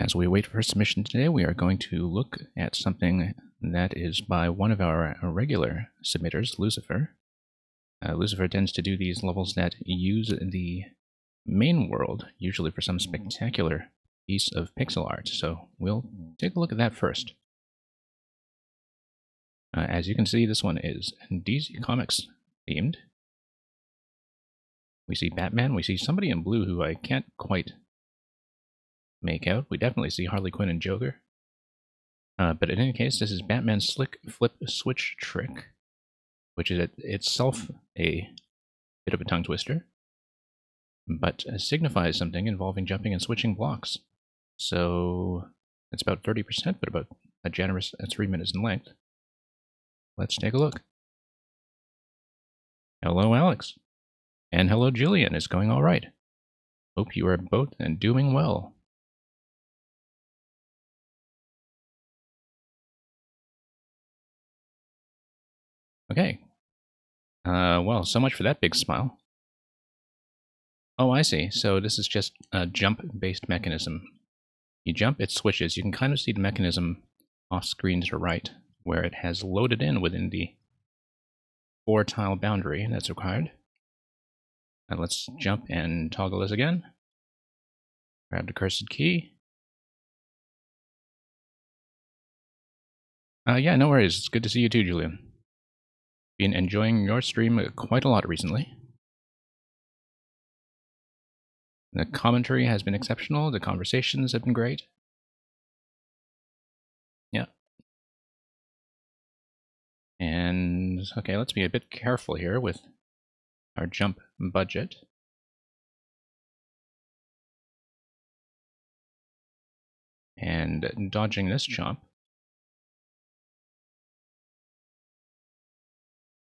As we wait for submission today, we are going to look at something that is by one of our regular submitters, Lucifer. Lucifer tends to do these levels that use the main world, usually for some spectacular piece of pixel art, so we'll take a look at that first. As you can see, this one is DC Comics themed. We see Batman, we see somebody in blue who I can't quite make out. We definitely see Harley Quinn and Joker. But in any case, this is Batman's Slick Flip Switch Trick, which is itself a bit of a tongue twister, but signifies something involving jumping and switching blocks. So it's about 30%, but about a generous 3 minutes in length. Let's take a look. Hello, Alex. And hello, Julian. It's going all right. Hope you are both and doing well. Okay. Well, so much for that big smile. Oh, I see. So this is just a jump-based mechanism. You jump, it switches. You can kind of see the mechanism off screen to the right, where it has loaded in within the 4-tile boundary that's required. And let's jump and toggle this again. Grab the cursed key. Yeah, no worries. It's good to see you too, Julian. Been enjoying your stream quite a lot recently. The commentary has been exceptional. The conversations have been great. Yeah. And, okay, let's be a bit careful here with our jump budget. And dodging this chomp.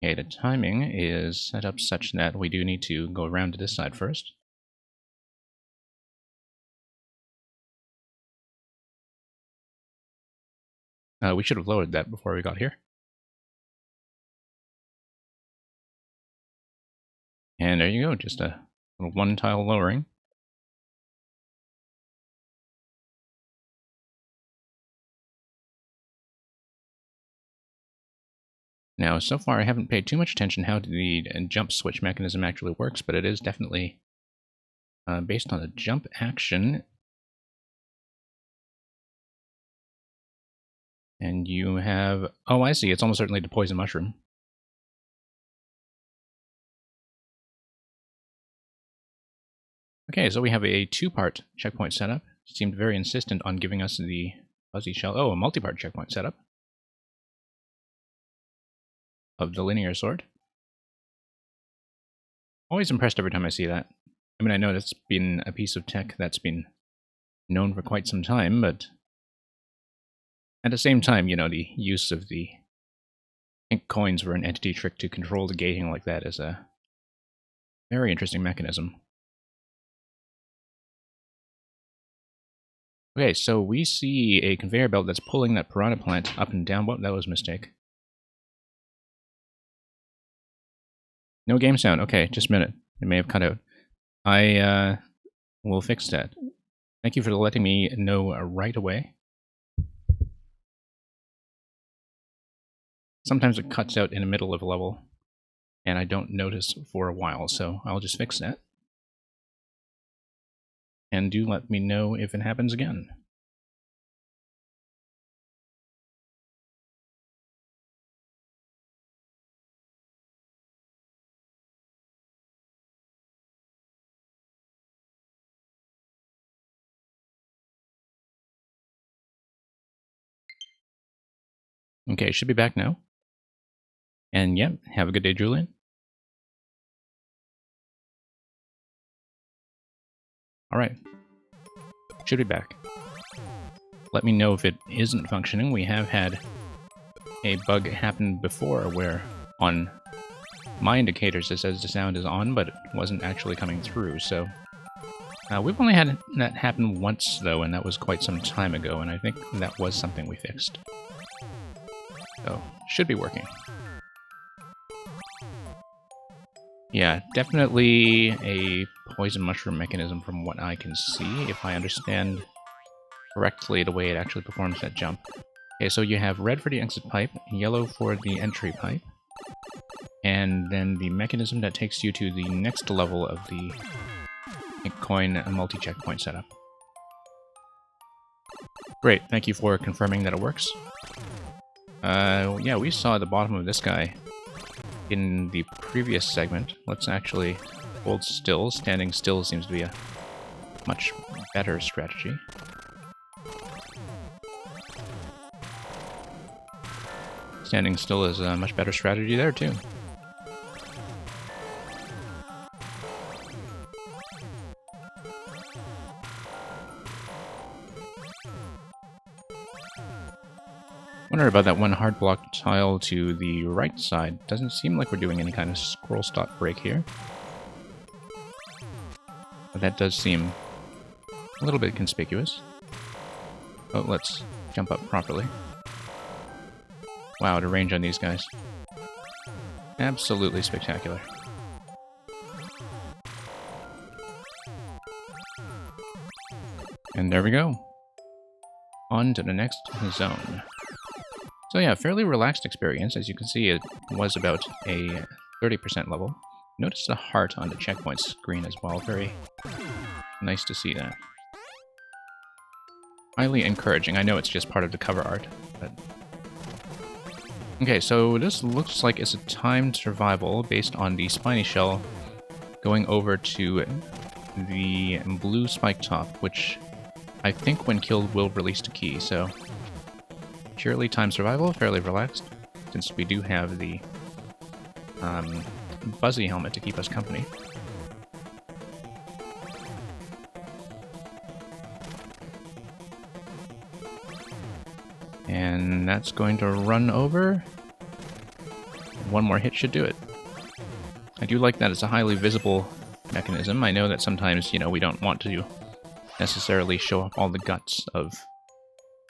Okay, the timing is set up such that we do need to go around to this side first. We should have lowered that before we got here. And there you go, just a little 1-tile lowering. Now, so far I haven't paid too much attention how the jump switch mechanism actually works, but it is definitely based on a jump action. And you have... Oh, I see. It's almost certainly the poison mushroom. Okay, so we have a 2-part checkpoint setup. It seemed very insistent on giving us the fuzzy shell. Oh, a multi-part checkpoint setup of the linear sword. Always impressed every time I see that. I mean, I know that's been a piece of tech that's been known for quite some time, but at the same time, you know, the use of the pink coins for an entity trick to control the gating like that is a very interesting mechanism. Okay, so we see a conveyor belt that's pulling that piranha plant up and down. Whoa, that was a mistake. No game sound. Okay, just a minute. It may have cut out. I will fix that. Thank you for letting me know right away. Sometimes it cuts out in the middle of a level, and I don't notice for a while, so I'll just fix that. And do let me know if it happens again. Okay, should be back now. And yeah, have a good day, Julian. Alright. Should be back. Let me know if it isn't functioning. We have had a bug happen before where on my indicators it says the sound is on, but it wasn't actually coming through, so... we've only had that happen once, though, and that was quite some time ago, and I think that was something we fixed. So, should be working. Yeah, definitely a poison mushroom mechanism from what I can see, if I understand correctly the way it actually performs that jump. Okay, so you have red for the exit pipe, yellow for the entry pipe, and then the mechanism that takes you to the next level of the coin multi-checkpoint setup. Great, thank you for confirming that it works. Yeah, we saw the bottom of this guy in the previous segment. Let's actually hold still. Standing still seems to be a much better strategy. Standing still is a much better strategy there, too. Wonder about that one hard block tile to the right side. Doesn't seem like we're doing any kind of scroll stop break here. But that does seem a little bit conspicuous. Oh, let's jump up properly. Wow, the range on these guys. Absolutely spectacular. And there we go. On to the next zone. So yeah, fairly relaxed experience. As you can see, it was about a 30% level. Notice the heart on the checkpoint screen as well. Very nice to see that. Highly encouraging. I know it's just part of the cover art, but... Okay, so this looks like it's a timed survival based on the Spiny Shell going over to the blue spike top, which I think when killed will release the key, so... Purely time survival, fairly relaxed, since we do have the Buzzy helmet to keep us company. And that's going to run over. One more hit should do it. I do like that it's a highly visible mechanism. I know that sometimes, you know, we don't want to necessarily show off all the guts of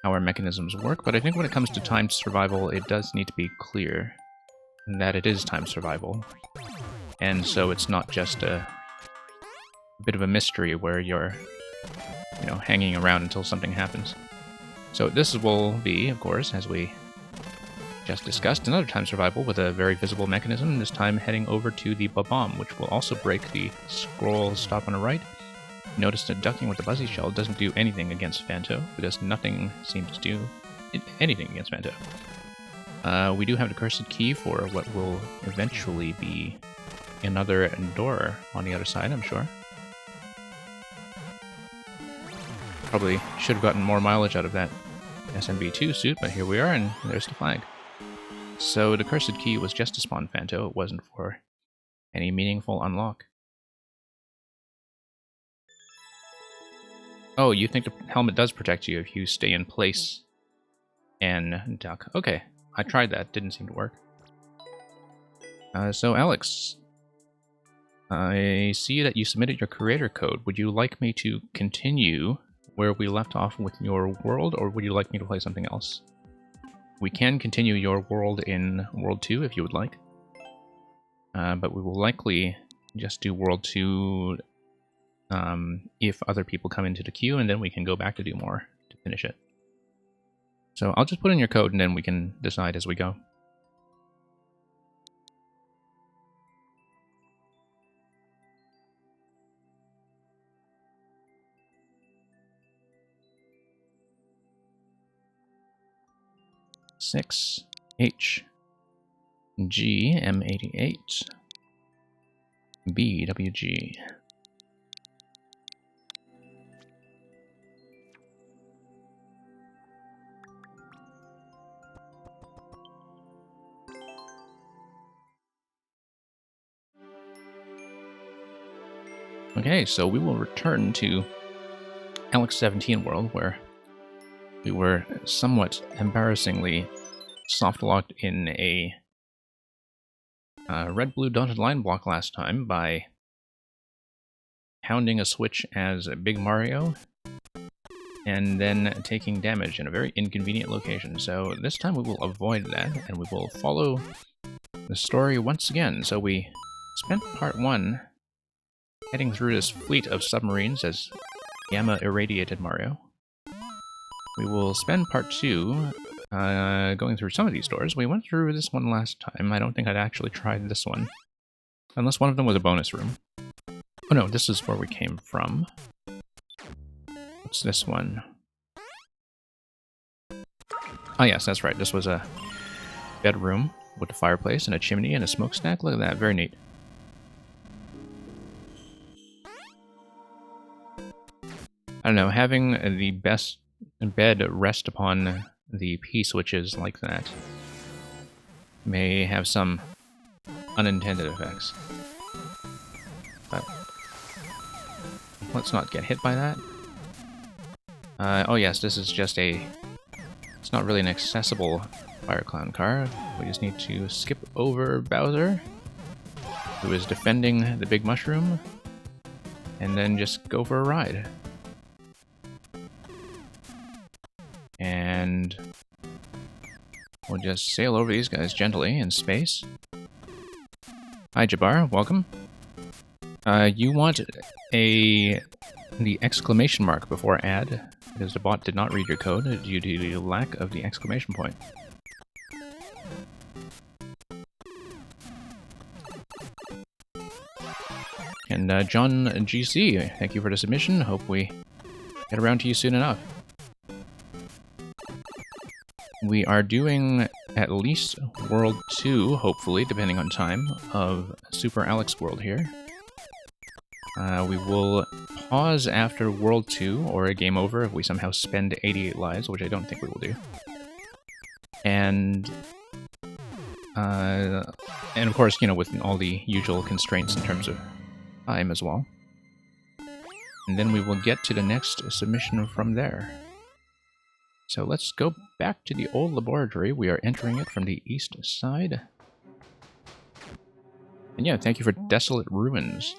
how our mechanisms work, but I think when it comes to timed survival, it does need to be clear that it is timed survival. And so it's not just a bit of a mystery where you're, you know, hanging around until something happens. So this will be, of course, as we just discussed, another time survival with a very visible mechanism, this time heading over to the Bob-omb, which will also break the scroll stop on the right. Notice that ducking with the Buzzy Shell doesn't do anything against Phanto, because nothing seems to do anything against Phanto. We do have the Cursed Key for what will eventually be another door on the other side, I'm sure. Probably should have gotten more mileage out of that SMB2 suit, but here we are, and there's the flag. So the Cursed Key was just to spawn Phanto, it wasn't for any meaningful unlock. Oh, you think the helmet does protect you if you stay in place and duck. Okay, I tried that, didn't seem to work. So Alex, I see that you submitted your creator code. Would you like me to continue where we left off with your world, or would you like me to play something else? We can continue your world in World 2 if you would like. But we will likely just do World 2 if other people come into the queue, and then we can go back to do more to finish it. So I'll just put in your code, and then we can decide as we go. Six H G M88 BWG. Okay, so we will return to Alex 17 world, where we were somewhat embarrassingly soft-locked in a red-blue dotted line block last time by pounding a switch as Big Mario and then taking damage in a very inconvenient location. So this time we will avoid that, and we will follow the story once again. So we spent part 1 heading through this fleet of submarines as Gamma irradiated Mario. we will spend part 2 going through some of these doors. We went through this one last time. I don't think I'd actually tried this one. Unless one of them was a bonus room. Oh no, this is where we came from. What's this one? Oh yes, that's right. This was a bedroom with a fireplace and a chimney and a smokestack. Look at that, very neat. I don't know, having the best bed rest upon the P-switches like that may have some unintended effects. But let's not get hit by that. Oh yes, this is just a... It's not really an accessible Fire Clown car. We just need to skip over Bowser, who is defending the big mushroom, and then just go for a ride. And we'll just sail over these guys gently in space. Hi Jabbar, welcome. You want the exclamation mark before add, because the bot did not read your code due to the lack of the exclamation point. And John GC, thank you for the submission. Hope we get around to you soon enough. We are doing at least World 2, hopefully, depending on time, of Super Alex World here. We will pause after World 2, or a game over, if we somehow spend 88 lives, which I don't think we will do. And of course, you know, with all the usual constraints in terms of time as well. And then we will get to the next submission from there. So let's go back to the old laboratory. We are entering it from the east side. And yeah, thank you for Desolate Ruins.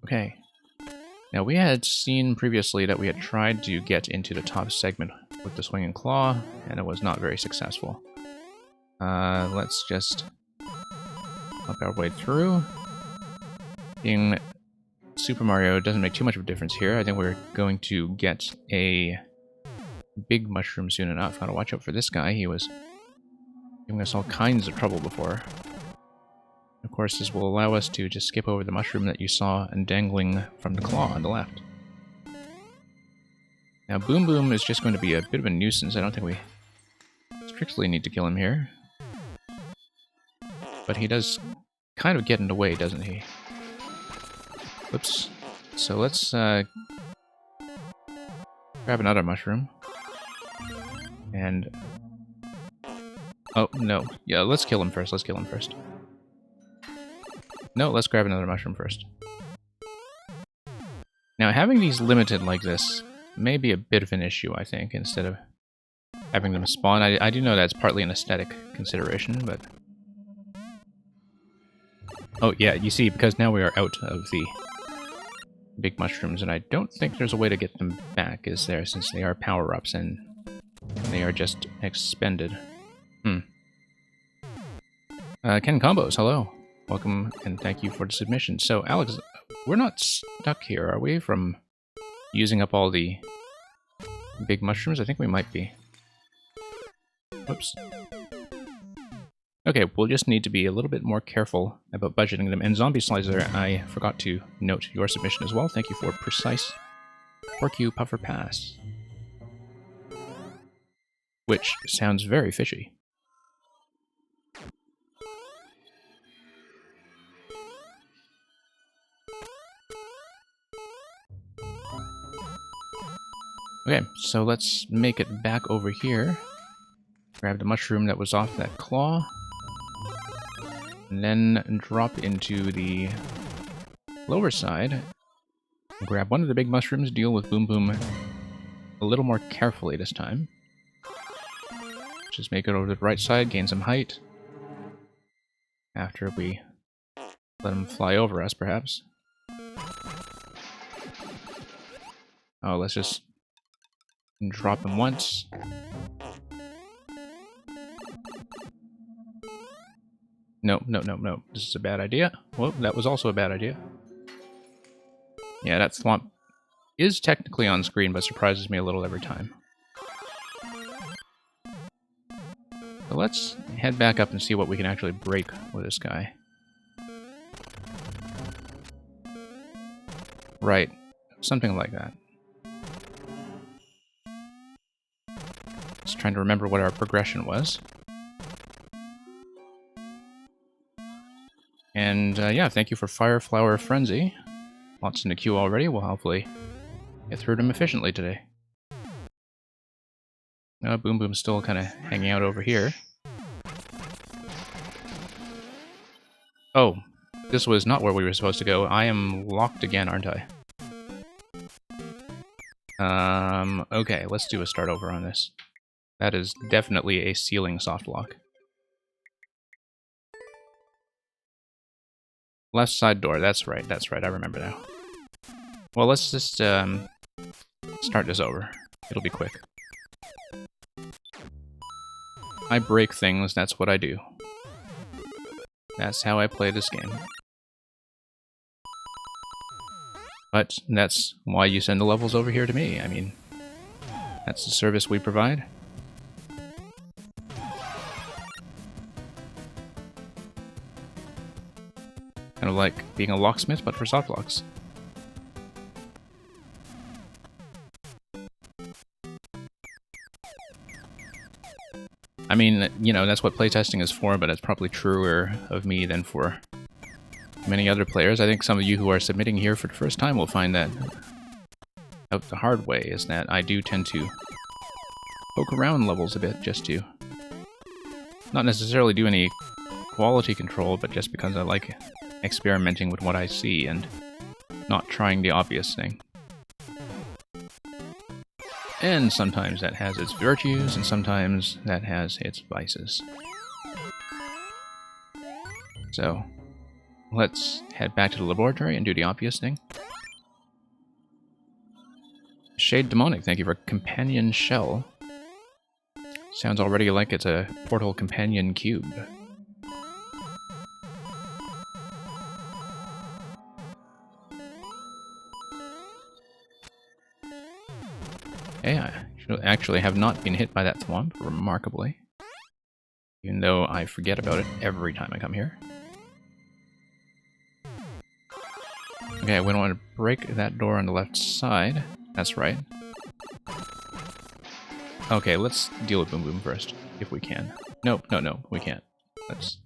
Okay. Now we had seen previously that we had tried to get into the top segment with the Swinging Claw, and it was not very successful. Let's just up our way through. Being Super Mario doesn't make too much of a difference here. I think we're going to get a big mushroom soon enough. Gotta watch out for this guy. He was giving us all kinds of trouble before. Of course, this will allow us to just skip over the mushroom that you saw and dangling from the claw on the left. Now, Boom Boom is just going to be a bit of a nuisance. I don't think we strictly need to kill him here. But he does kind of get in the way, doesn't he? Whoops. So let's grab another mushroom. And... oh, no. Yeah, let's kill him first. Let's kill him first. No, let's grab another mushroom first. Now, having these limited like this may be a bit of an issue, I think, instead of having them spawn. I do know that's partly an aesthetic consideration, but... oh, yeah, you see, because now we are out of the big mushrooms, and I don't think there's a way to get them back, is there, since they are power-ups and they are just expended. Ken Combos, hello. Welcome, and thank you for the submission. So, Alex, we're not stuck here, are we, from using up all the big mushrooms? I think we might be. Whoops. Okay, we'll just need to be a little bit more careful about budgeting them. And Zombie Slicer, I forgot to note your submission as well. Thank you for Precise Porcu Puffer Pass. Which sounds very fishy. Okay, so let's make it back over here. Grab the mushroom that was off that claw. And then drop into the lower side. Grab one of the big mushrooms, deal with Boom Boom a little more carefully this time. Just make it over to the right side, gain some height. After we let him fly over us, perhaps. Oh, let's just drop him once. No, no, no, no. This is a bad idea. Well, that was also a bad idea. Yeah, that thwomp is technically on screen, but surprises me a little every time. So let's head back up and see what we can actually break with this guy. Right, something like that. Just trying to remember what our progression was. And yeah, thank you for Fireflower Frenzy. Lots in the queue already. We'll hopefully get through them efficiently today. Boom Boom's still kind of hanging out over here. Oh, this was not where we were supposed to go. I am locked again, aren't I? Okay, let's do a start over on this. That is definitely a ceiling soft lock. Left side door, that's right, I remember now. Well, let's just start this over. It'll be quick. I break things, that's what I do. That's how I play this game. But that's why you send the levels over here to me. I mean, that's the service we provide. Kind of like being a locksmith, but for soft locks. I mean, you know, that's what playtesting is for, but it's probably truer of me than for many other players. I think some of you who are submitting here for the first time will find that out the hard way, is that I do tend to poke around levels a bit just to not necessarily do any quality control, but just because I like experimenting with what I see and not trying the obvious thing. And sometimes that has its virtues, and sometimes that has its vices. So, let's head back to the laboratory and do the obvious thing. Shade Demonic, thank you for Companion Shell. Sounds already like it's a Portal Companion Cube. Okay, I actually have not been hit by that thwomp, remarkably. Even though I forget about it every time I come here. Okay, we don't want to break that door on the left side. That's right. Okay, let's deal with Boom Boom first, if we can. Nope, no, we can't. Let's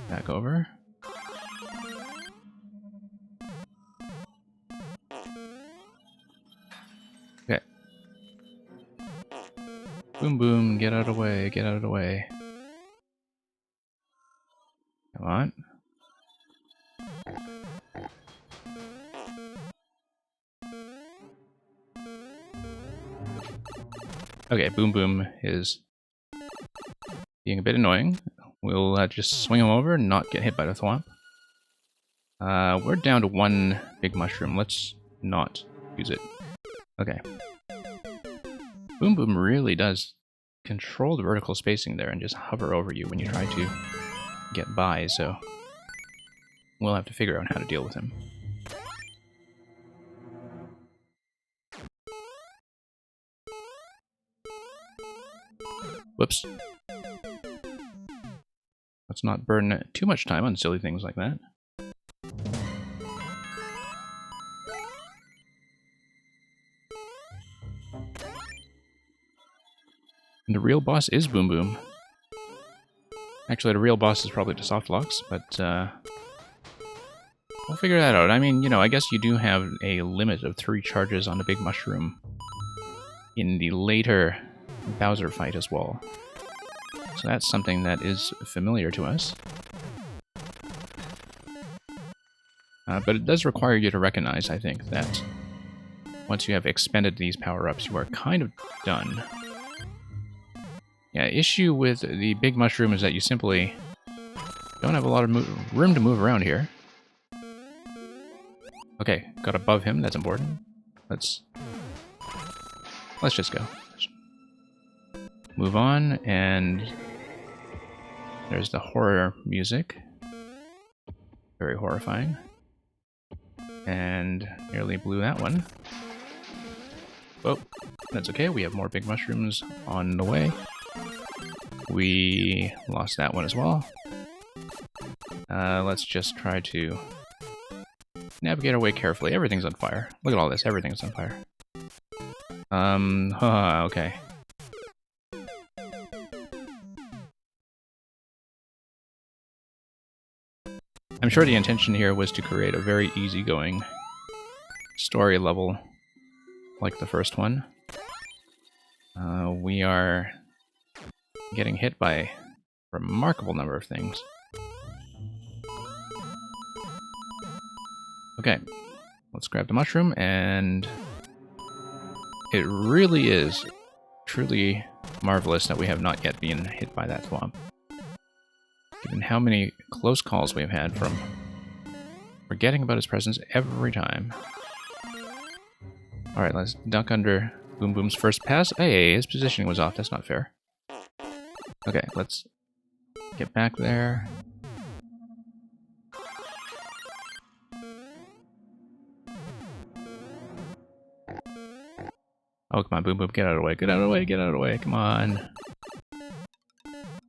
back over. Okay. Boom Boom, get out of the way, get out of the way. Come on. Okay, Boom Boom is being a bit annoying. We'll just swing him over and not get hit by the thwomp. We're down to one big mushroom. Let's not use it. Okay. Boom Boom really does control the vertical spacing there and just hover over you when you try to get by, so we'll have to figure out how to deal with him. Whoops. Let's not burn too much time on silly things like that. And the real boss is Boom Boom. Actually, the real boss is probably the soft locks, but we'll figure that out. I mean, you know, I guess you do have a limit of 3 charges on the big mushroom in the later Bowser fight as well. So that's something that is familiar to us. But it does require you to recognize, I think, that once you have expended these power-ups, you are kind of done. Yeah, issue with the big mushroom is that you simply don't have a lot of room to move around here. Okay, got above him, that's important. Let's just go. Move on, and there's the horror music. Very horrifying. And nearly blew that one. Oh, that's okay. We have more big mushrooms on the way. We lost that one as well. Let's just try to navigate our way carefully. Everything's on fire. Look at all this. Everything's on fire. Okay. I'm sure the intention here was to create a very easygoing story level like the first one. We are getting hit by a remarkable number of things. Okay, let's grab the mushroom, and it really is truly marvelous that we have not yet been hit by that swamp. Given how many close calls we've had from forgetting about his presence every time. Alright, let's duck under Boom Boom's first pass. Hey, his positioning was off. That's not fair. Okay, let's get back there. Oh, come on, Boom Boom, get out of the way. Get out of the way, get out of the way. Come on.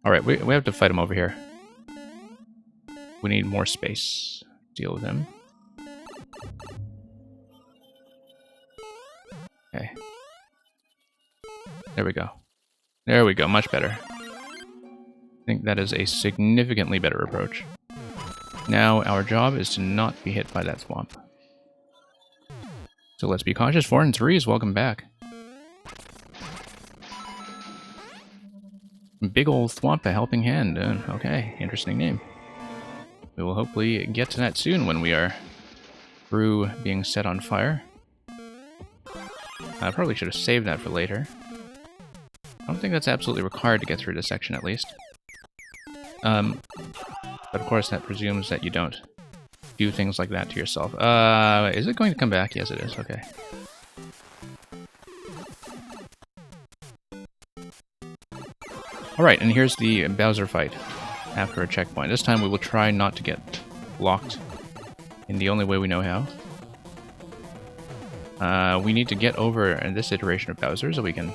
Alright, we have to fight him over here. We need more space to deal with him. Okay. There we go. There we go, much better. I think that is a significantly better approach. Now, our job is to not be hit by that swamp. So let's be cautious. 4 and 3s, welcome back. Big ol' Thwomp, a helping hand. Okay, interesting name. We will hopefully get to that soon when we are through being set on fire. I probably should have saved that for later. I don't think that's absolutely required to get through this section, at least. But of course that presumes that you don't do things like that to yourself. Is it going to come back? Yes, it is. Okay. Alright, and here's the Bowser fight after a checkpoint. This time we will try not to get locked in the only way we know how. We need to get over in this iteration of Bowser so we can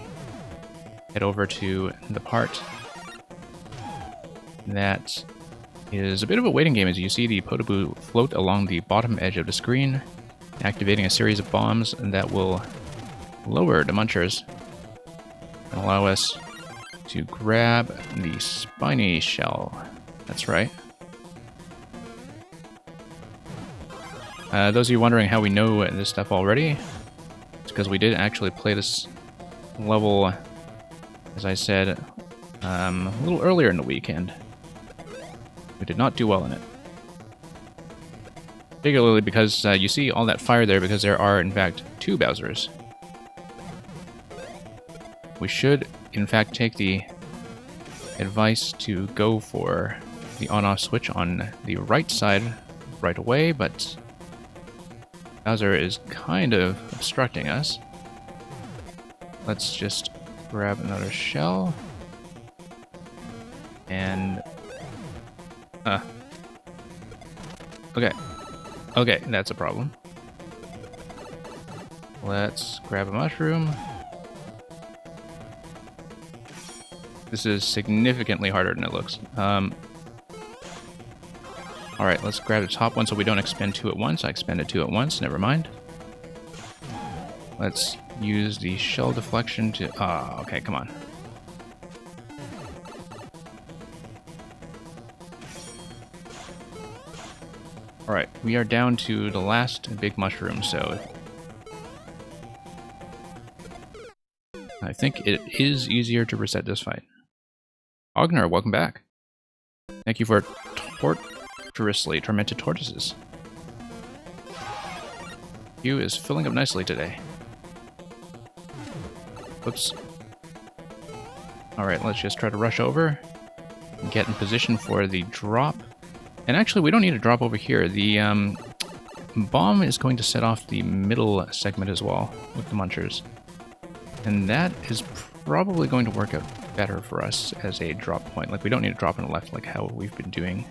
head over to the part that is a bit of a waiting game. As you see the Podoboo float along the bottom edge of the screen, activating a series of bombs that will lower the Munchers and allow us to grab the spiny shell. That's right. Those of you wondering how we know this stuff already, it's because we did actually play this level, as I said, a little earlier in the weekend. We did not do well in it. Particularly because you see all that fire there because there are, in fact, 2 Bowsers. We should, in fact, take the advice to go for the on-off switch on the right side right away, but Bowser is kind of obstructing us. Let's just grab another shell. And... Okay. Okay, that's a problem. Let's grab a mushroom. This is significantly harder than it looks. Alright, let's grab the top one so we don't expend 2 at once. I expended 2 at once, never mind. Let's use the shell deflection to... Ah, okay, come on. Alright, we are down to the last big mushroom, so... I think it is easier to reset this fight. Ognar, welcome back. Thank you for torturously tormented tortoises. Queue is filling up nicely today. Oops. Alright, let's just try to rush over and get in position for the drop. And actually, we don't need to drop over here. The bomb is going to set off the middle segment as well with the Munchers. And that is probably going to work out better for us as a drop point. Like, we don't need to drop on the left like how we've been doing.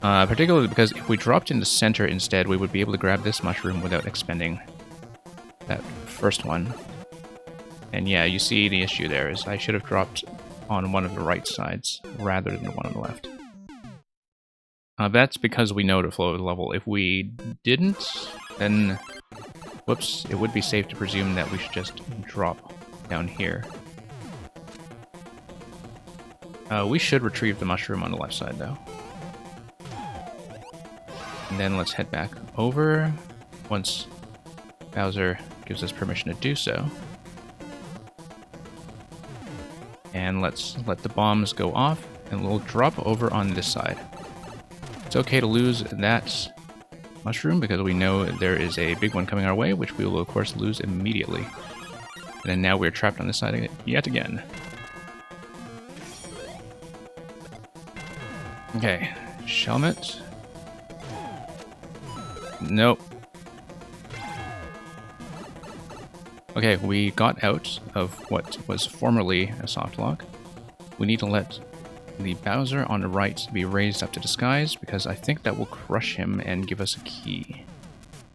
Particularly because if we dropped in the center instead, we would be able to grab this mushroom without expending that first one. And yeah, you see the issue there is I should have dropped on one of the right sides rather than the one on the left. That's because we know to flow the level. If we didn't, then, whoops, it would be safe to presume that we should just drop down here. We should retrieve the mushroom on the left side, though. And then let's head back over once Bowser gives us permission to do so. And let's let the bombs go off, and we'll drop over on this side. It's okay to lose that mushroom because we know there is a big one coming our way, which we will of course lose immediately. And then now we're trapped on this side yet again. Okay, Shelmet. Nope. Okay, we got out of what was formerly a soft lock. We need to let the Bowser on the right be raised up to disguise, because I think that will crush him and give us a key.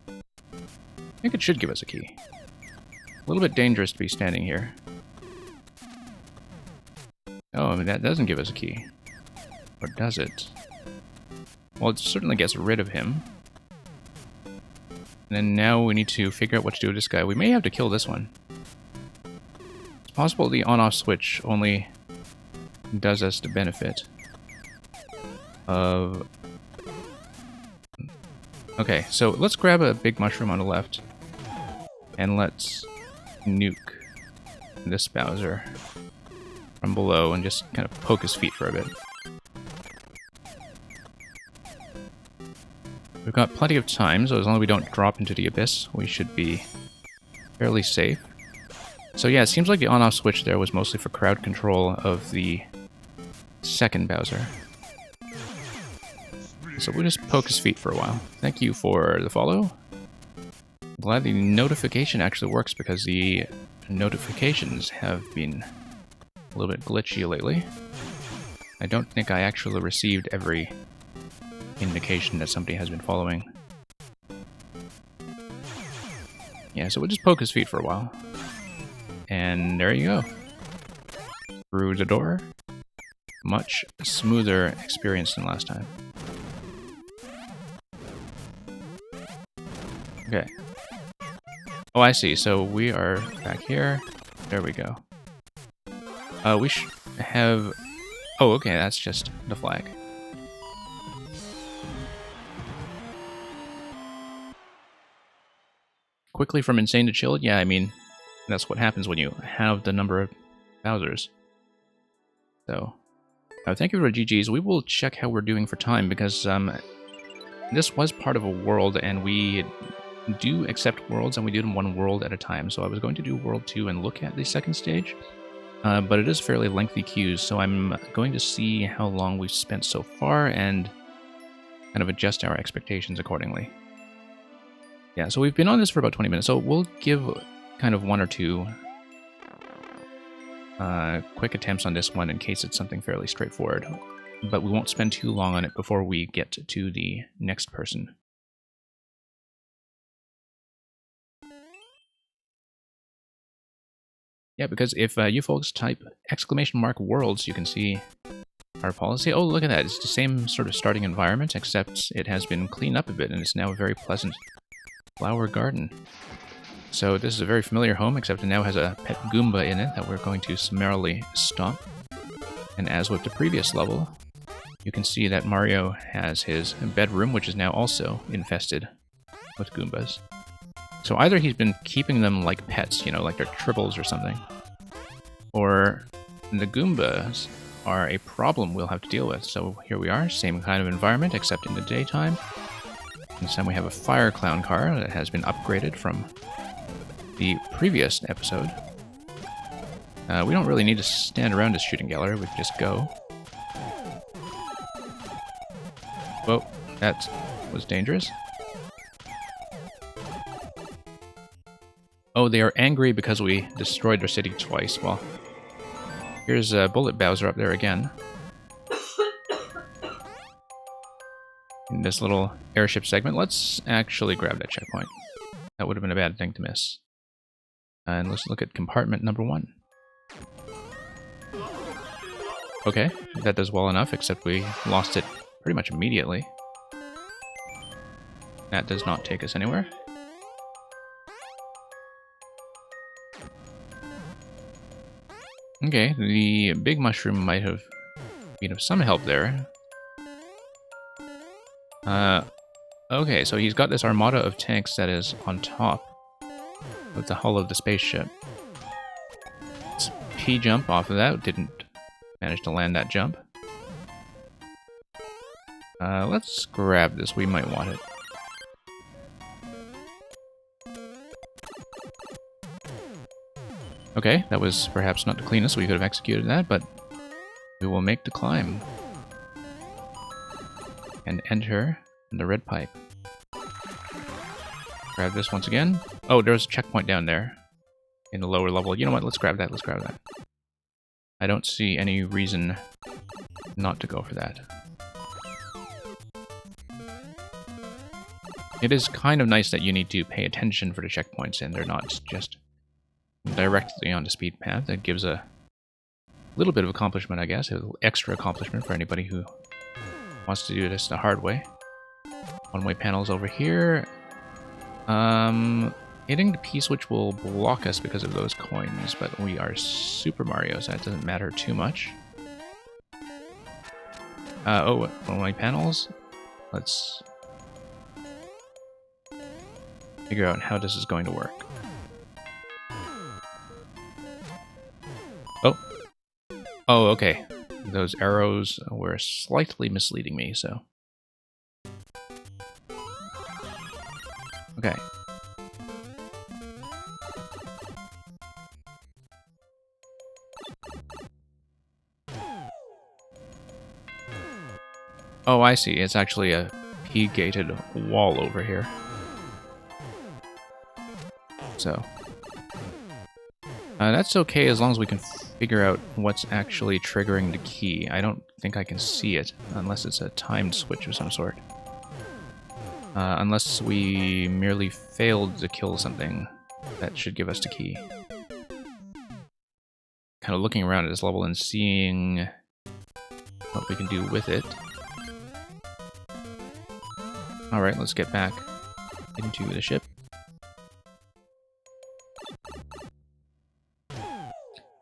I think it should give us a key. A little bit dangerous to be standing here. Oh, I mean, that doesn't give us a key. Or does it? Well, it certainly gets rid of him. And then now we need to figure out what to do with this guy. We may have to kill this one. It's possible the on-off switch only does us the benefit of... Okay, so let's grab a big mushroom on the left. And let's nuke this Bowser from below and just kind of poke his feet for a bit. We've got plenty of time, so as long as we don't drop into the abyss, we should be fairly safe. So yeah, it seems like the on-off switch there was mostly for crowd control of the second Bowser. So we'll just poke his feet for a while. Thank you for the follow. I'm glad the notification actually works because the notifications have been a little bit glitchy lately. I don't think I actually received every indication that somebody has been following. Yeah, so we'll just poke his feet for a while. And there you go. Through the door. Much smoother experience than last time. Okay. Oh, I see. So we are back here. There we go. We should have... Oh, okay, that's just the flag. Quickly from insane to chilled? Yeah, I mean, that's what happens when you have the number of Bowsers. So, thank you for the GGs. We will check how we're doing for time, because this was part of a world, and we do accept worlds, and we do them one world at a time. So I was going to do World 2 and look at the second stage, but it is fairly lengthy queues, so I'm going to see how long we've spent so far, and kind of adjust our expectations accordingly. Yeah, so we've been on this for about 20 minutes, so we'll give kind of one or two quick attempts on this one in case it's something fairly straightforward. But we won't spend too long on it before we get to the next person. Yeah, because if you folks type !worlds, you can see our policy. Oh, look at that. It's the same sort of starting environment, except it has been cleaned up a bit, and it's now a very pleasant flower garden. So this is a very familiar home, except it now has a pet Goomba in it that we're going to summarily stomp. And as with the previous level, you can see that Mario has his bedroom, which is now also infested with Goombas. So either he's been keeping them like pets, you know, like they're tribbles or something, or the Goombas are a problem we'll have to deal with. So here we are, same kind of environment, except in the daytime. This time we have a fire clown car that has been upgraded from the previous episode. We don't really need to stand around this shooting gallery, we can just go. Whoa, that was dangerous. Oh, they are angry because we destroyed their city twice. Well, here's Bullet Bowser up there again. In this little airship segment, let's actually grab that checkpoint. That would have been a bad thing to miss. And let's look at compartment number 1. Okay, that does well enough, except we lost it pretty much immediately. That does not take us anywhere. Okay, the big mushroom might have been of some help there. Okay, so he's got this armada of tanks that is on top of the hull of the spaceship. Let's P-jump off of that. Didn't manage to land that jump. Let's grab this. We might want it. Okay, that was perhaps not the cleanest. We could have executed that, but we will make the climb. And enter the red pipe. Grab this once again. Oh, there's a checkpoint down there in the lower level. You know what? Let's grab that. Let's grab that. I don't see any reason not to go for that. It is kind of nice that you need to pay attention for the checkpoints and they're not just directly on the speed path. That gives a little bit of accomplishment, I guess. A little extra accomplishment for anybody who wants to do this the hard way. One-way panels over here. Hitting the P-switch will block us because of those coins, but we are Super Mario, so that doesn't matter too much. Oh, one-way panels. Let's figure out how this is going to work. Oh. Oh, okay. Those arrows were slightly misleading me, so... Okay. Oh, I see. It's actually a P-gated wall over here. So... that's okay as long as we can figure out what's actually triggering the key. I don't think I can see it, unless it's a timed switch of some sort. Unless we merely failed to kill something, that should give us the key. Kind of looking around at this level and seeing what we can do with it. Alright, let's get back into the ship.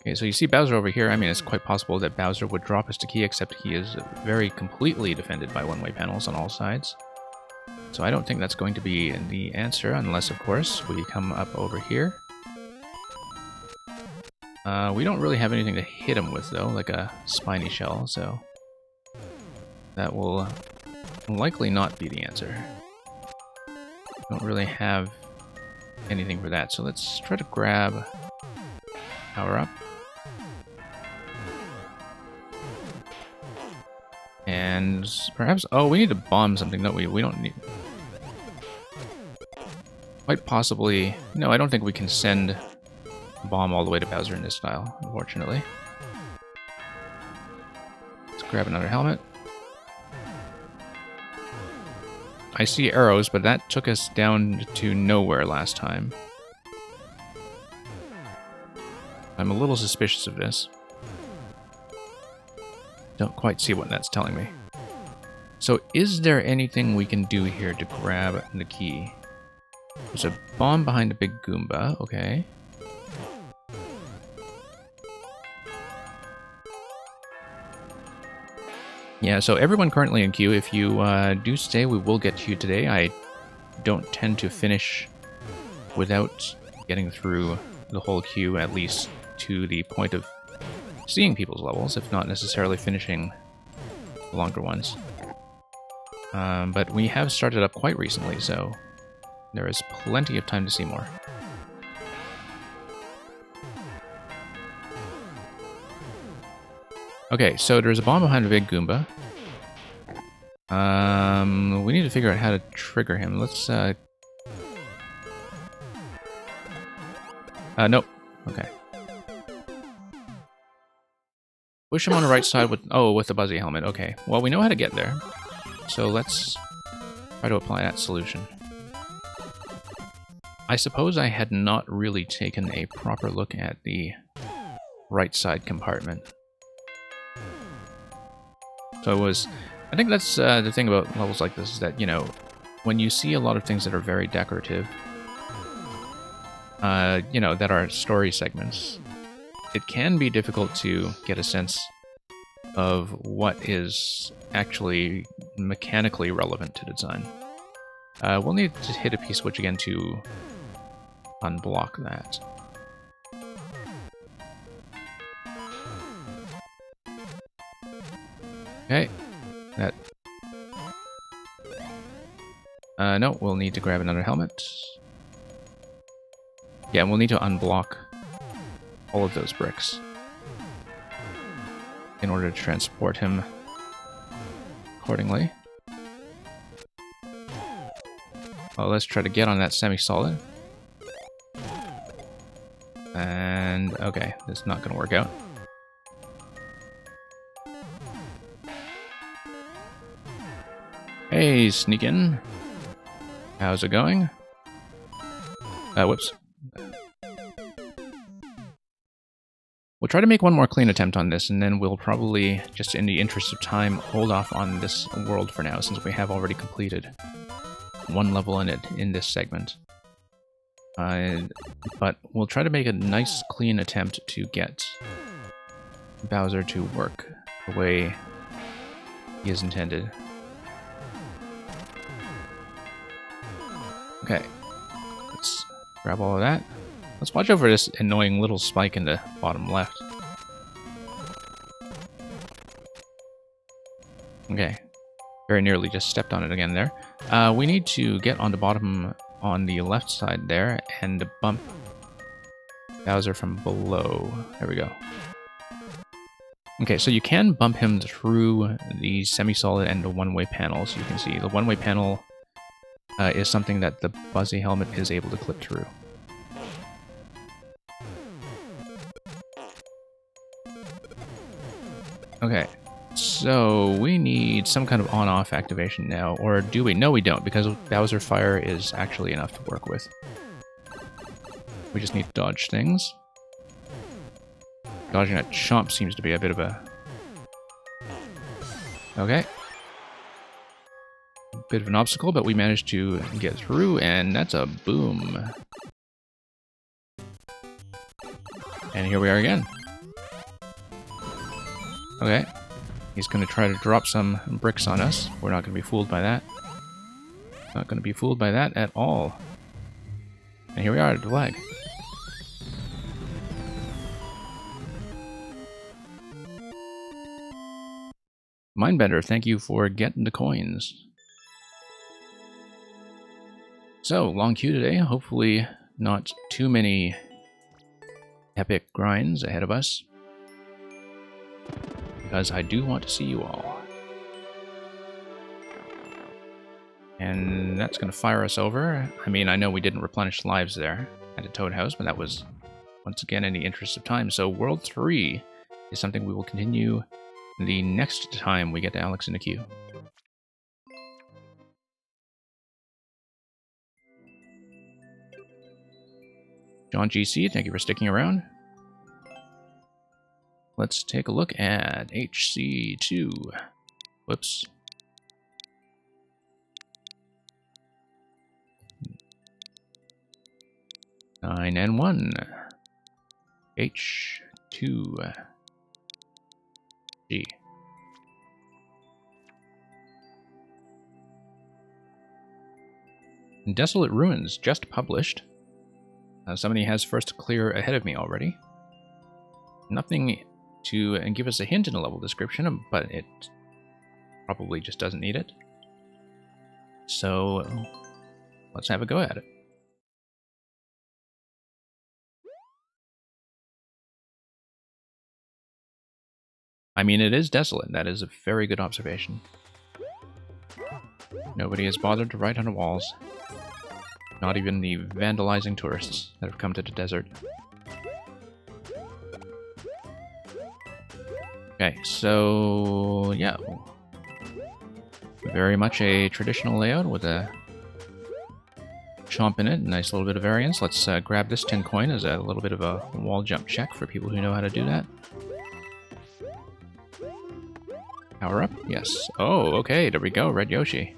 Okay, so you see Bowser over here. I mean, it's quite possible that Bowser would drop us the key, except he is very completely defended by one-way panels on all sides. So I don't think that's going to be the answer, unless, of course, we come up over here. We don't really have anything to hit him with, though, like a spiny shell, so that will likely not be the answer. Don't really have anything for that, so let's try to grab power up. And perhaps... Oh, we need to bomb something, don't we? We don't need... Quite possibly... No, I don't think we can send a bomb all the way to Bowser in this style, unfortunately. Let's grab another helmet. I see arrows, but that took us down to nowhere last time. I'm a little suspicious of this. Don't quite see what that's telling me. So, is there anything we can do here to grab the key? There's a bomb behind the big Goomba, okay. Yeah, so everyone currently in queue, if you do stay, we will get to you today. I don't tend to finish without getting through the whole queue, at least to the point of seeing people's levels, if not necessarily finishing the longer ones. But we have started up quite recently, so there is plenty of time to see more. Okay, so there's a bomb behind a big Goomba. We need to figure out how to trigger him. Let's, nope. Okay. Push him on the right side with... Oh, with the Buzzy helmet. Okay. Well, we know how to get there. So let's try to apply that solution. I suppose I had not really taken a proper look at the right side compartment. So it was... I think that's the thing about levels like this, is that, you know, when you see a lot of things that are very decorative, you know, that are story segments, it can be difficult to get a sense of what is actually mechanically relevant to design. We'll need to hit a P-switch again to unblock that. Okay, that... no, we'll need to grab another helmet. Yeah, we'll need to unblock all of those bricks in order to transport him accordingly. Well, let's try to get on that semi-solid. And, okay, this is not going to work out. Hey, Sneakin'. How's it going? Whoops. We'll try to make one more clean attempt on this, and then we'll probably, just in the interest of time, hold off on this world for now, since we have already completed one level in it in this segment. But we'll try to make a nice, clean attempt to get Bowser to work the way he is intended. Okay, let's grab all of that. Let's watch over this annoying little spike in the bottom left. Okay, very nearly just stepped on it again there. We need to get on the bottom on the left side there and bump Bowser from below. There we go. Okay, so you can bump him through the semi-solid and the one-way panels. You can see the one-way panel is something that the Buzzy helmet is able to clip through. Okay, so we need some kind of on-off activation now, or do we? No, we don't, because Bowser Fire is actually enough to work with. We just need to dodge things. Dodging that chomp seems to be a bit of a... Okay. Bit of an obstacle, but we managed to get through, and that's a boom. And here we are again. Okay. He's going to try to drop some bricks on us. We're not going to be fooled by that. Not going to be fooled by that at all. And here we are at the flag. Mindbender, thank you for getting the coins. So, long queue today. Hopefully not too many epic grinds ahead of us, because I do want to see you all. And that's going to fire us over. I mean, I know we didn't replenish lives there at the Toad House, but that was, once again, in the interest of time. So World 3 is something we will continue the next time we get to Alex in the queue. John GC, thank you for sticking around. Let's take a look at HC2. Whoops. Nine and 1. H2. G. Desolate Ruins, just published. Somebody has first clear ahead of me already. Nothing to give us a hint in the level description, but it probably just doesn't need it. So let's have a go at it. I mean, it is desolate. That is a very good observation. Nobody has bothered to write on the walls. Not even the vandalizing tourists that have come to the desert. Okay, so yeah, very much a traditional layout with a Chomp in it, nice little bit of variance. Let's grab this 10 coin as a little bit of a wall jump check for people who know how to do that. Power up? Yes. Oh, okay, there we go, Red Yoshi.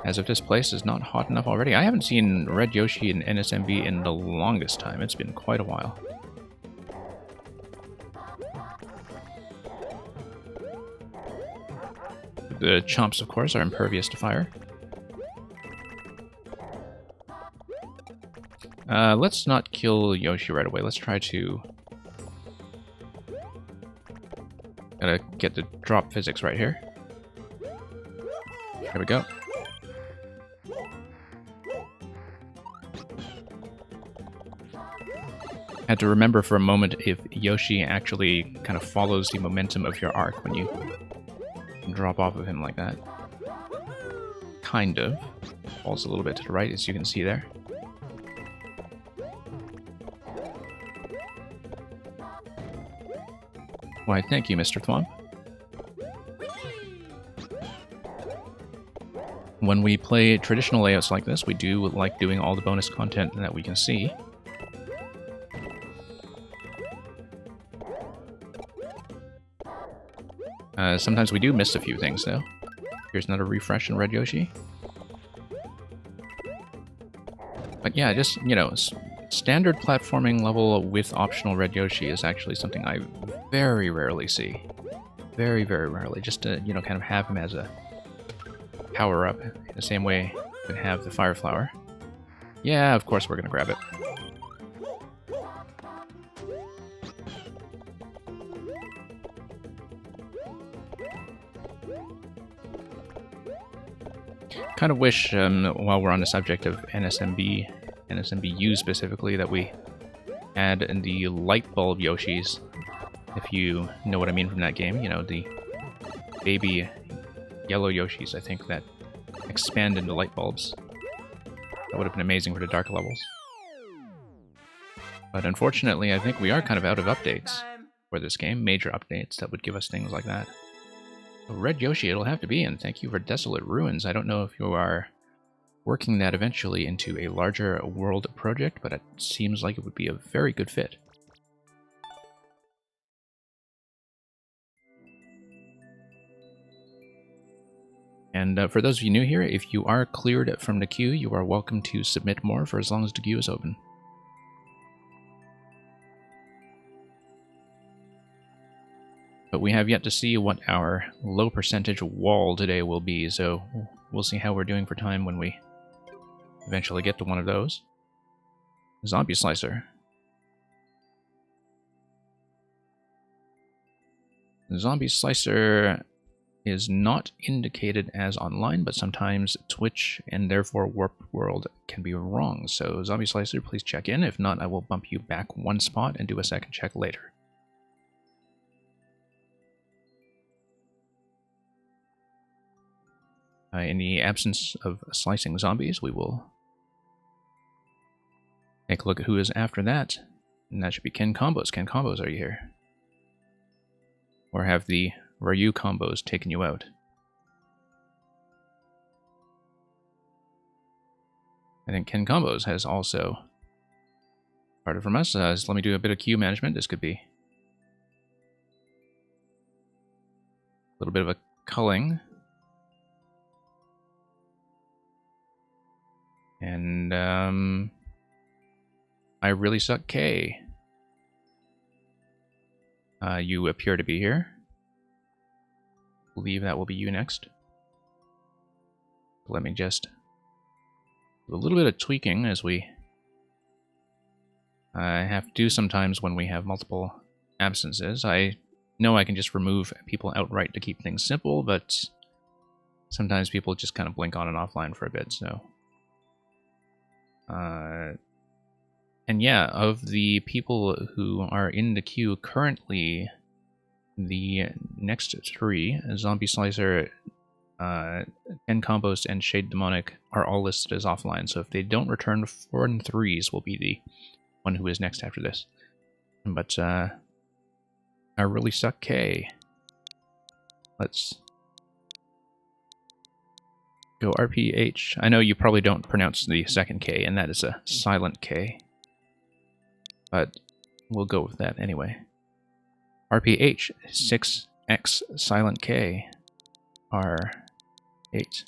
As if this place is not hot enough already. I haven't seen Red Yoshi in NSMB in the longest time. It's been quite a while. The chomps, of course, are impervious to fire. Let's not kill Yoshi right away. Let's try to... Gotta get the drop physics right here. There we go. Had to remember for a moment if Yoshi actually kind of follows the momentum of your arc when you drop off of him like that. Kind of. Falls a little bit to the right, as you can see there. Why, thank you, Mr. Thwomp. When we play traditional layouts like this, we do like doing all the bonus content that we can see. Sometimes we do miss a few things, though. Here's another refresh in Red Yoshi. But yeah, just, you know, standard platforming level with optional Red Yoshi is actually something I very rarely see. Very, very rarely. Just to, you know, kind of have him as a power-up in the same way you could have the Fire Flower. Yeah, of course we're gonna grab it. Kind of wish, while we're on the subject of NSMBU specifically, that we add in the light bulb Yoshis, if you know what I mean from that game. You know, the baby yellow Yoshis, I think, that expand into light bulbs. That would have been amazing for the dark levels. But unfortunately, I think we are kind of out of updates for this game, major updates that would give us things like that. Red Yoshi it'll have to be, and thank you for Desolate Ruins. I don't know if you are working that eventually into a larger world project, but it seems like it would be a very good fit. And for those of you new here, if you are cleared from the queue, you are welcome to submit more for as long as the queue is open. But we have yet to see what our low percentage wall today will be, so we'll see how we're doing for time when we eventually get to one of those. Zombie Slicer. Zombie Slicer is not indicated as online, but sometimes Twitch and therefore Warp World can be wrong. So Zombie Slicer, please check in. If not, I will bump you back one spot and do a second check later. In the absence of slicing zombies, we will take a look at who is after that. And that should be Ken Combos. Ken Combos, are you here? Or have the Ryu combos taken you out? I think Ken Combos has also parted from us. So let me do a bit of queue management. This could be a little bit of a culling. And, I really suck K. You appear to be here. I believe that will be you next. Let me just do a little bit of tweaking as we have to do sometimes when we have multiple absences. I know I can just remove people outright to keep things simple, but sometimes people just kind of blink on and offline for a bit, so... and yeah, of the people who are in the queue currently, the next three, Zombie Slicer, Ken Combos, and Shade Demonic, are all listed as offline. So if they don't return, 4 and 3s will be the one who is next after this. But I really suck K. Let's Go RPH. I know you probably don't pronounce the second K, and that is a silent K. But we'll go with that anyway. RPH 6X silent K R8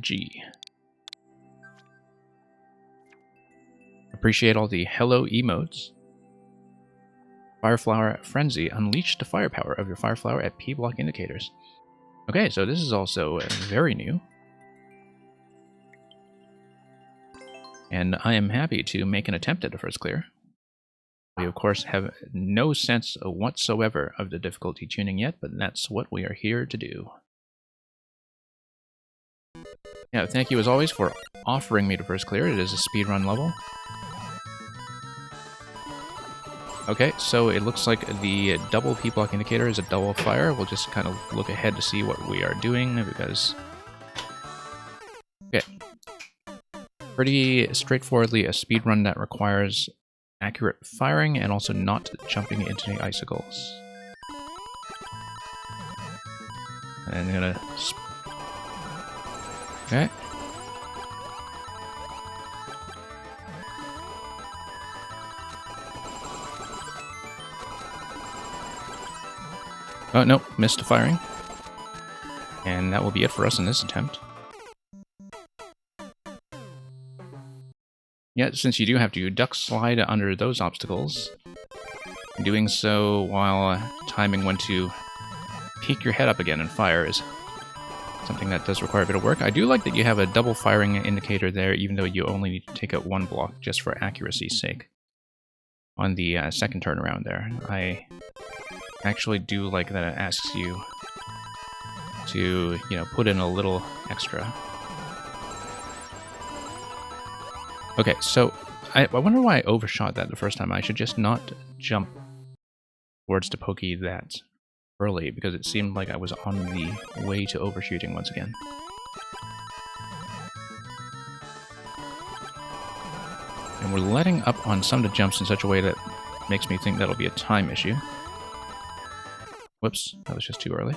G. Appreciate all the hello emotes. Fireflower Frenzy. Unleash the firepower of your Fireflower at P block indicators. Okay, so this is also very new. And I am happy to make an attempt at the first clear. We, of course, have no sense whatsoever of the difficulty tuning yet, but that's what we are here to do. Yeah, thank you as always for offering me the first clear. It is a speedrun level. Okay, so it looks like the double P-block indicator is a double fire. We'll just kind of look ahead to see what we are doing, because... Okay. Pretty straightforwardly a speedrun that requires accurate firing and also not jumping into the icicles. And I'm gonna... Okay. Oh, no, missed firing. And that will be it for us in this attempt. Yeah, since you do have to duck slide under those obstacles, doing so while timing when to peek your head up again and fire is something that does require a bit of work. I do like that you have a double firing indicator there, even though you only need to take out one block just for accuracy's sake. On the second turnaround there, I actually do like that it asks you to, you know, put in a little extra. Okay, so I wonder why I overshot that the first time. I should just not jump towards the pokey that early, because it seemed like I was on the way to overshooting once again. And we're letting up on some of the jumps in such a way that makes me think that'll be a time issue. Whoops, that was just too early.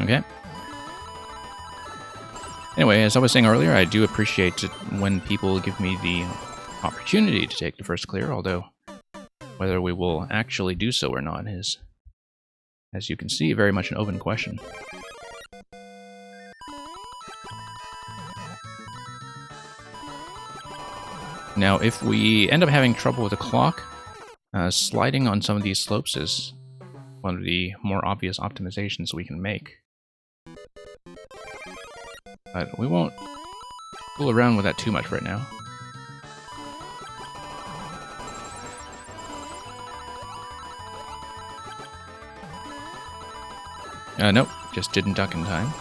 Okay. Anyway, as I was saying earlier, I do appreciate it when people give me the opportunity to take the first clear, although whether we will actually do so or not is, as you can see, very much an open question. Now, if we end up having trouble with the clock, sliding on some of these slopes is one of the more obvious optimizations we can make. But we won't fool around with that too much right now. Nope, just didn't duck in time.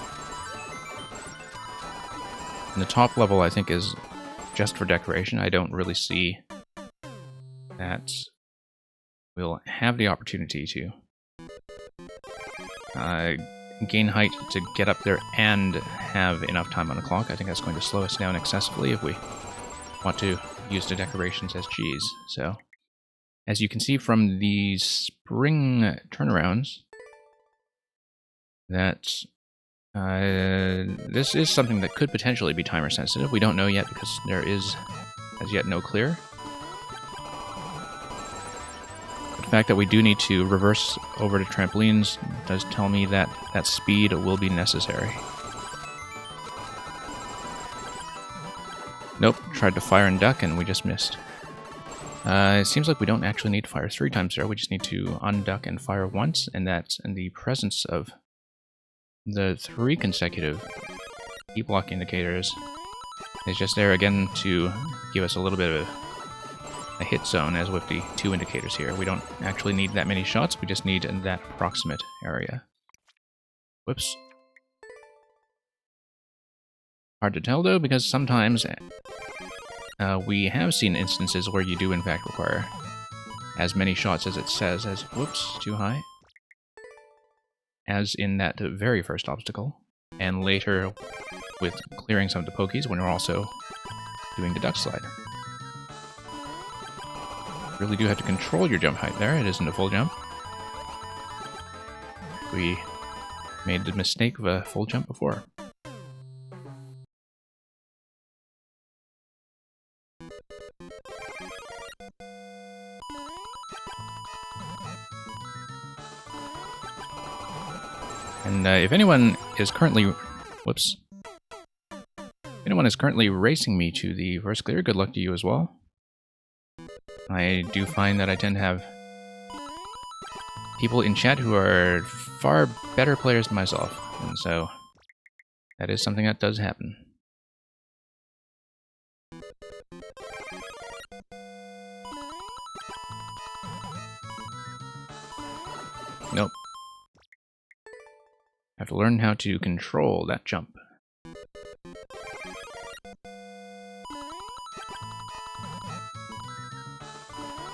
And the top level, I think, is just for decoration. I don't really see that we'll have the opportunity to gain height to get up there and have enough time on the clock. I think that's going to slow us down excessively if we want to use the decorations as Gs. So, as you can see from the spring turnarounds, that this is something that could potentially be timer sensitive. We don't know yet because there is as yet no clear. The fact that we do need to reverse over to trampolines does tell me that that speed will be necessary. Nope, tried to fire and duck and we just missed. It seems like we don't actually need to fire 3 times there, we just need to unduck and fire once, and that's in the presence of the 3 consecutive P-block indicators. Is just there again to give us a little bit of a hit zone, as with the 2 indicators here. We don't actually need that many shots, we just need that approximate area. Whoops. Hard to tell though, because sometimes we have seen instances where you do in fact require as many shots as it says, whoops, too high. As in that very first obstacle. and later with clearing some of the pokies when we're also doing the duck slide. Really do have to control your jump height there. It isn't a full jump. We made the mistake of a full jump before. And if anyone is currently... Whoops. If anyone is currently racing me to the first clear, good luck to you as well. I do find that I tend to have people in chat who are far better players than myself, and so that is something that does happen. Nope. I have to learn how to control that jump.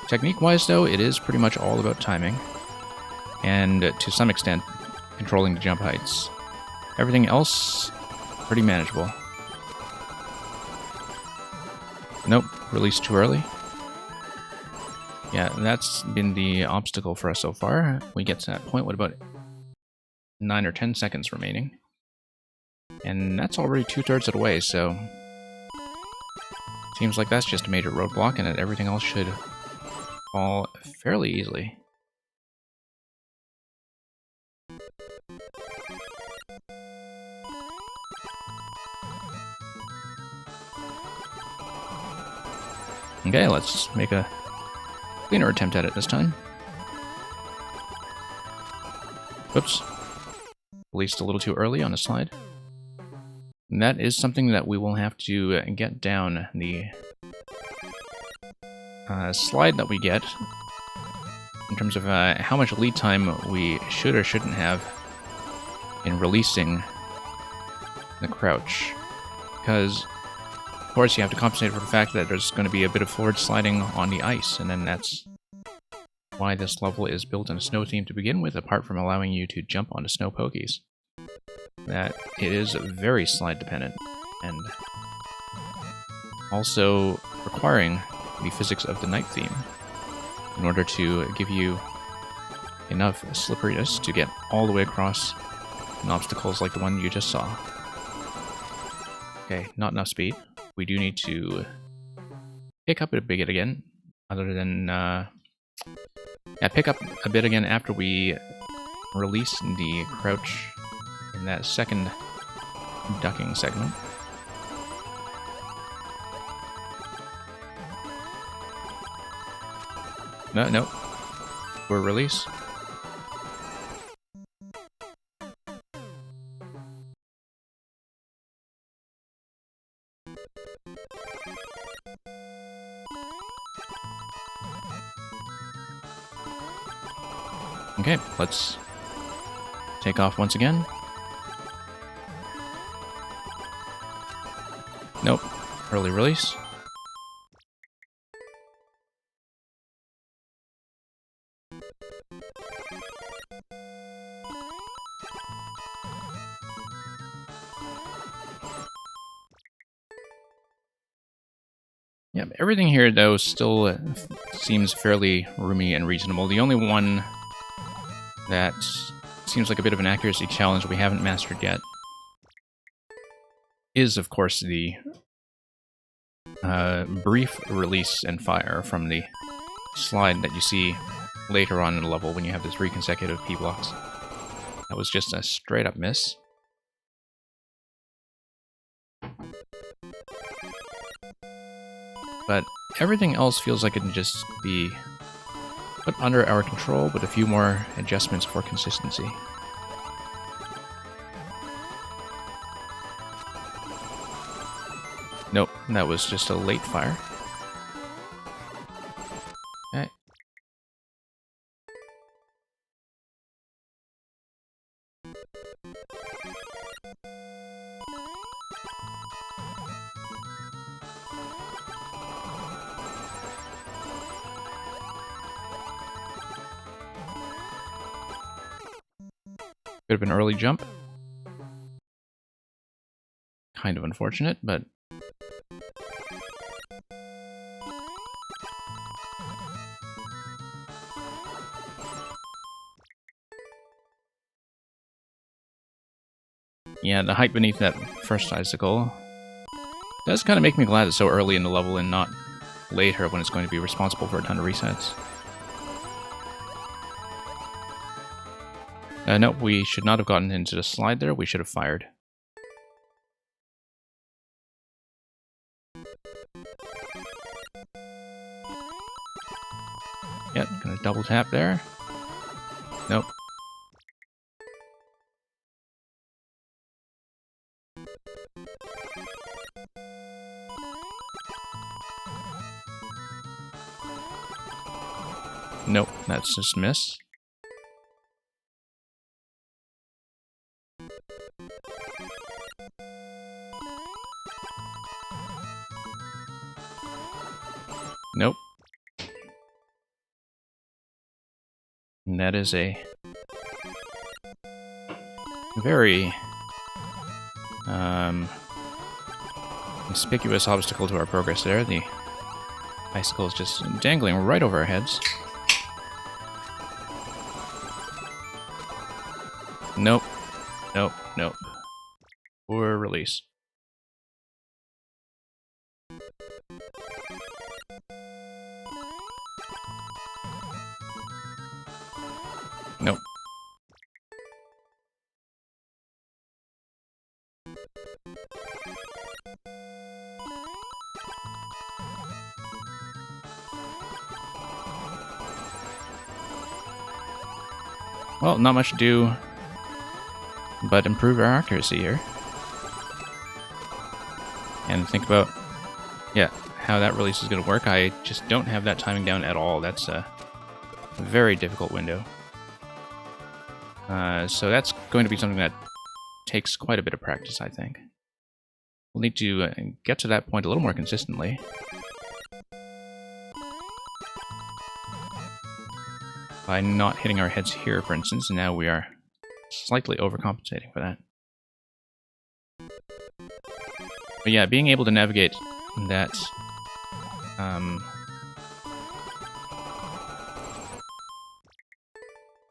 Technique-wise, though, it is pretty much all about timing, and to some extent, controlling the jump heights. Everything else, pretty manageable. Nope, released too early. Yeah, that's been the obstacle for us so far. We get to that point with about 9 or 10 seconds remaining. And that's already 2/3 of the way, so... Seems like that's just a major roadblock, and that everything else should fall fairly easily. Okay, let's make a cleaner attempt at it this time. Oops. Released a little too early on a slide. And that is something that we will have to get down. The slide that we get, in terms of how much lead time we should or shouldn't have in releasing the crouch. Because, of course, you have to compensate for the fact that there's going to be a bit of forward sliding on the ice, and then that's why this level is built in a snow theme to begin with, apart from allowing you to jump onto snow pokies. That it is very slide dependent, and also requiring the physics of the night theme in order to give you enough slipperiness to get all the way across obstacles like the one you just saw. Okay, not enough speed. We do need to pick up a bit again, other than pick up a bit again after we release the crouch in that second ducking segment. No. We're release. Okay, let's take off once again. Nope. Early release. Yeah, everything here, though, still seems fairly roomy and reasonable. The only one that seems like a bit of an accuracy challenge we haven't mastered yet is, of course, the brief release and fire from the slide that you see later on in the level when you have the 3 consecutive P-blocks. That was just a straight-up miss. But everything else feels like it can just be put under our control with a few more adjustments for consistency. Nope, that was just a late fire. Okay. Bit of an early jump. kind of unfortunate, but... yeah, the height beneath that first icicle does kind of make me glad it's so early in the level and not later when it's going to be responsible for a ton of resets. Nope, we should not have gotten into the slide there. We should have fired. Yep, gonna double tap there. Nope. Nope, that's just miss. Nope. And that is a very conspicuous obstacle to our progress there. The icicle is just dangling right over our heads. Nope. Nope. Nope. Poor release. Nope. Well, not much to do but improve our accuracy here. And think about, yeah, how that release is going to work. I just don't have that timing down at all. That's a very difficult window. So that's going to be something that takes quite a bit of practice, I think. We'll need to get to that point a little more consistently. By not hitting our heads here, for instance, and now we are slightly overcompensating for that. But yeah, being able to navigate that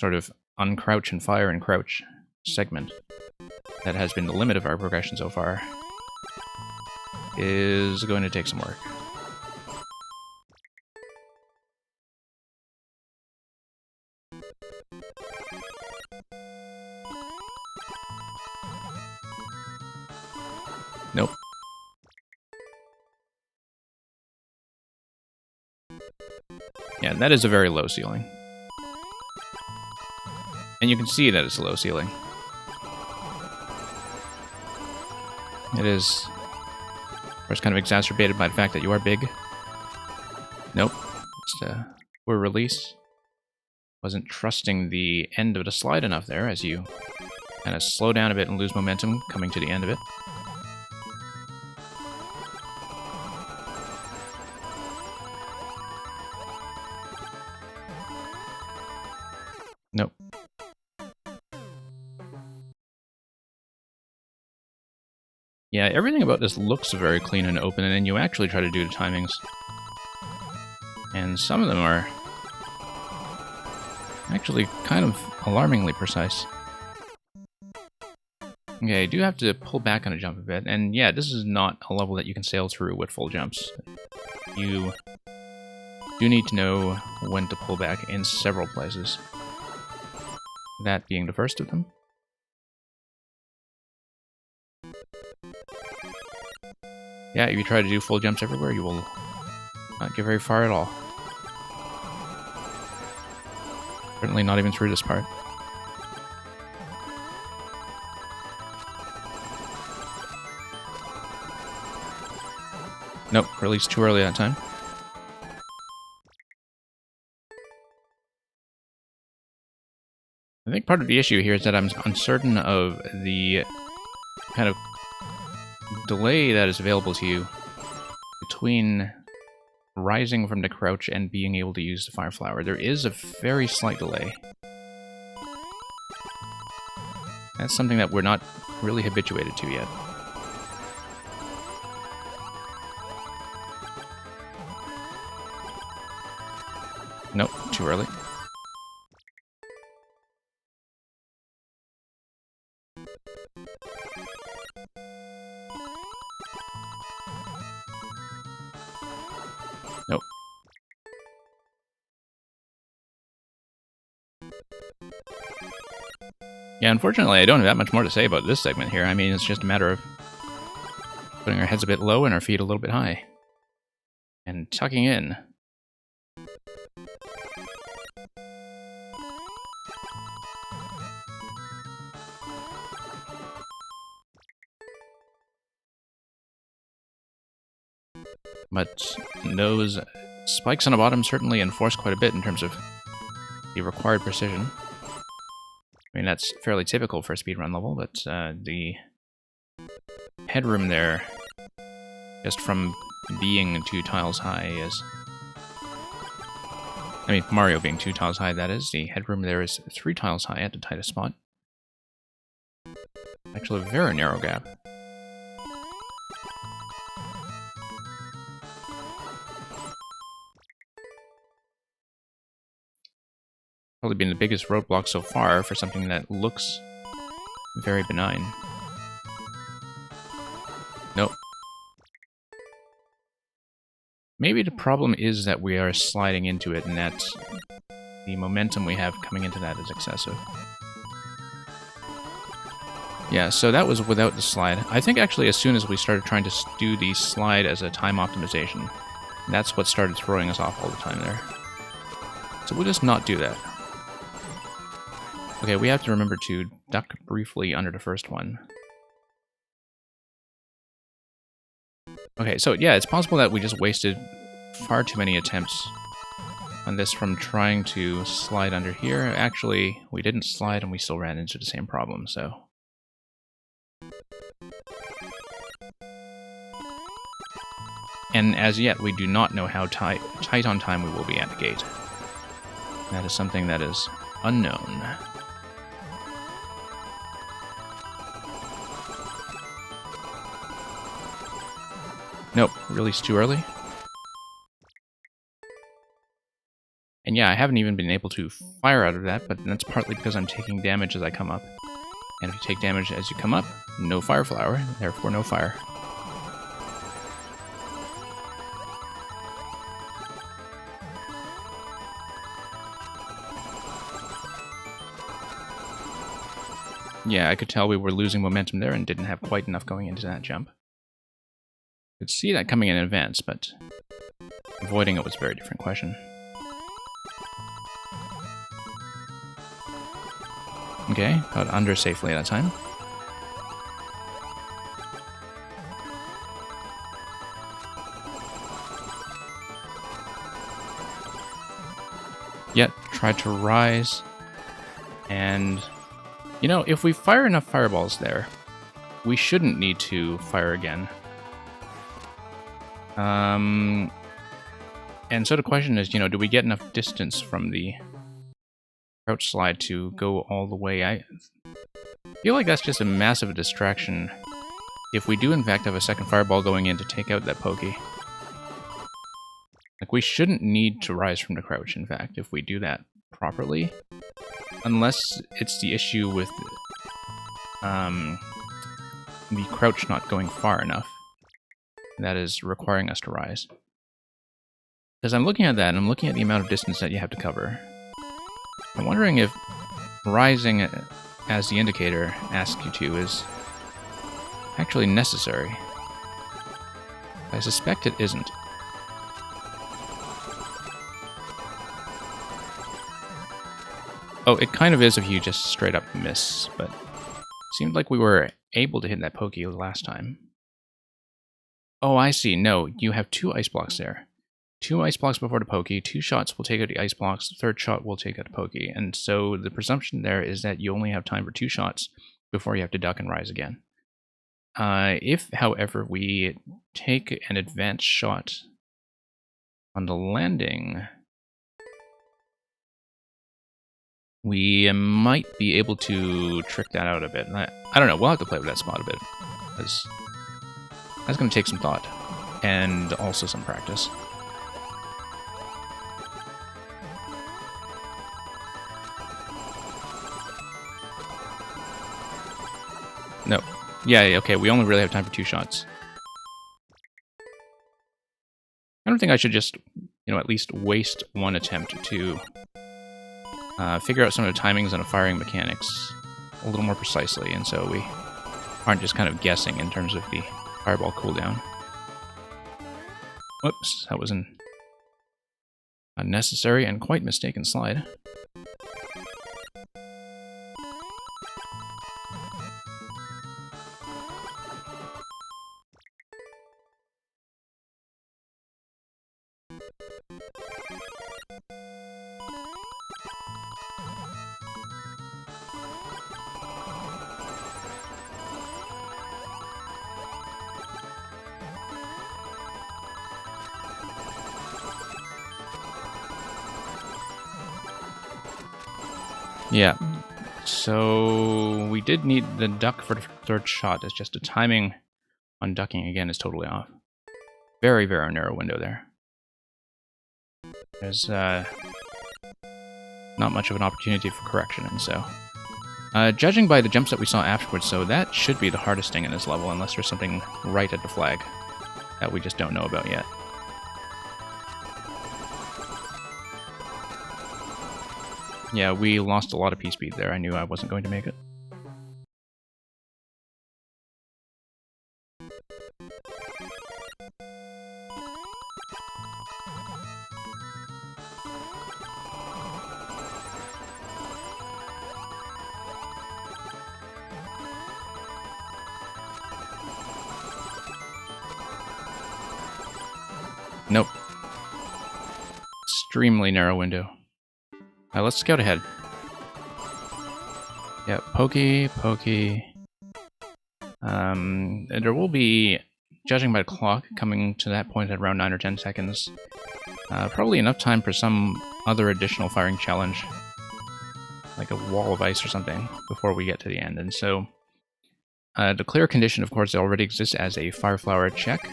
sort of uncrouch and fire and crouch segment that has been the limit of our progression so far is going to take some work. Nope. Yeah, that is a very low ceiling. And you can see that it's a low ceiling. It is, of course, kind of exacerbated by the fact that you are big. Nope. Just a poor release. Wasn't trusting the end of the slide enough there as you kind of slow down a bit and lose momentum coming to the end of it. Nope. Yeah, everything about this looks very clean and open, and then you actually try to do the timings. And some of them are actually kind of alarmingly precise. Okay, I do have to pull back on a jump a bit, and yeah, this is not a level that you can sail through with full jumps. You do need to know when to pull back in several places. That being the first of them. Yeah, if you try to do full jumps everywhere, you will not get very far at all. Certainly not even through this part. Nope, released too early that time. I think part of the issue here is that I'm uncertain of the kind of delay that is available to you between rising from the crouch and being able to use the Fire Flower. There is a very slight delay. That's something that we're not really habituated to yet. Nope, too early. Nope. Yeah, unfortunately, I don't have that much more to say about this segment here. I mean, it's just a matter of putting our heads a bit low and our feet a little bit high. And tucking in. But those spikes on the bottom certainly enforce quite a bit in terms of the required precision. I mean, that's fairly typical for a speedrun level, but the headroom there, just from being 2 tiles high, is... I mean, Mario being 2 tiles high, that is. The headroom there is 3 tiles high at the tightest spot. Actually, a very narrow gap. Probably been the biggest roadblock so far for something that looks very benign. Nope. Maybe the problem is that we are sliding into it and that the momentum we have coming into that is excessive. Yeah, so that was without the slide. I think actually as soon as we started trying to do the slide as a time optimization, that's what started throwing us off all the time there. So we'll just not do that. Okay, we have to remember to duck briefly under the first one. Okay, so yeah, it's possible that we just wasted far too many attempts on this from trying to slide under here. Actually, we didn't slide and we still ran into the same problem, so... And as yet, we do not know how tight on time we will be at the gate. That is something that is unknown. Nope, released too early. And yeah, I haven't even been able to fire out of that, but that's partly because I'm taking damage as I come up. And if you take damage as you come up, no fire flower, therefore no fire. Yeah, I could tell we were losing momentum there and didn't have quite enough going into that jump. Could see that coming in advance, but avoiding it was a very different question. Okay, got under safely that time. Yet, tried to rise, and... You know, if we fire enough fireballs there, we shouldn't need to fire again. And so the question is, you know, do we get enough distance from the crouch slide to go all the way? I feel like that's just a massive distraction if we do in fact have a second fireball going in to take out that pokey. Like, we shouldn't need to rise from the crouch, in fact, if we do that properly. Unless it's the issue with the crouch not going far enough. That is requiring us to rise. As I'm looking at that, and I'm looking at the amount of distance that you have to cover, I'm wondering if rising as the indicator asks you to is actually necessary. I suspect it isn't. Oh, it kind of is if you just straight up miss, but it seemed like we were able to hit that pokey last time. Oh, I see. No, you have 2 ice blocks there. 2 ice blocks before the pokey, 2 shots will take out the ice blocks, the 3rd shot will take out the pokey. And so the presumption there is that you only have time for 2 shots before you have to duck and rise again. If, however, we take an advanced shot on the landing, we might be able to trick that out a bit. I don't know, we'll have to play with that spot a bit, because that's going to take some thought, and also some practice. No. Yeah, okay, we only really have time for 2 shots. I don't think I should just, at least waste one attempt to figure out some of the timings and the firing mechanics a little more precisely, and so we aren't just kind of guessing in terms of the fireball cooldown. Whoops, that was an unnecessary and quite mistaken slide. Yeah, so we did need the duck for the 3rd shot. It's just the timing on ducking again is totally off. Very, very narrow window there. There's not much of an opportunity for correction, and so... judging by the jumps that we saw afterwards, so that should be the hardest thing in this level, unless there's something right at the flag that we just don't know about yet. Yeah, we lost a lot of P-speed there. I knew I wasn't going to make it. Nope. Extremely narrow window. Let's scout ahead. Yeah, pokey. There will be, judging by the clock, coming to that point at around 9 or 10 seconds. Probably enough time for some other additional firing challenge, like a wall of ice or something, before we get to the end. And so, the clear condition, of course, already exists as a fire flower check.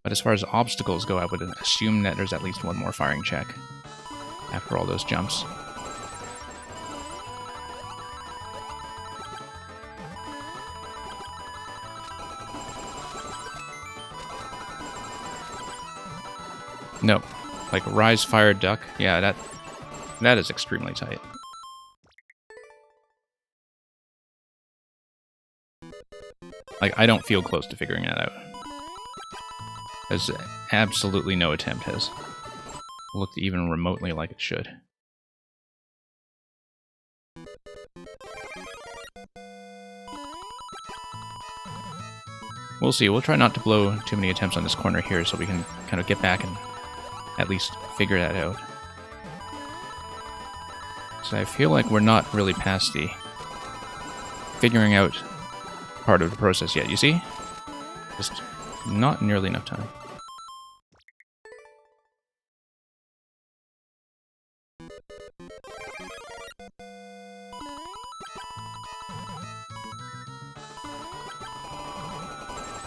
But as far as obstacles go, I would assume that there's at least one more firing check after all those jumps. Nope. Like rise, fire, duck. Yeah, that is extremely tight. Like, I don't feel close to figuring that out. As absolutely no attempt has looked even remotely like it should. We'll see. We'll try not to blow too many attempts on this corner here so we can kind of get back and at least figure that out. So I feel like we're not really past the figuring out part of the process yet, you see? Just not nearly enough time.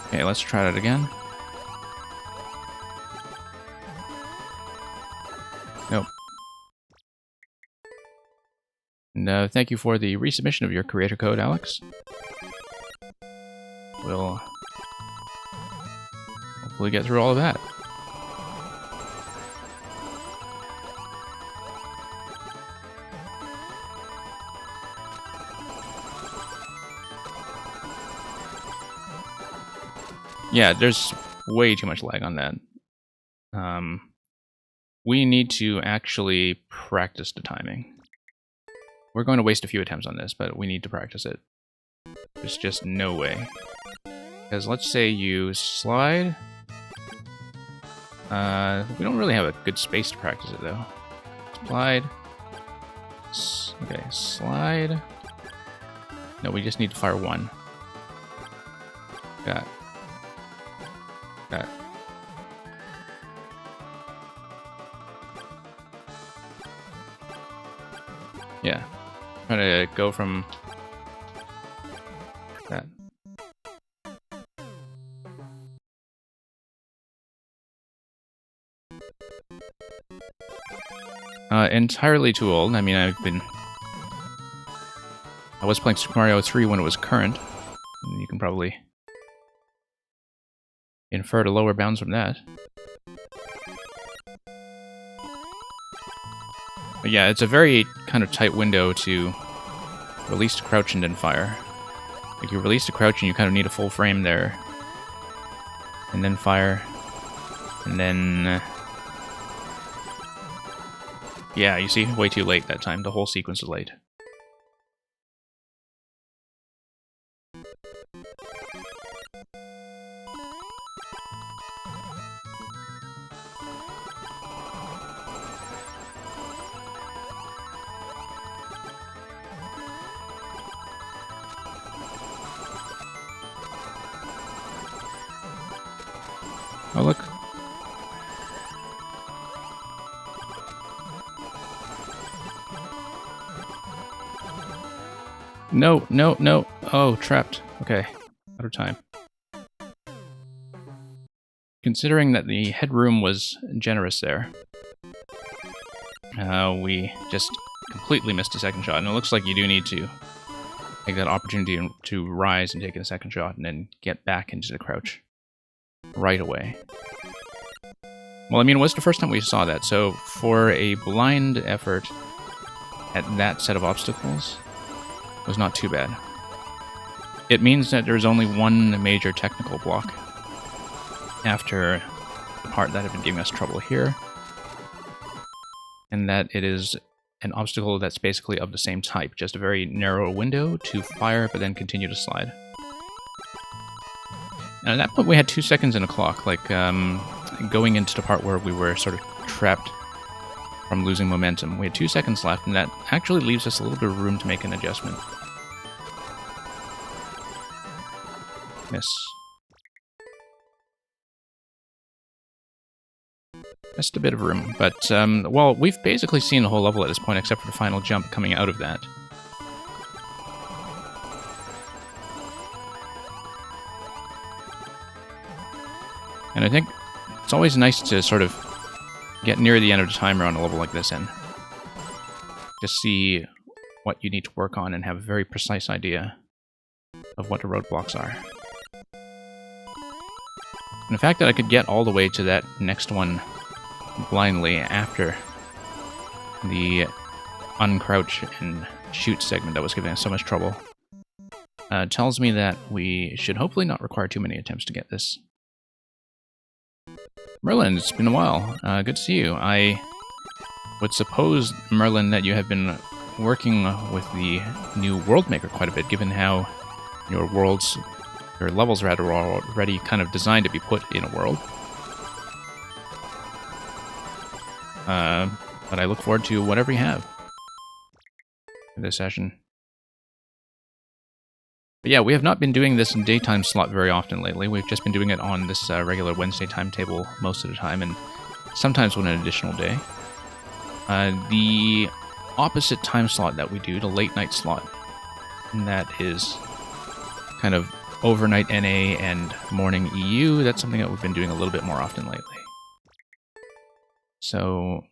Okay, let's try that again. Nope. And thank you for the resubmission of your creator code, Alex. We'll hopefully get through all of that. Yeah, there's way too much lag on that. We need to actually practice the timing. We're going to waste a few attempts on this, but we need to practice it. There's just no way. Because let's say you slide. We don't really have a good space to practice it, though. Slide. Okay, slide. No, we just need to fire one. Got. Yeah. Trying to go from that. Entirely too old. I mean, I was playing Super Mario 3 when it was current, You can probably infer to lower bounds from that. But yeah, it's a very kind of tight window to release to crouch and then fire. Like, you release to crouch and you kind of need a full frame there. And then fire. And then... yeah, you see? Way too late that time. The whole sequence is late. Oh, look. No, no, no. Oh, trapped. Okay. Out of time. Considering that the headroom was generous there, we just completely missed a second shot. And it looks like you do need to take that opportunity to rise and take a second shot and then get back into the crouch right away. Well, I mean, it was the first time we saw that, so for a blind effort at that set of obstacles, it was not too bad. It means that there's only one major technical block after the part that had been giving us trouble here, and that it is an obstacle that's basically of the same type, just a very narrow window to fire but then continue to slide. And at that point we had 2 seconds in a clock, like going into the part where we were sort of trapped from losing momentum. We had 2 seconds left, and that actually leaves us a little bit of room to make an adjustment. Miss. Just a bit of room, but, well, we've basically seen the whole level at this point, except for the final jump coming out of that. And I think it's always nice to sort of get near the end of the timer on a level like this and just see what you need to work on and have a very precise idea of what the roadblocks are. And the fact that I could get all the way to that next one blindly after the uncrouch and shoot segment that was giving us so much trouble tells me that we should hopefully not require too many attempts to get this. Merlin, it's been a while. Good to see you. I would suppose, Merlin, that you have been working with the new World Maker quite a bit, given how your levels rather are already kind of designed to be put in a world. But I look forward to whatever you have in this session. But yeah, we have not been doing this in daytime slot very often lately. We've just been doing it on this regular Wednesday timetable most of the time, and sometimes with an additional day. The opposite time slot that we do, the late night slot, and that is kind of overnight NA and morning EU, that's something that we've been doing a little bit more often lately. So,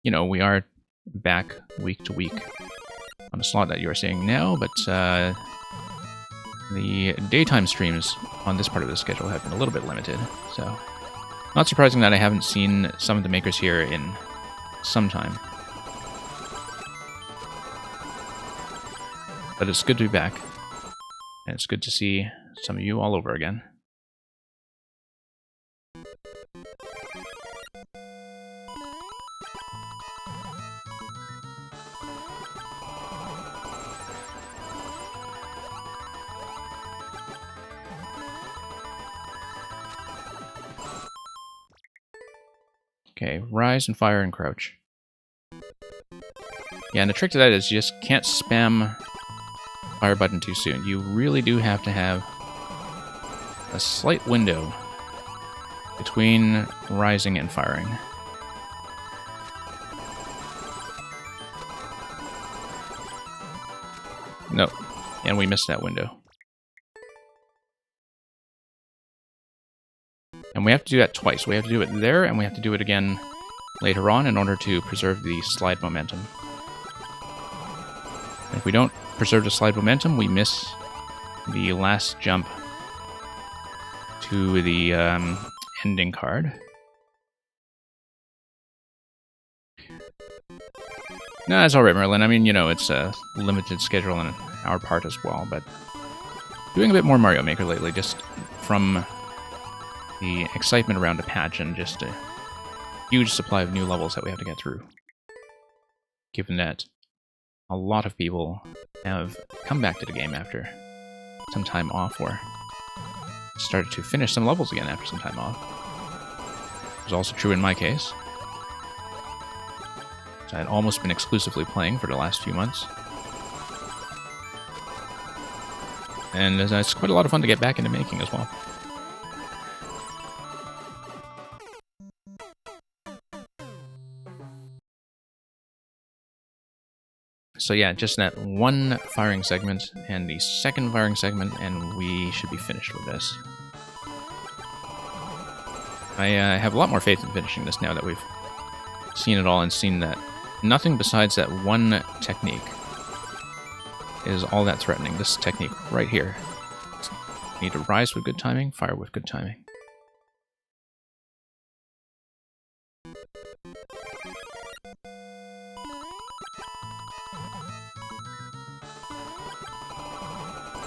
you know, we are back week to week on the slot that you are seeing now, but the daytime streams on this part of the schedule have been a little bit limited, so not surprising that I haven't seen some of the makers here in some time. But it's good to be back, and it's good to see some of you all over again. Okay, rise and fire and crouch. Yeah, and the trick to that is you just can't spam fire button too soon. You really do have to have a slight window between rising and firing. Nope, and we missed that window. And we have to do that twice. We have to do it there, and we have to do it again later on in order to preserve the slide momentum. And if we don't preserve the slide momentum, we miss the last jump to the ending card. No, that's alright, Merlin. I mean, you know, it's a limited schedule on our part as well, but doing a bit more Mario Maker lately, just from the excitement around a patch and just a huge supply of new levels that we have to get through. Given that a lot of people have come back to the game after some time off, or started to finish some levels again after some time off. It was also true in my case. So I had almost been exclusively playing for the last few months. And it's quite a lot of fun to get back into making as well. So yeah, just that one firing segment and the second firing segment, and we should be finished with this. I have a lot more faith in finishing this now that we've seen it all and seen that nothing besides that one technique is all that threatening. This technique right here. You need to rise with good timing, fire with good timing.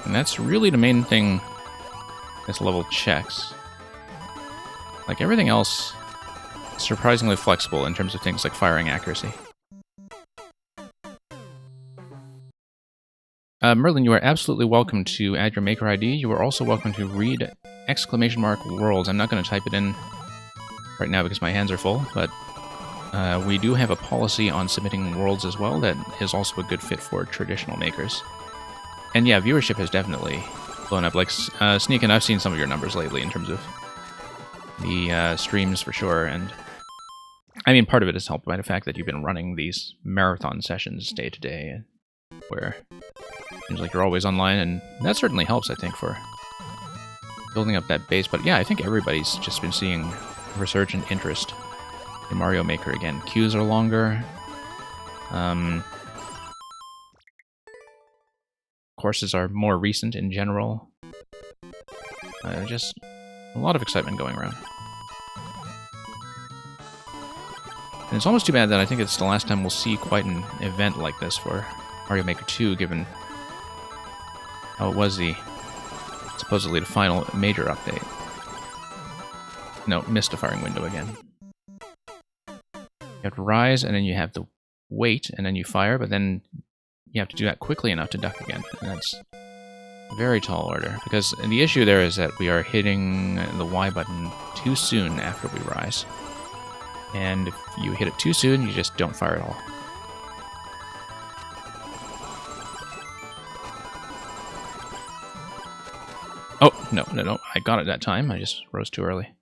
And that's really the main thing this level checks. Like everything else, surprisingly flexible in terms of things like firing accuracy. Merlin, you are absolutely welcome to add your Maker ID. You are also welcome to read !worlds. I'm not going to type it in right now because my hands are full, but we do have a policy on submitting worlds as well that is also a good fit for traditional makers. And yeah, viewership has definitely blown up. Like, Sneakin', I've seen some of your numbers lately in terms of the streams for sure, and I mean, part of it is helped by the fact that you've been running these marathon sessions day to day, where it seems like you're always online, and that certainly helps, I think, for building up that base. But yeah, I think everybody's just been seeing resurgent interest in Mario Maker again. Queues are longer. Courses are more recent in general. Just a lot of excitement going around. And it's almost too bad that I think it's the last time we'll see quite an event like this for Mario Maker 2, given how it was supposedly the final major update. No, missed a firing window again. You have to rise, and then you have to wait, and then you fire, but then you have to do that quickly enough to duck again. And that's a very tall order, because the issue there is that we are hitting the Y button too soon after we rise. And if you hit it too soon, you just don't fire at all. Oh, no, I got it that time. I just rose too early.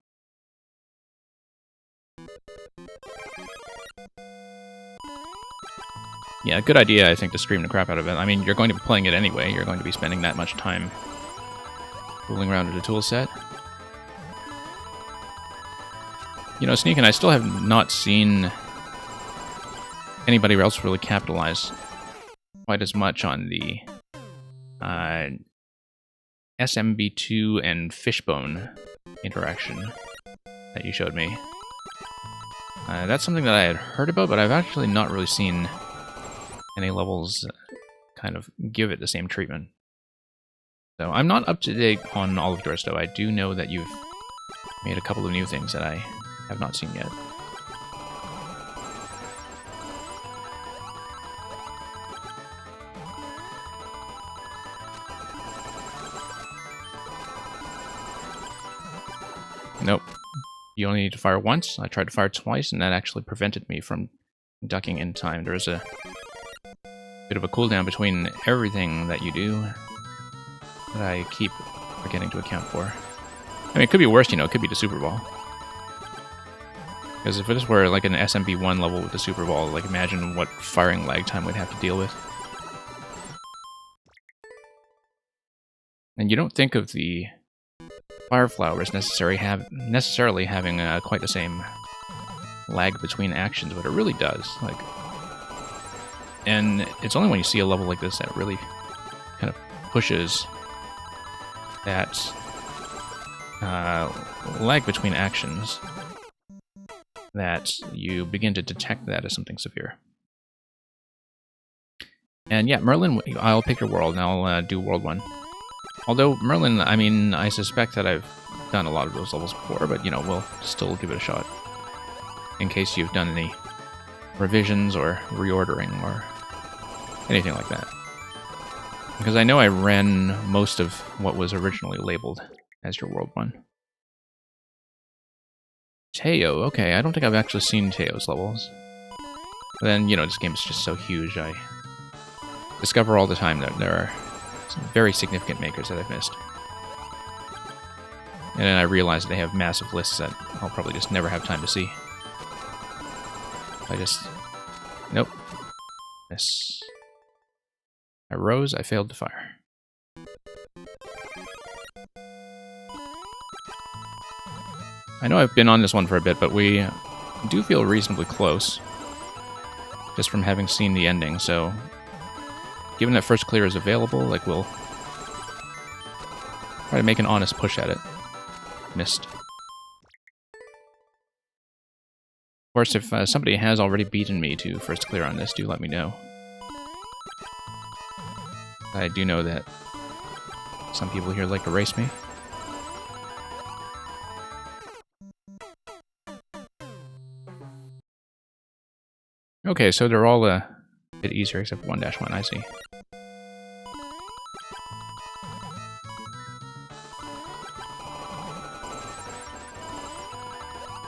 Yeah, good idea, I think, to stream the crap out of it. I mean, you're going to be playing it anyway. You're going to be spending that much time fooling around with the tool set. You know, Sneakin', I still have not seen anybody else really capitalize quite as much on the SMB2 and Fishbone interaction that you showed me. That's something that I had heard about, but I've actually not really seen any levels kind of give it the same treatment. So I'm not up to date on all of yours, though. I do know that you've made a couple of new things that I have not seen yet. Nope. You only need to fire once. I tried to fire twice, and that actually prevented me from ducking in time. There is a bit of a cooldown between everything that you do that I keep forgetting to account for. I mean, it could be worse, you know, it could be the Super Ball. Because if this were like an SMB1 level with the Super Ball, like imagine what firing lag time we'd have to deal with. And you don't think of the Fire Flower as necessarily having quite the same lag between actions, but it really does. Like, and it's only when you see a level like this that really kind of pushes that lag between actions, that you begin to detect that as something severe. And yeah, Merlin, I'll pick your world, and I'll do World 1. Although, Merlin, I mean, I suspect that I've done a lot of those levels before, but, you know, we'll still give it a shot. In case you've done any revisions or reordering or anything like that. Because I know I ran most of what was originally labeled as your World 1. Teo, okay, I don't think I've actually seen Teo's levels. But then, you know, this game is just so huge, I discover all the time that there are some very significant makers that I've missed. And then I realize they have massive lists that I'll probably just never have time to see. I just... Nope. Miss. I rose, I failed to fire. I know I've been on this one for a bit, but we do feel reasonably close. Just from having seen the ending, so... Given that first clear is available, like, we'll try to make an honest push at it. Missed. Of course, if somebody has already beaten me to first clear on this, do let me know. I do know that some people here like to race me. Okay, so they're all a bit easier except 1-1, I see.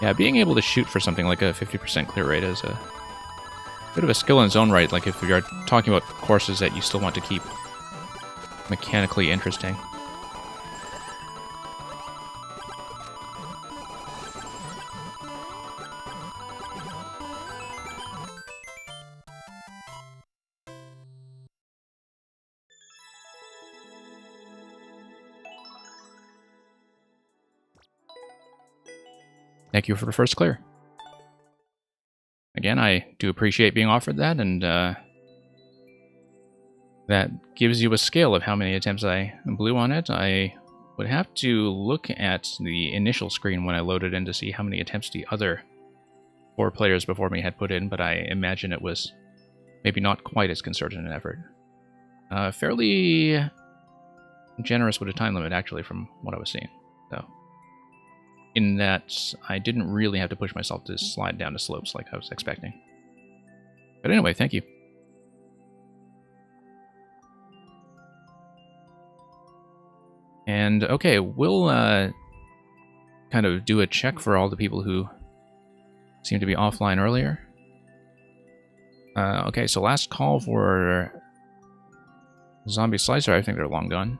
Yeah, being able to shoot for something like a 50% clear rate is a bit of a skill in its own right, like if you're talking about courses that you still want to keep mechanically interesting. Thank you for the first clear. Again, I do appreciate being offered that, and that gives you a scale of how many attempts I blew on it. I would have to look at the initial screen when I loaded in to see how many attempts the other 4 players before me had put in, but I imagine it was maybe not quite as concerted an effort. Fairly generous with a time limit, actually, from what I was seeing, though. In that I didn't really have to push myself to slide down the slopes like I was expecting. But anyway, thank you. And okay, we'll kind of do a check for all the people who seemed to be offline earlier. Okay, so last call for Zombie Slicer, I think they're long gone.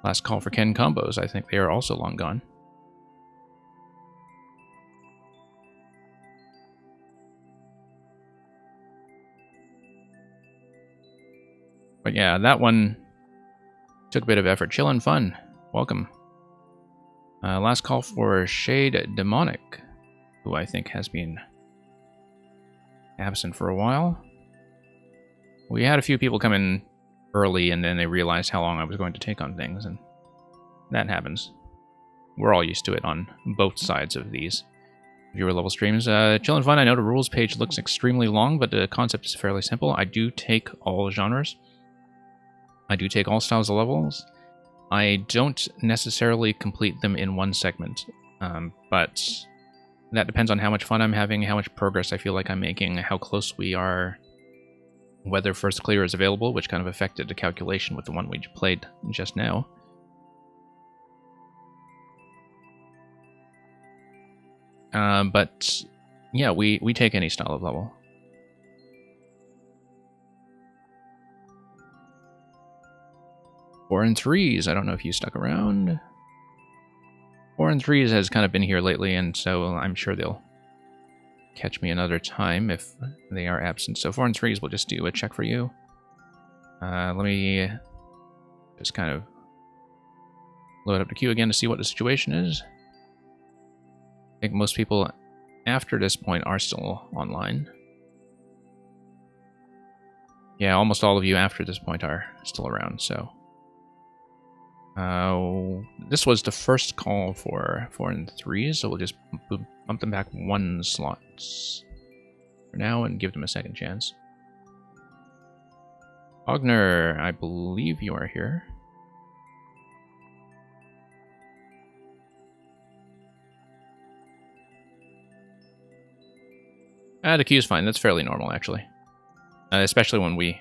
Last call for Ken Combos, I think they are also long gone. But yeah, that one took a bit of effort. Chillin' Fun, welcome. Last call for Shade Demonic, who I think has been absent for a while. We had a few people come in early, and then they realized how long I was going to take on things, and that happens. We're all used to it on both sides of these viewer level streams. Chillin' Fun, I know the rules page looks extremely long, but the concept is fairly simple. I do take all genres. I do take all styles of levels. I don't necessarily complete them in one segment, but that depends on how much fun I'm having, how much progress I feel like I'm making, how close we are, whether first clear is available, which kind of affected the calculation with the one we played just now. But yeah, we take any style of level. Four and Threes, I don't know if you stuck around. 4 and Threes has kind of been here lately, and so I'm sure they'll catch me another time if they are absent. So 4 and Threes, we'll just do a check for you. Let me just kind of load up the queue again to see what the situation is. I think most people after this point are still online. Yeah, almost all of you after this point are still around, so... this was the first call for 4 and 3, so we'll just bump them back 1 slot for now and give them a second chance. Ogner, I believe you are here. The queue is fine. That's fairly normal, actually. Especially when we,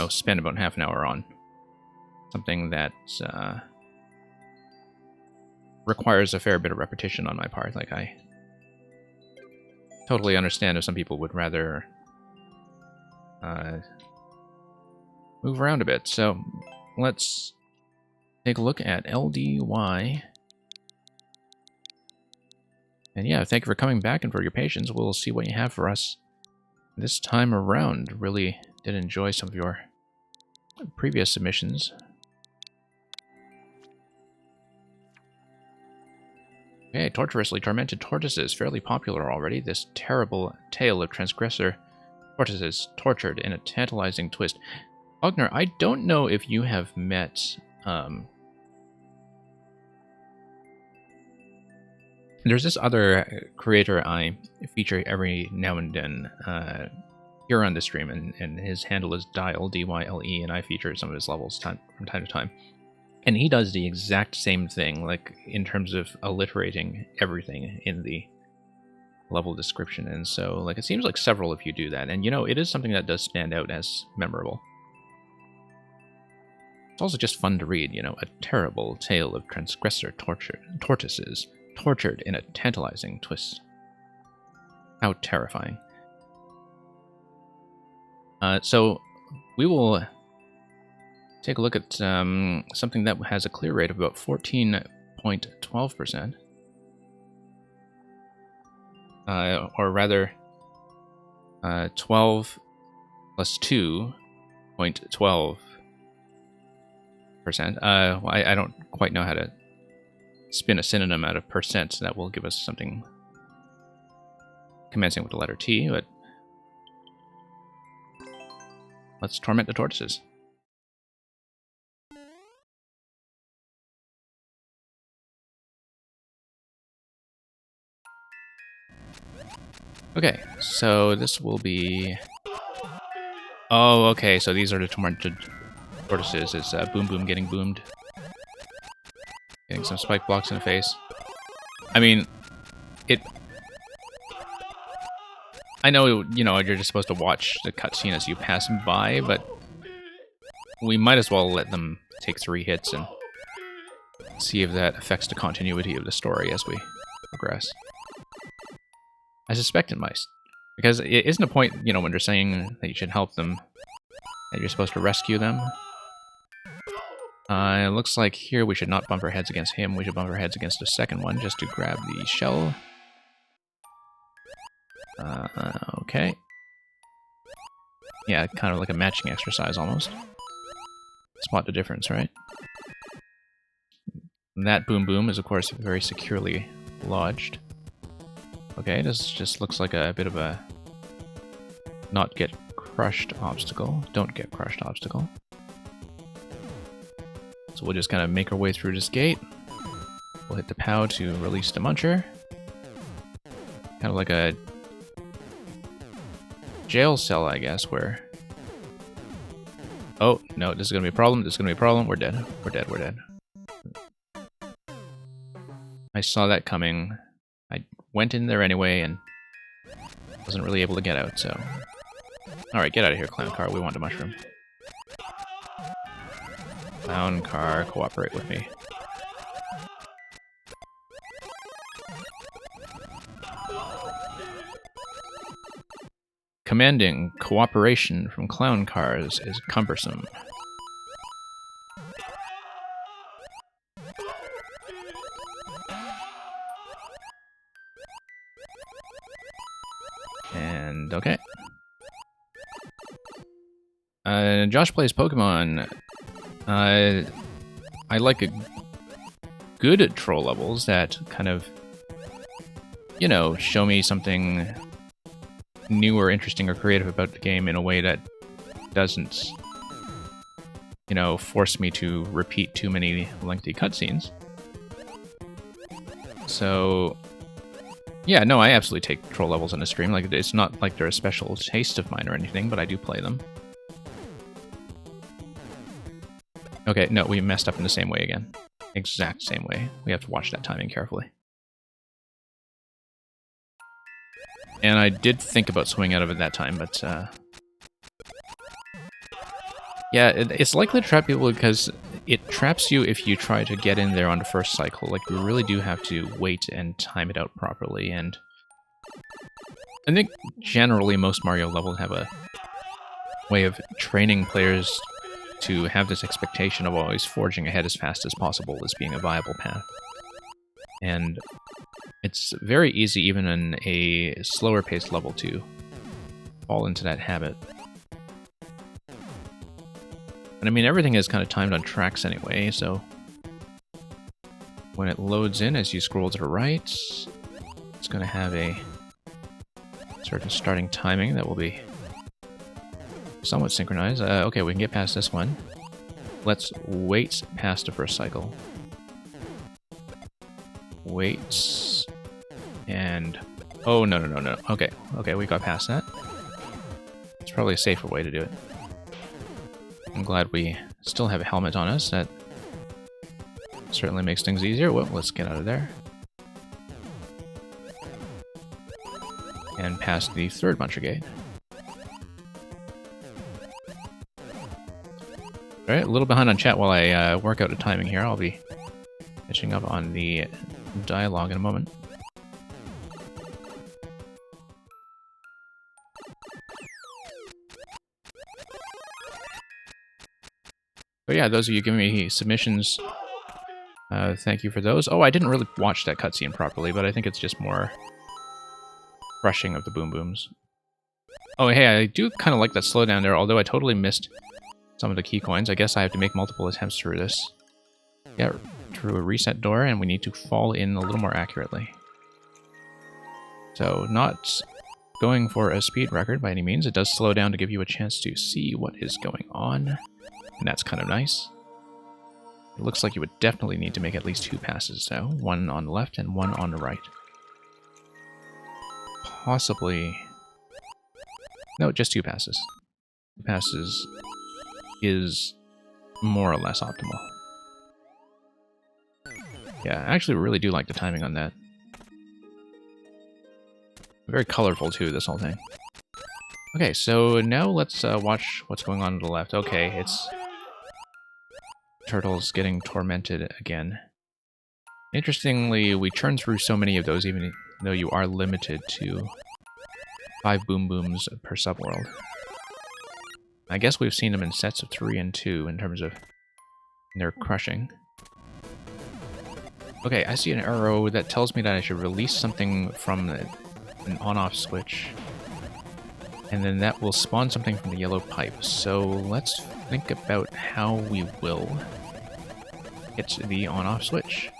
spend about half an hour on something that requires a fair bit of repetition on my part. Like, I totally understand if some people would rather move around a bit. So let's take a look at LDY. And yeah, thank you for coming back and for your patience. We'll see what you have for us this time around. Really did enjoy some of your previous submissions. Okay, torturously tormented tortoises, fairly popular already. This terrible tale of transgressor tortoises tortured in a tantalizing twist. Ogner, I don't know if you have met... There's this other creator I feature every now and then here on the stream, and his handle is Dyle, D-Y-L-E, and I feature some of his levels from time to time. And he does the exact same thing, like, in terms of alliterating everything in the level description. And so, like, it seems like several of you do that. And, it is something that does stand out as memorable. It's also just fun to read, a terrible tale of transgressor tortoises tortured in a tantalizing twist. How terrifying. So, we will take a look at something that has a clear rate of about 14.12%. Or rather, 12 plus 2.12%. I don't quite know how to spin a synonym out of percent that will give us something commencing with the letter T, but let's torment the tortoises. Okay, so this will be... Oh, okay, so these are the tormented tortoises. It's Boom Boom getting boomed. Getting some spike blocks in the face. I mean, I know, you're just supposed to watch the cutscene as you pass them by, but we might as well let them take 3 hits and see if that affects the continuity of the story as we progress. I suspect it might. Because it isn't a point, when you're saying that you should help them, that you're supposed to rescue them. It looks like here we should not bump our heads against him. We should bump our heads against the second one just to grab the shell. Okay. Yeah, kind of like a matching exercise almost. Spot the difference, right? And that Boom Boom is, of course, very securely lodged. Okay, this just looks like a bit of a not get crushed obstacle. Don't get crushed obstacle. So we'll just kind of make our way through this gate. We'll hit the POW to release the Muncher. Kind of like a jail cell, I guess, where... Oh, no, this is going to be a problem. This is going to be a problem. We're dead. We're dead. We're dead. I saw that coming. I went in there anyway and wasn't really able to get out, so... Alright, get out of here, Clown Car. We want the mushroom. Clown Car, cooperate with me. Commanding cooperation from Clown Cars is cumbersome. And okay. Josh plays Pokemon. I like good troll levels that kind of you know, show me something new or interesting or creative about the game in a way that doesn't, you know, force me to repeat too many lengthy cutscenes. So, yeah, no, I absolutely take troll levels in a stream. Like, it's not like they're a special taste of mine or anything, but I do play them. Okay, no, we messed up in the same way again. Exact same way. We have to watch that timing carefully. And I did think about swinging out of it that time, but yeah, it's likely to trap people because it traps you if you try to get in there on the first cycle. Like, you really do have to wait and time it out properly, and I think generally most Mario levels have a way of training players to have this expectation of always forging ahead as fast as possible as being a viable path. And it's very easy, even in a slower paced level, to fall into that habit. And I mean, everything is kind of timed on tracks anyway, so when it loads in, as you scroll to the right, it's going to have a certain starting timing that will be somewhat synchronized. Okay, we can get past this one. Let's wait past the first cycle. Wait. And... oh, no, no, no, no. Okay, okay, we got past that. It's probably a safer way to do it. I'm glad we still have a helmet on us. That certainly makes things easier. Well, let's get out of there. And past the third Muncher Gate. Alright, a little behind on chat while I work out the timing here. I'll be catching up on the dialogue in a moment. But yeah, those of you giving me submissions, thank you for those. Oh, I didn't really watch that cutscene properly, but I think it's just more crushing of the Boom Booms. Oh, hey, I do kind of like that slowdown there, although I totally missed some of the key coins. I guess I have to make multiple attempts through this. Yeah, through a reset door, and we need to fall in a little more accurately. So, not going for a speed record by any means. It does slow down to give you a chance to see what is going on. And that's kind of nice. It looks like you would definitely need to make at least 2 passes, though. One on the left and one on the right. Possibly... no, just 2 passes. 2 passes is more or less optimal. Yeah, I actually really do like the timing on that. Very colorful, too, this whole thing. Okay, so now let's watch what's going on to the left. Okay, it's... Turtles getting tormented again. Interestingly, we churn through so many of those, even though you are limited to 5 Boom Booms per subworld. I guess we've seen them in sets of 3 and 2 in terms of their crushing. Okay, I see an arrow that tells me that I should release something from an on-off switch. And then that will spawn something from the yellow pipe. So let's think about how we will hit the on-off switch.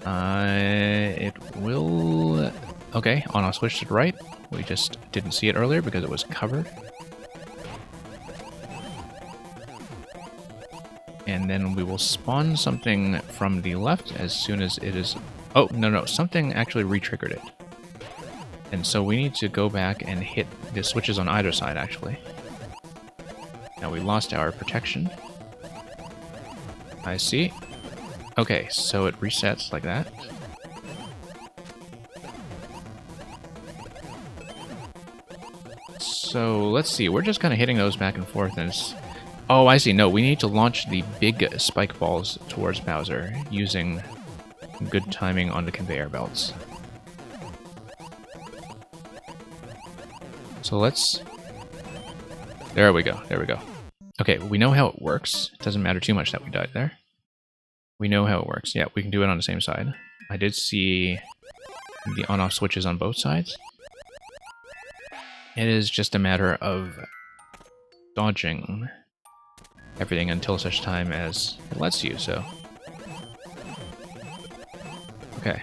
It will... okay, on-off switch to the right. We just didn't see it earlier because it was covered. And then we will spawn something from the left as soon as it is... oh, no, no, something actually re-triggered it. And so we need to go back and hit the switches on either side, actually. Now we lost our protection. I see. Okay, so it resets like that. So let's see, we're just kind of hitting those back and forth, and it's... oh, I see. No, we need to launch the big spike balls towards Bowser using good timing on the conveyor belts. So let's... there we go, there we go. Okay, we know how it works. It doesn't matter too much that we died there. We know how it works. Yeah, we can do it on the same side. I did see the on-off switches on both sides. It is just a matter of dodging everything until such time as it lets you, so... okay.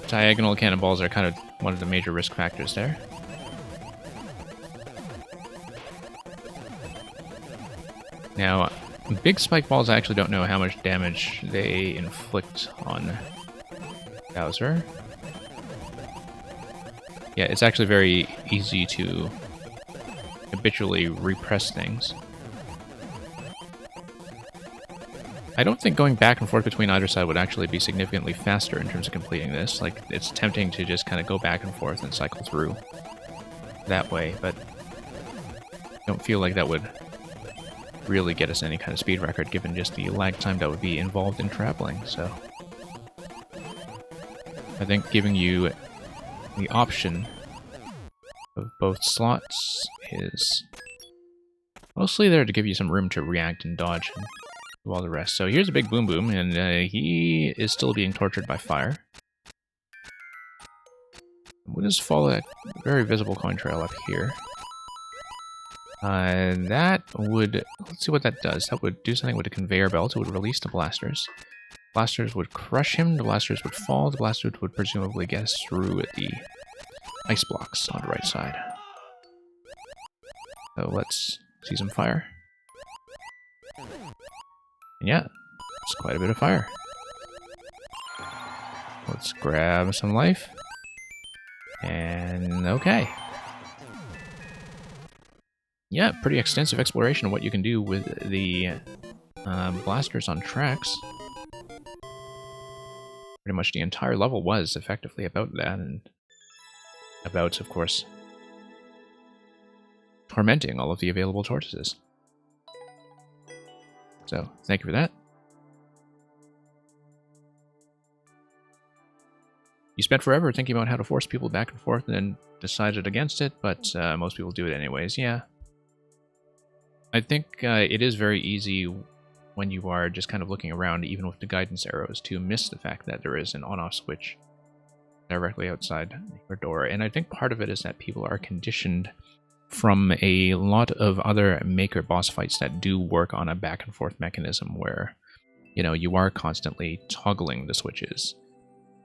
Diagonal cannonballs are kind of one of the major risk factors there. Now, big spike balls, I actually don't know how much damage they inflict on Bowser. Yeah, it's actually very easy to habitually repress things. I don't think going back and forth between either side would actually be significantly faster in terms of completing this. Like, it's tempting to just kind of go back and forth and cycle through that way, but I don't feel like that would really get us any kind of speed record given just the lag time that would be involved in traveling. So I think giving you the option of both slots is mostly there to give you some room to react and dodge and do all the rest. So here's a big Boom Boom, and he is still being tortured by fire. We'll just follow that very visible coin trail up here. That would... Let's see what that does. That would do something with the conveyor belt. It would release the blasters. Blasters would crush him. The blasters would fall. The blasters would presumably get us through the ice blocks on the right side. So let's see some fire. And yeah, it's quite a bit of fire. Let's grab some life. And okay. Yeah, pretty extensive exploration of what you can do with the blasters on tracks. Pretty much the entire level was effectively about that, and about, of course, tormenting all of the available tortoises. So, thank you for that. You spent forever thinking about how to force people back and forth and then decided against it, but most people do it anyways, yeah. I think it is very easy when you are just kind of looking around, even with the guidance arrows, to miss the fact that there is an on-off switch directly outside your door. And I think part of it is that people are conditioned from a lot of other Maker boss fights that do work on a back-and-forth mechanism where, you know, you are constantly toggling the switches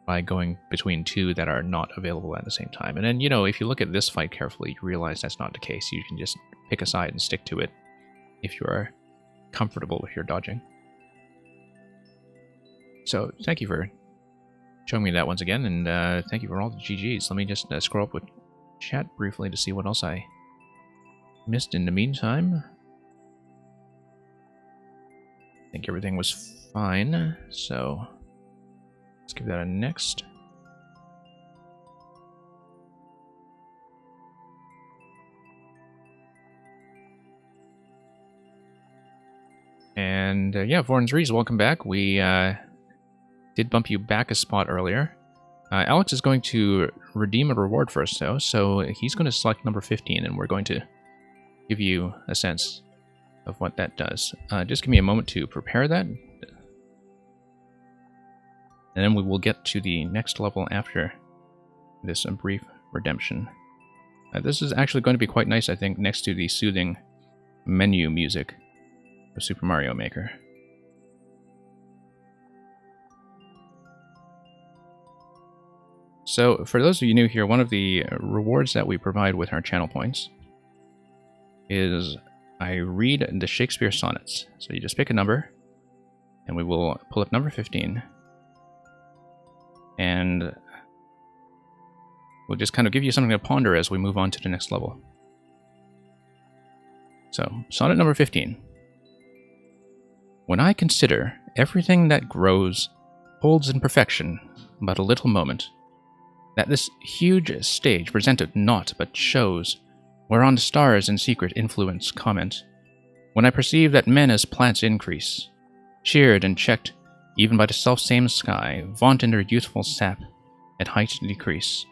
by going between two that are not available at the same time. And then, you know, if you look at this fight carefully, you realize that's not the case. You can just pick a side and stick to it if you are comfortable with your dodging. So, thank you for showing me that once again, and thank you for all the GGs. Let me just scroll up with chat briefly to see what else I missed in the meantime. I think everything was fine, so let's give that a next. And yeah, Vorn's Rees, welcome back. We did bump you back a spot earlier. Alex is going to redeem a reward for us, though, so he's going to select number 15, and we're going to give you a sense of what that does. Just give me a moment to prepare that. And then we will get to the next level after this brief redemption. This is actually going to be quite nice, I think, next to the soothing menu music of Super Mario Maker. So, for those of you new here, one of the rewards that we provide with our channel points is I read the Shakespeare sonnets. So you just pick a number, and we will pull up number 15, and we'll just kind of give you something to ponder as we move on to the next level. So, sonnet number 15. When I consider everything that grows holds in perfection but a little moment, that this huge stage presenteth naught but shows, whereon the stars in secret influence comment, when I perceive that men as plants increase, cheered and checked even by the self-same sky, vaunt in their youthful sap, at height decrease,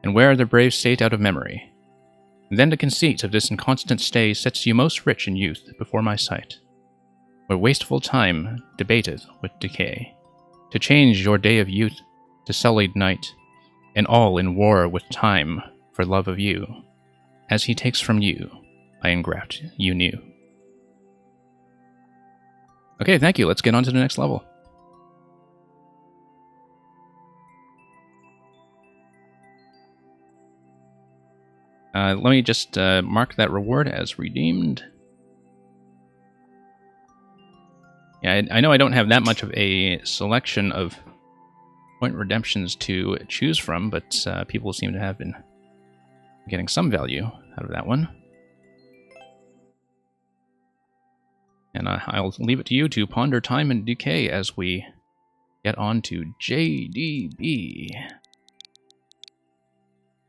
and wear their brave state out of memory, then the conceit of this inconstant stay sets you most rich in youth before my sight, where wasteful time debateth with decay, to change your day of youth to sullied night, and all in war with time for love of you. As he takes from you, I engraft you new. Okay, thank you. Let's get on to the next level. Let me just mark that reward as redeemed. Yeah, I know I don't have that much of a selection of point redemptions to choose from, but people seem to have been getting some value out of that one. And I'll leave it to you to ponder time and decay as we get on to JDB.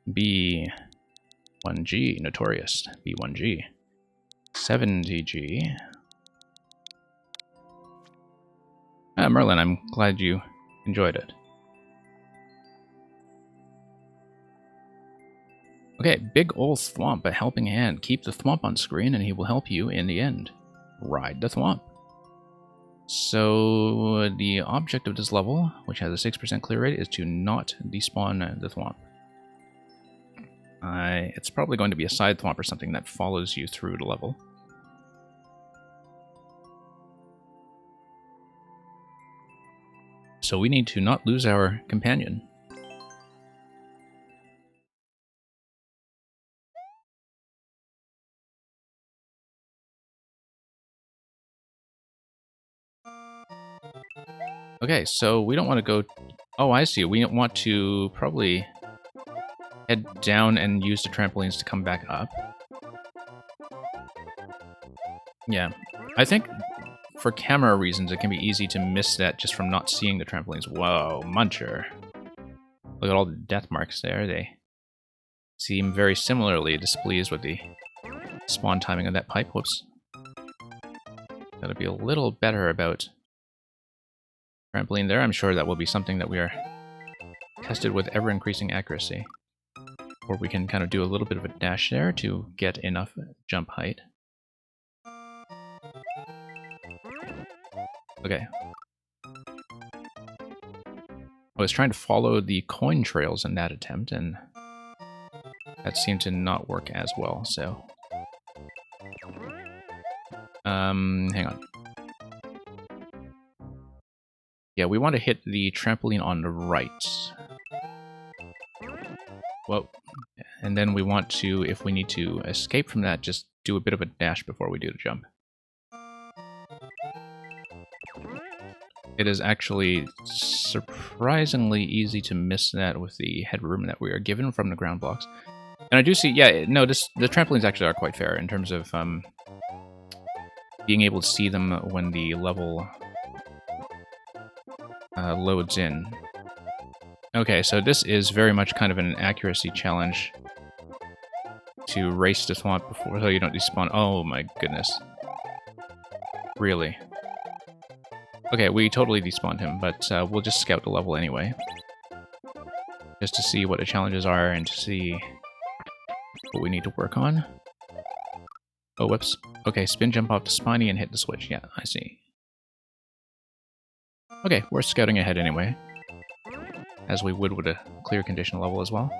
B1G, notorious. B1G. 70G. Merlin, I'm glad you enjoyed it. Okay, Big Ol' Thwomp, a helping hand. Keep the Thwomp on screen and he will help you in the end. Ride the Thwomp. So, the object of this level, which has a 6% clear rate, is to not despawn the Thwomp. It's probably going to be a side Thwomp or something that follows you through the level. So we need to not lose our companion. Okay, so we don't want to go... Oh, I see. We want to probably head down and use the trampolines to come back up. Yeah, I think for camera reasons it can be easy to miss that just from not seeing the trampolines. Whoa, Muncher. Look at all the death marks there. They seem very similarly displeased with the spawn timing of that pipe. Whoops. Gotta be a little better about trampoline there. I'm sure that will be something that we are tested with ever-increasing accuracy. Or we can kind of do a little bit of a dash there to get enough jump height. Okay. I was trying to follow the coin trails in that attempt, and that seemed to not work as well, so... hang on. Yeah, we want to hit the trampoline on the right. Whoa. And then we want to, if we need to escape from that, just do a bit of a dash before we do the jump. It is actually surprisingly easy to miss that with the headroom that we are given from the ground blocks. And I do see, yeah, no, the trampolines actually are quite fair in terms of being able to see them when the level loads in. Okay, so this is very much kind of an accuracy challenge to race the Thwomp before so you don't despawn. Oh my goodness. Really? Okay, we totally despawned him, but we'll just scout the level anyway. Just to see what the challenges are and to see what we need to work on. Oh, whoops. Okay, spin jump off to Spiny and hit the switch. Yeah, I see. Okay, we're scouting ahead anyway. As we would with a clear condition level as well.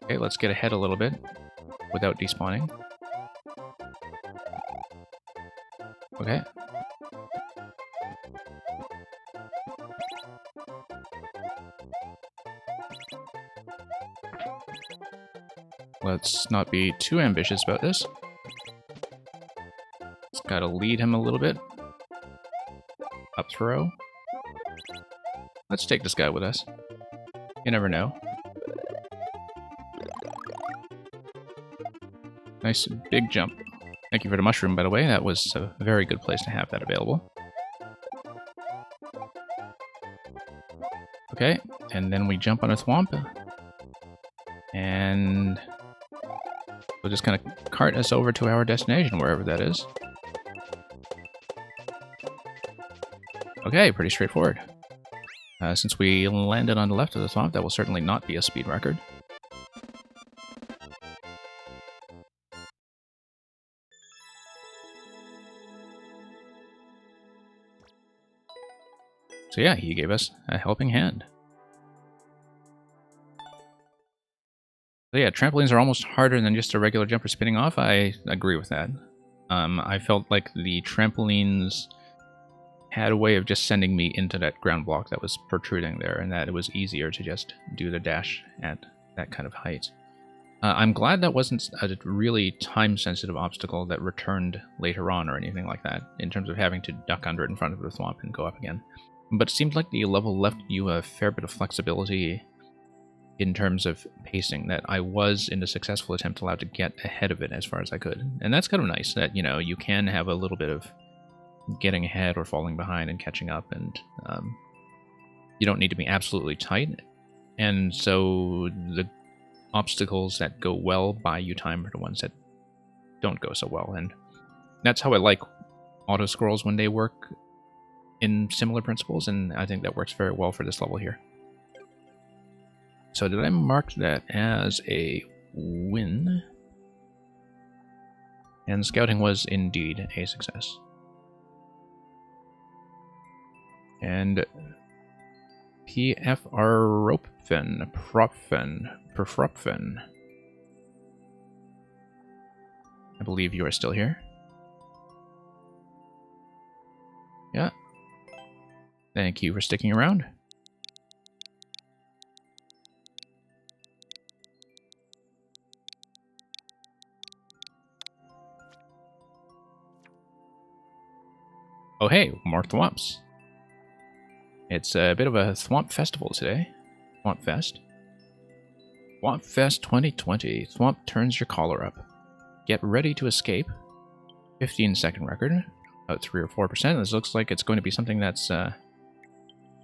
Okay, let's get ahead a little bit without despawning. Okay. Let's not be too ambitious about this. Just gotta lead him a little bit. Up throw. Let's take this guy with us. You never know. Nice big jump. Thank you for the mushroom, by the way. That was a very good place to have that available. Okay, and then we jump on a Thwomp. And we'll just kind of cart us over to our destination, wherever that is. Okay, pretty straightforward. Since we landed on the left of the Thwomp, that will certainly not be a speed record. So yeah, he gave us a helping hand. So yeah, trampolines are almost harder than just a regular jumper spinning off. I agree with that. I felt like the trampolines had a way of just sending me into that ground block that was protruding there, and that it was easier to just do the dash at that kind of height. I'm glad that wasn't a really time-sensitive obstacle that returned later on or anything like that, in terms of having to duck under it in front of the thwomp and go up again. But it seemed like the level left you a fair bit of flexibility in terms of pacing, that I was, in a successful attempt, allowed to get ahead of it as far as I could. And that's kind of nice, that, you know, you can have a little bit of getting ahead or falling behind and catching up, and you don't need to be absolutely tight. And so the obstacles that go well buy you time for the ones that don't go so well. And that's how I like auto scrolls when they work in similar principles, and I think that works very well for this level here. So did I mark that as a win? And scouting was indeed a success. And PFR Propfen. I believe you are still here. Yeah. Thank you for sticking around. Oh hey, more thwomps. It's a bit of a Thwomp Festival today. Thwomp Fest. Thwomp Fest 2020. Thwomp turns your collar up. Get ready to escape. 15-second record. About 3 or 4%. This looks like it's going to be something that's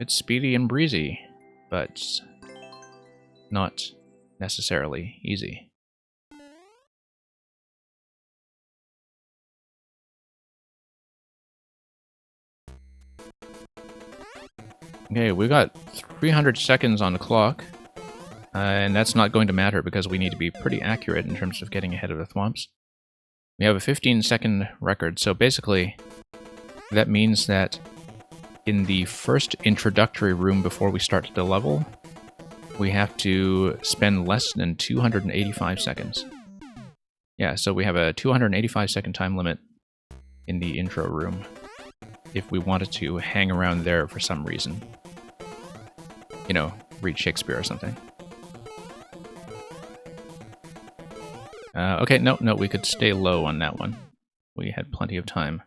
it's speedy and breezy, but not necessarily easy. Okay, we got 300 seconds on the clock, and that's not going to matter because we need to be pretty accurate in terms of getting ahead of the thwomps. We have a 15-second record, so basically that means that in the first introductory room before we start the level, we have to spend less than 285 seconds. Yeah, so we have a 285-second time limit in the intro room if we wanted to hang around there for some reason. You know, read Shakespeare or something. Okay, no, we could stay low on that one. We had plenty of time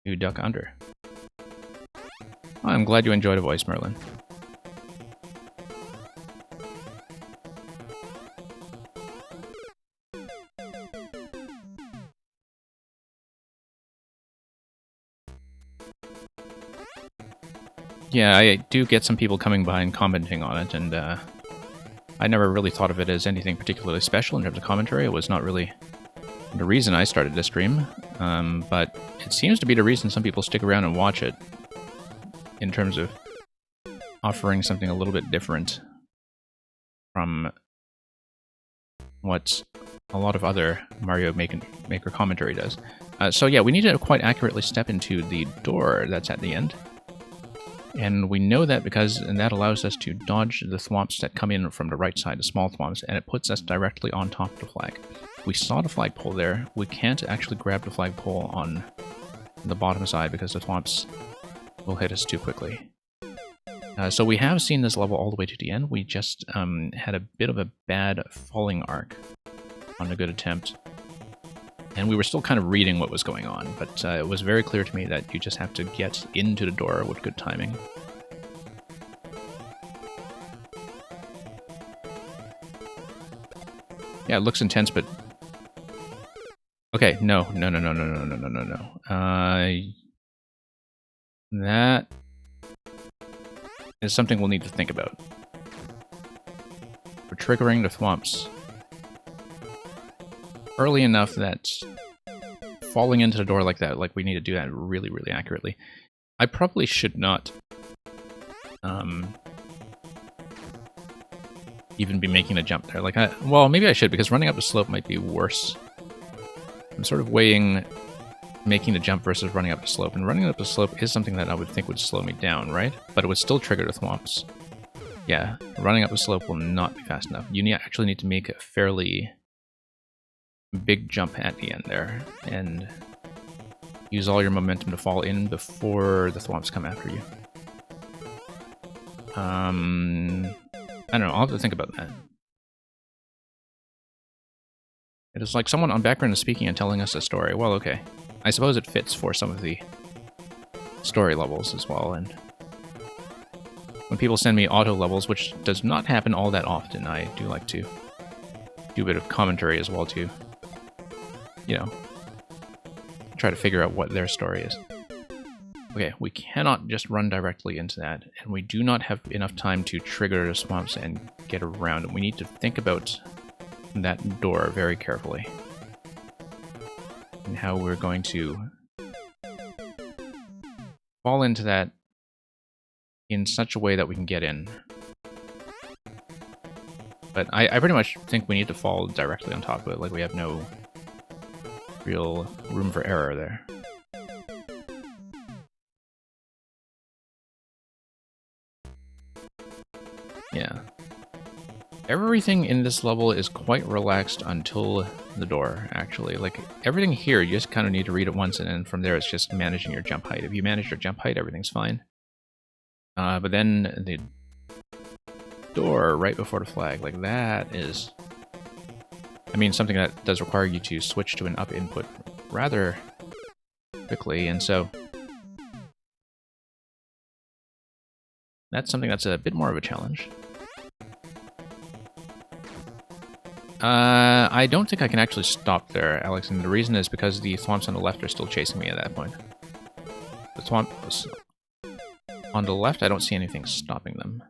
to duck under. I'm glad you enjoyed a voice, Merlin. Yeah, I do get some people coming by and commenting on it, and I never really thought of it as anything particularly special in terms of commentary. It was not really the reason I started this stream, but it seems to be the reason some people stick around and watch it, in terms of offering something a little bit different from what a lot of other Mario Maker commentary does. So yeah, we need to quite accurately step into the door that's at the end. And we know that because that allows us to dodge the thwomps that come in from the right side, the small thwomps, and it puts us directly on top of the flag. We saw the flagpole there. We can't actually grab the flagpole on the bottom side because the thwomps will hit us too quickly. So we have seen this level all the way to the end. We just had a bit of a bad falling arc on a good attempt. And we were still kind of reading what was going on, but it was very clear to me that you just have to get into the door with good timing. Yeah, it looks intense, but... Okay, no. That is something we'll need to think about. We're triggering the thwomps early enough that falling into the door like that, like we need to do that really, really accurately. I probably should not even be making a jump there. Like, well, maybe I should, because running up the slope might be worse. I'm sort of weighing making the jump versus running up the slope, and running up the slope is something that I would think would slow me down, right? But it would still trigger the thwomps. Yeah, running up the slope will not be fast enough. You actually need to make a fairly big jump at the end there, and use all your momentum to fall in before the thwomps come after you. I don't know, I'll have to think about that. It is like someone on background is speaking and telling us a story. Well, okay. I suppose it fits for some of the story levels as well, and when people send me auto levels, which does not happen all that often, I do like to do a bit of commentary as well to, you know, try to figure out what their story is. Okay, we cannot just run directly into that, and we do not have enough time to trigger the swamps and get around them. We need to think about that door very carefully and how we're going to fall into that in such a way that we can get in. But I pretty much think we need to fall directly on top of it, like we have no real room for error there. Yeah. Everything in this level is quite relaxed until the door, actually. Like, everything here, you just kind of need to read it once, and then from there it's just managing your jump height. If you manage your jump height, everything's fine. But then the door right before the flag, like that is... I mean, something that does require you to switch to an up input rather quickly, and so... that's something that's a bit more of a challenge. I don't think I can actually stop there, Alex, and the reason is because the thwomps on the left are still chasing me at that point. The thwomps on the left, I don't see anything stopping them.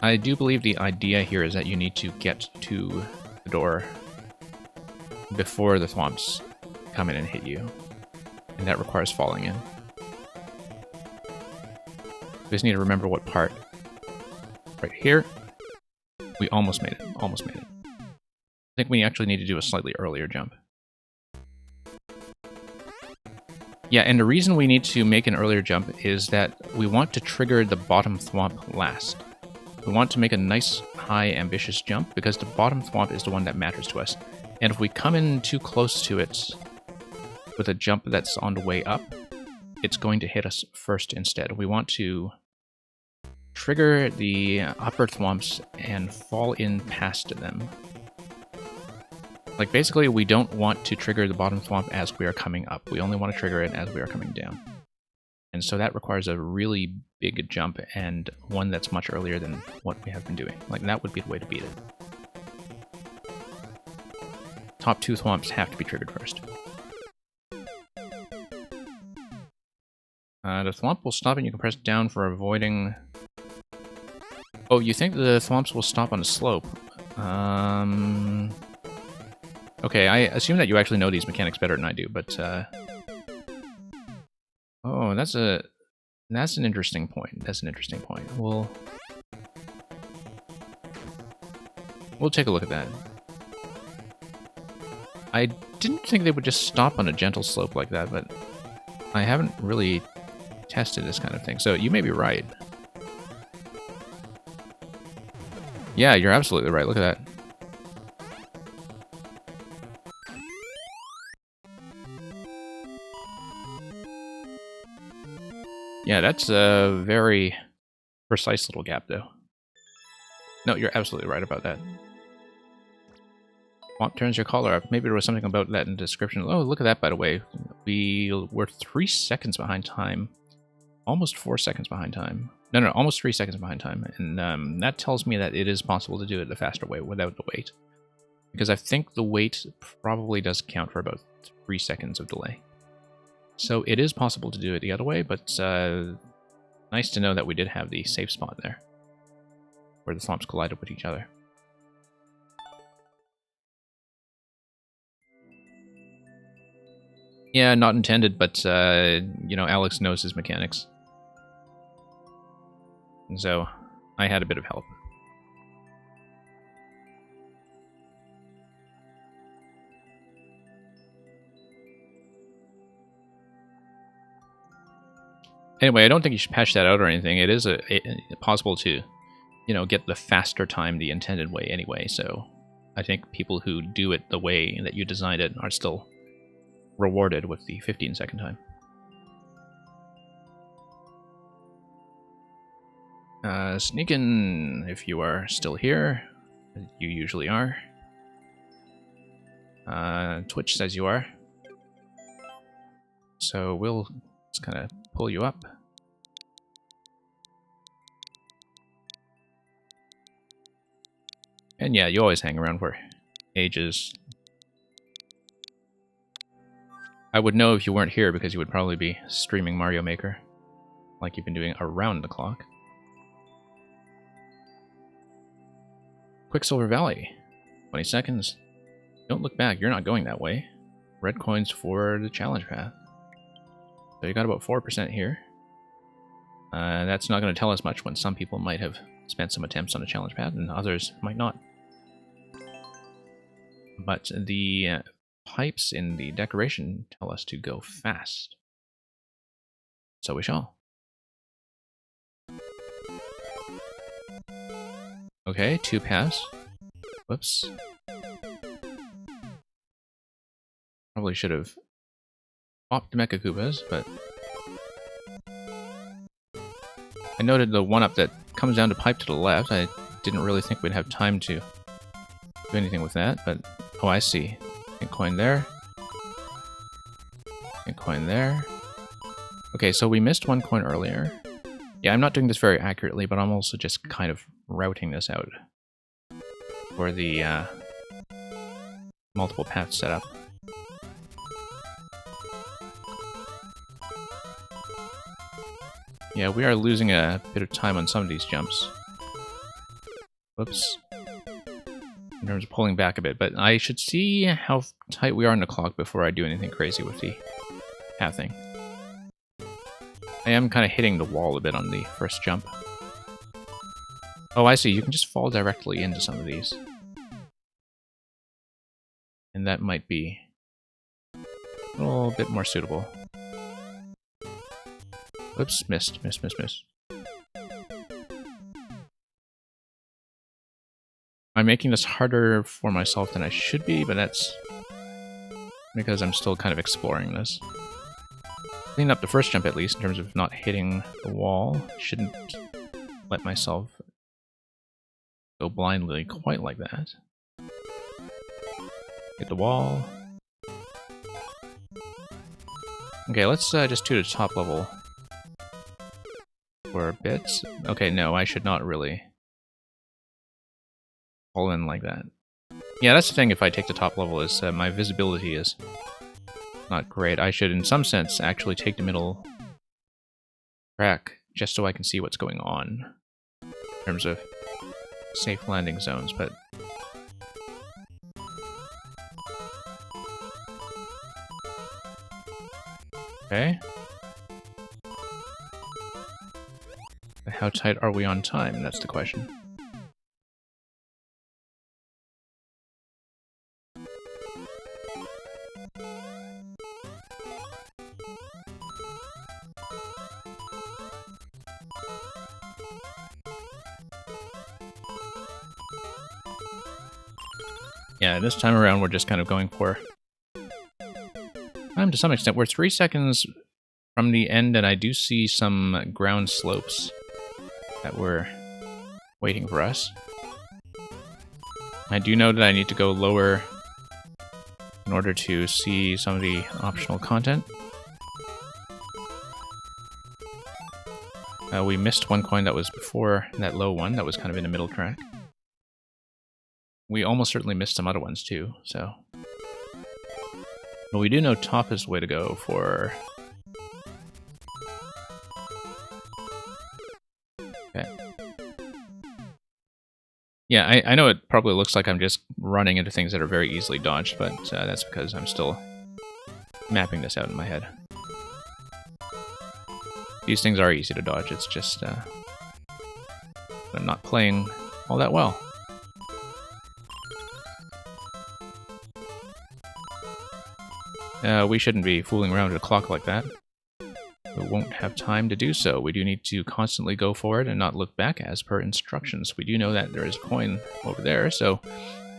I do believe the idea here is that you need to get to the door before the thwomps come in and hit you, and that requires falling in. We just need to remember what part. Right here, we almost made it. Almost made it. I think we actually need to do a slightly earlier jump. Yeah, and the reason we need to make an earlier jump is that we want to trigger the bottom thwomp last. We want to make a nice, high, ambitious jump because the bottom thwomp is the one that matters to us. And if we come in too close to it with a jump that's on the way up, it's going to hit us first instead. We want to trigger the upper thwomps and fall in past them. Like, basically, we don't want to trigger the bottom thwomp as we are coming up. We only want to trigger it as we are coming down. And so that requires a really big jump, and one that's much earlier than what we have been doing. Like, that would be the way to beat it. Top two thwomps have to be triggered first. The thwomp will stop and you can press down for avoiding... Oh, you think the thwomps will stop on a slope? Okay, I assume that you actually know these mechanics better than I do, but oh, that's an interesting point. That's an interesting point. We'll take a look at that. I didn't think they would just stop on a gentle slope like that, but I haven't really tested this kind of thing, so you may be right. Yeah, you're absolutely right. Look at that. Yeah, that's a very precise little gap, though. No, you're absolutely right about that. Swamp turns your collar up. Maybe there was something about that in the description. Oh, look at that, by the way. We were 3 seconds behind time. Almost 4 seconds behind time. No, almost 3 seconds behind time. And that tells me that it is possible to do it the faster way without the wait. Because I think the wait probably does count for about 3 seconds of delay. So it is possible to do it the other way, but nice to know that we did have the safe spot there. Where the thwomps collided with each other. Yeah, not intended, but, you know, Alex knows his mechanics. And so, I had a bit of help. Anyway, I don't think you should patch that out or anything. It is possible to, you know, get the faster time the intended way anyway, so I think people who do it the way that you designed it are still rewarded with the 15-second time. Sneak in if you are still here. You usually are. Twitch says you are. So we'll just kind of pull you up. And yeah, you always hang around for ages. I would know if you weren't here because you would probably be streaming Mario Maker, like you've been doing around the clock. Quicksilver Valley, 20 seconds. Don't look back, you're not going that way. Red coins for the challenge path. So you got about 4% here. That's not going to tell us much when some people might have spent some attempts on the challenge path and others might not. But the pipes in the decoration tell us to go fast. So we shall. Okay, 2 paths. Whoops. Probably should have popped the Mecha Koopas, but I noted the one-up that comes down to pipe to the left. I didn't really think we'd have time to do anything with that, but oh, I see. Pink coin there. Pink coin there. Okay, so we missed 1 coin earlier. Yeah, I'm not doing this very accurately, but I'm also just kind of routing this out for the multiple path setup. Yeah, we are losing a bit of time on some of these jumps. Whoops. In terms of pulling back a bit, but I should see how tight we are on the clock before I do anything crazy with the pathing. I am kind of hitting the wall a bit on the first jump. Oh, I see. You can just fall directly into some of these. And that might be a little bit more suitable. Oops, missed. I'm making this harder for myself than I should be, but that's because I'm still kind of exploring this. Clean up the first jump at least in terms of not hitting the wall. Shouldn't let myself go blindly quite like that. Hit the wall. Okay, let's just do the top level for a bit. Okay, no, I should not really fall in like that. Yeah, that's the thing if I take the top level is my visibility is not great. I should, in some sense, actually take the middle track just so I can see what's going on in terms of safe landing zones, but okay. How tight are we on time? That's the question. Yeah, this time around we're just kind of going for time to some extent. We're 3 seconds from the end, and I do see some ground slopes that were waiting for us. I do know that I need to go lower in order to see some of the optional content. We missed 1 coin that was before that low one, that was kind of in the middle track. We almost certainly missed some other ones too, so... But we do know top is the way to go for... Okay. Yeah, I know it probably looks like I'm just running into things that are very easily dodged, but that's because I'm still mapping this out in my head. These things are easy to dodge, it's just I'm not playing all that well. We shouldn't be fooling around with a clock like that. We won't have time to do so. We do need to constantly go forward and not look back as per instructions. We do know that there is a coin over there, so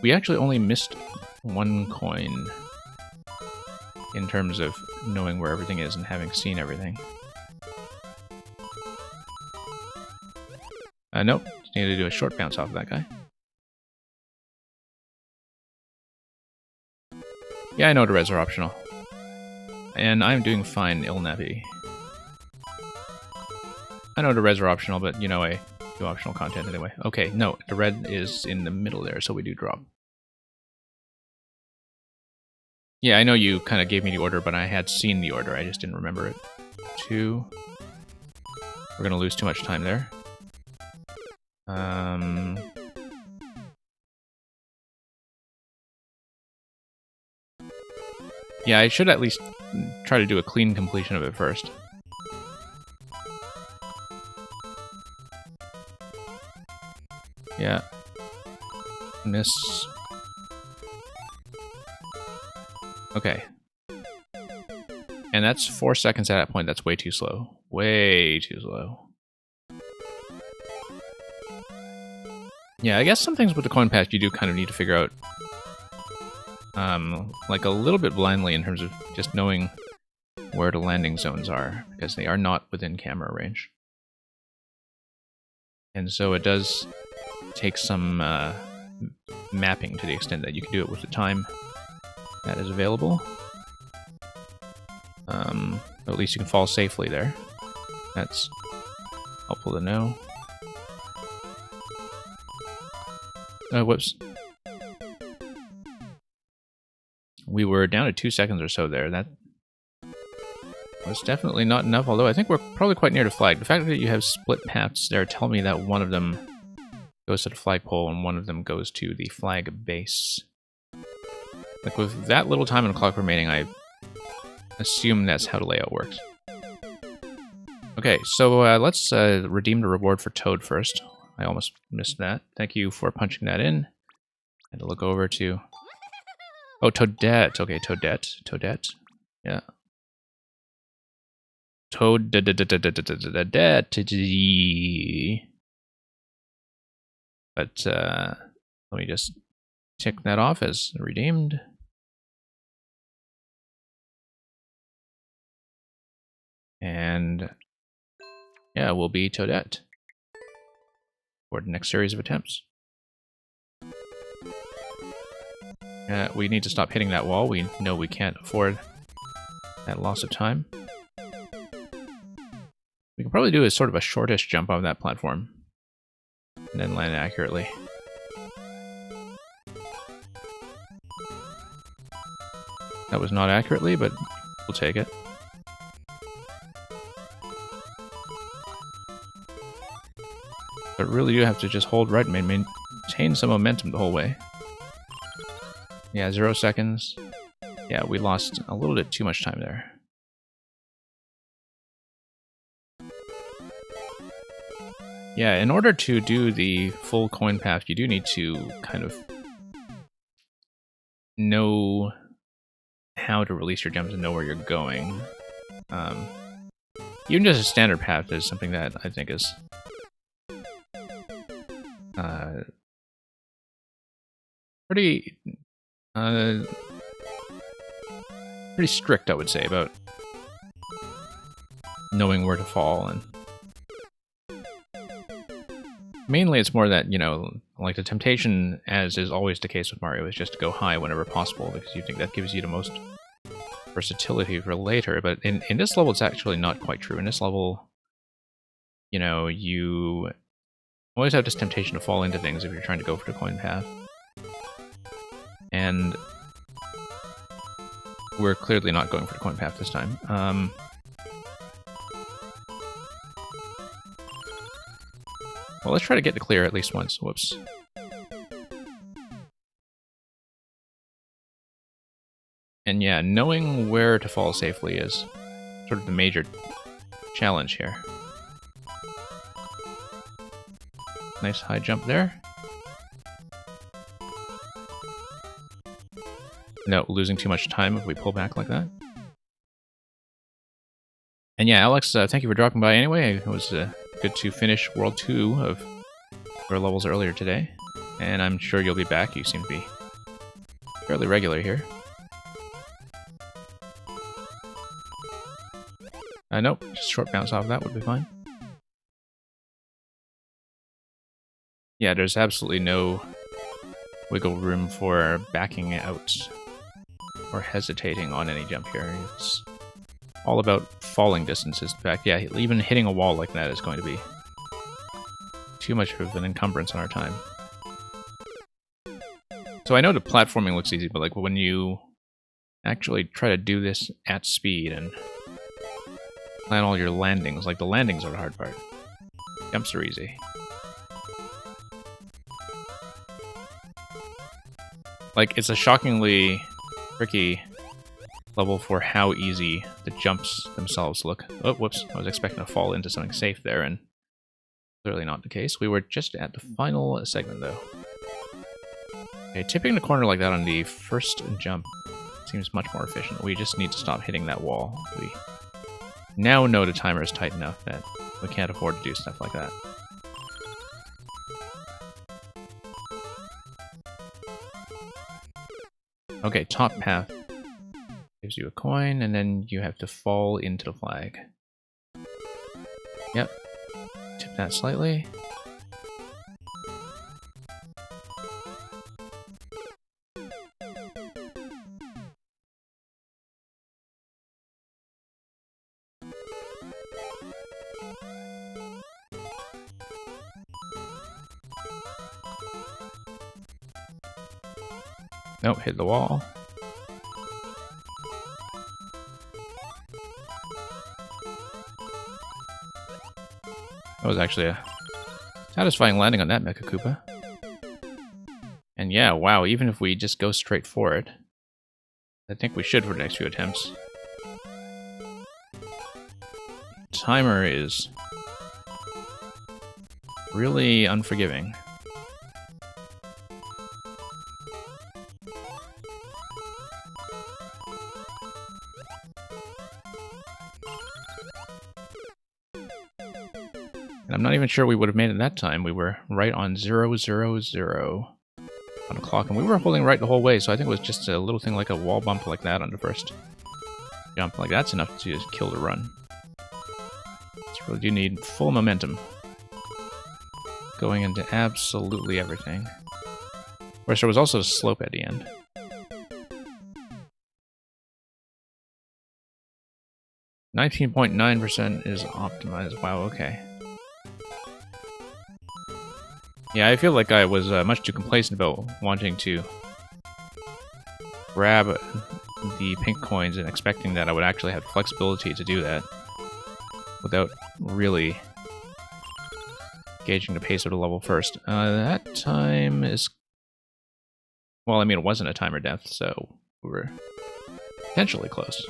we actually only missed 1 coin in terms of knowing where everything is and having seen everything. Nope. Just need to do a short bounce off of that guy. Yeah, I know the reds are optional. And I'm doing fine, Ilnavi. I know the reds are optional, but you know I do optional content anyway. Okay, no, the red is in the middle there, so we do drop. Yeah, I know you kind of gave me the order, but I had seen the order, I just didn't remember it. 2. We're gonna lose too much time there. Yeah, I should at least try to do a clean completion of it first. Yeah. Miss. Okay. And that's 4 seconds at that point. That's way too slow. Way too slow. Yeah, I guess some things with the coin path you do kind of need to figure out like a little bit blindly in terms of just knowing where the landing zones are, because they are not within camera range. And so it does take some mapping to the extent that you can do it with the time that is available. At least you can fall safely there. That's helpful to know. Whoops. We were down to 2 seconds or so there. That was definitely not enough, although I think we're probably quite near the flag. The fact that you have split paths there tell me that one of them goes to the flagpole and one of them goes to the flag base. Like, with that little time and clock remaining, I assume that's how the layout works. Okay, so let's redeem the reward for Toad first. I almost missed that. Thank you for punching that in. And to look over to... Oh, Toadette. Okay, Toadette. Toadette. Yeah. Toadette. But let me just tick that off as redeemed. And yeah, we'll be Toadette for the next series of attempts. We need to stop hitting that wall. We know we can't afford that loss of time. We can probably do a sort of a shortish jump on that platform and then land accurately. That was not accurately, but we'll take it. But really you have to just hold right and maintain some momentum the whole way. Yeah, 0 seconds. Yeah, we lost a little bit too much time there. Yeah, in order to do the full coin path, you do need to kind of know how to release your gems and know where you're going. Even just a standard path is something that I think is pretty strict, I would say, about knowing where to fall. And mainly it's more that, you know, like the temptation, as is always the case with Mario, is just to go high whenever possible, because you think that gives you the most versatility for later. But in this level, it's actually not quite true. In this level, you know, you always have this temptation to fall into things if you're trying to go for the coin path. And we're clearly not going for the coin path this time. Well, let's try to get to clear at least once. Whoops. And yeah, knowing where to fall safely is sort of the major challenge here. Nice high jump there. No, losing too much time if we pull back like that. And yeah, Alex, thank you for dropping by anyway. It was good to finish World 2 of your levels earlier today. And I'm sure you'll be back. You seem to be fairly regular here. Nope, just short bounce off of that would be fine. Yeah, there's absolutely no wiggle room for backing out or hesitating on any jump here. It's all about falling distances. In fact, yeah, even hitting a wall like that is going to be too much of an encumbrance on our time. So I know the platforming looks easy, but like when you actually try to do this at speed and plan all your landings, like the landings are the hard part. Jumps are easy. Like, it's a shockingly tricky level for how easy the jumps themselves look. Oh, whoops. I was expecting to fall into something safe there, and clearly not the case. We were just at the final segment, though. Okay, tipping the corner like that on the first jump seems much more efficient. We just need to stop hitting that wall. We now know the timer is tight enough that we can't afford to do stuff like that. Okay, top path gives you a coin, and then you have to fall into the flag. Yep. Tip that slightly. Nope, hit the wall. That was actually a satisfying landing on that Mecha Koopa. And yeah, wow, even if we just go straight for it, I think we should for the next few attempts. Timer is really unforgiving. And I'm not even sure we would have made it that time. We were right on 0, 0, 0 on the clock, and we were holding right the whole way, so I think it was just a little thing like a wall bump like that on the first jump. Like, that's enough to kill the run. So really do need full momentum going into absolutely everything. Of course, there was also a slope at the end. %19.9% is optimized. Wow, okay. Yeah, I feel like I was much too complacent about wanting to grab the pink coins and expecting that I would actually have flexibility to do that without really gauging the pace of the level first. That time is... Well, I mean, it wasn't a timer death, so we were potentially close.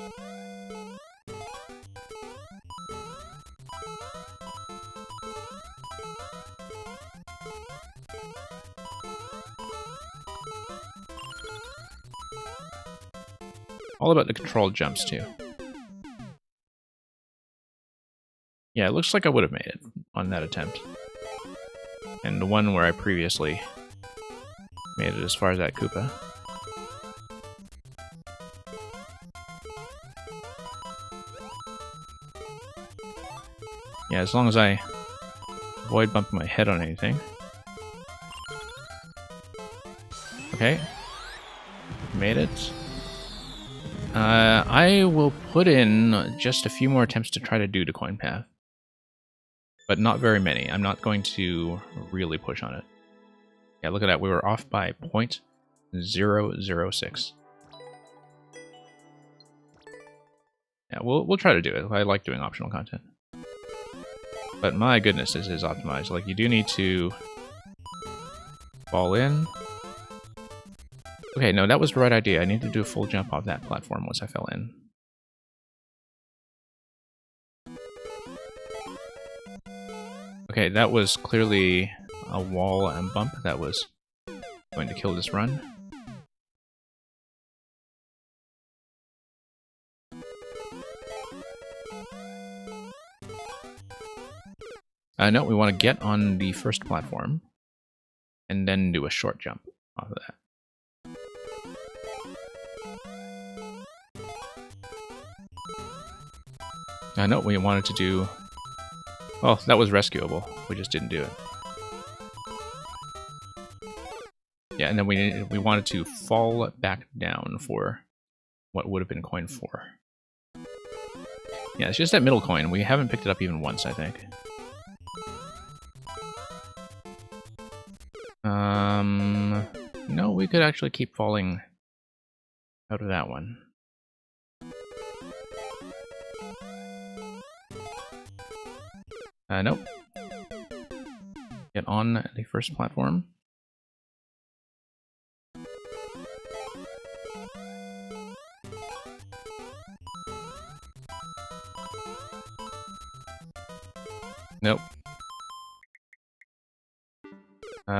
All about the controlled jumps, too. Yeah, it looks like I would have made it on that attempt. And the one where I previously made it as far as that Koopa. Yeah, as long as I avoid bumping my head on anything. Okay. Made it. I will put in just a few more attempts to try to do the coin path. But not very many. I'm not going to really push on it. Yeah, look at that. We were off by 0.006. Yeah, we'll try to do it. I like doing optional content. But my goodness, this is optimized. Like, you do need to fall in. Okay, no, that was the right idea. I need to do a full jump off that platform once I fell in. Okay, that was clearly a wall and bump that was going to kill this run. No, we want to get on the first platform and then do a short jump off of that. I know we wanted to do... Oh, that was rescuable. We just didn't do it. Yeah, and then we wanted to fall back down for what would have been coin 4. Yeah, it's just that middle coin. We haven't picked it up even once, I think. No, we could actually keep falling out of that one. Nope. Get on the first platform. Nope.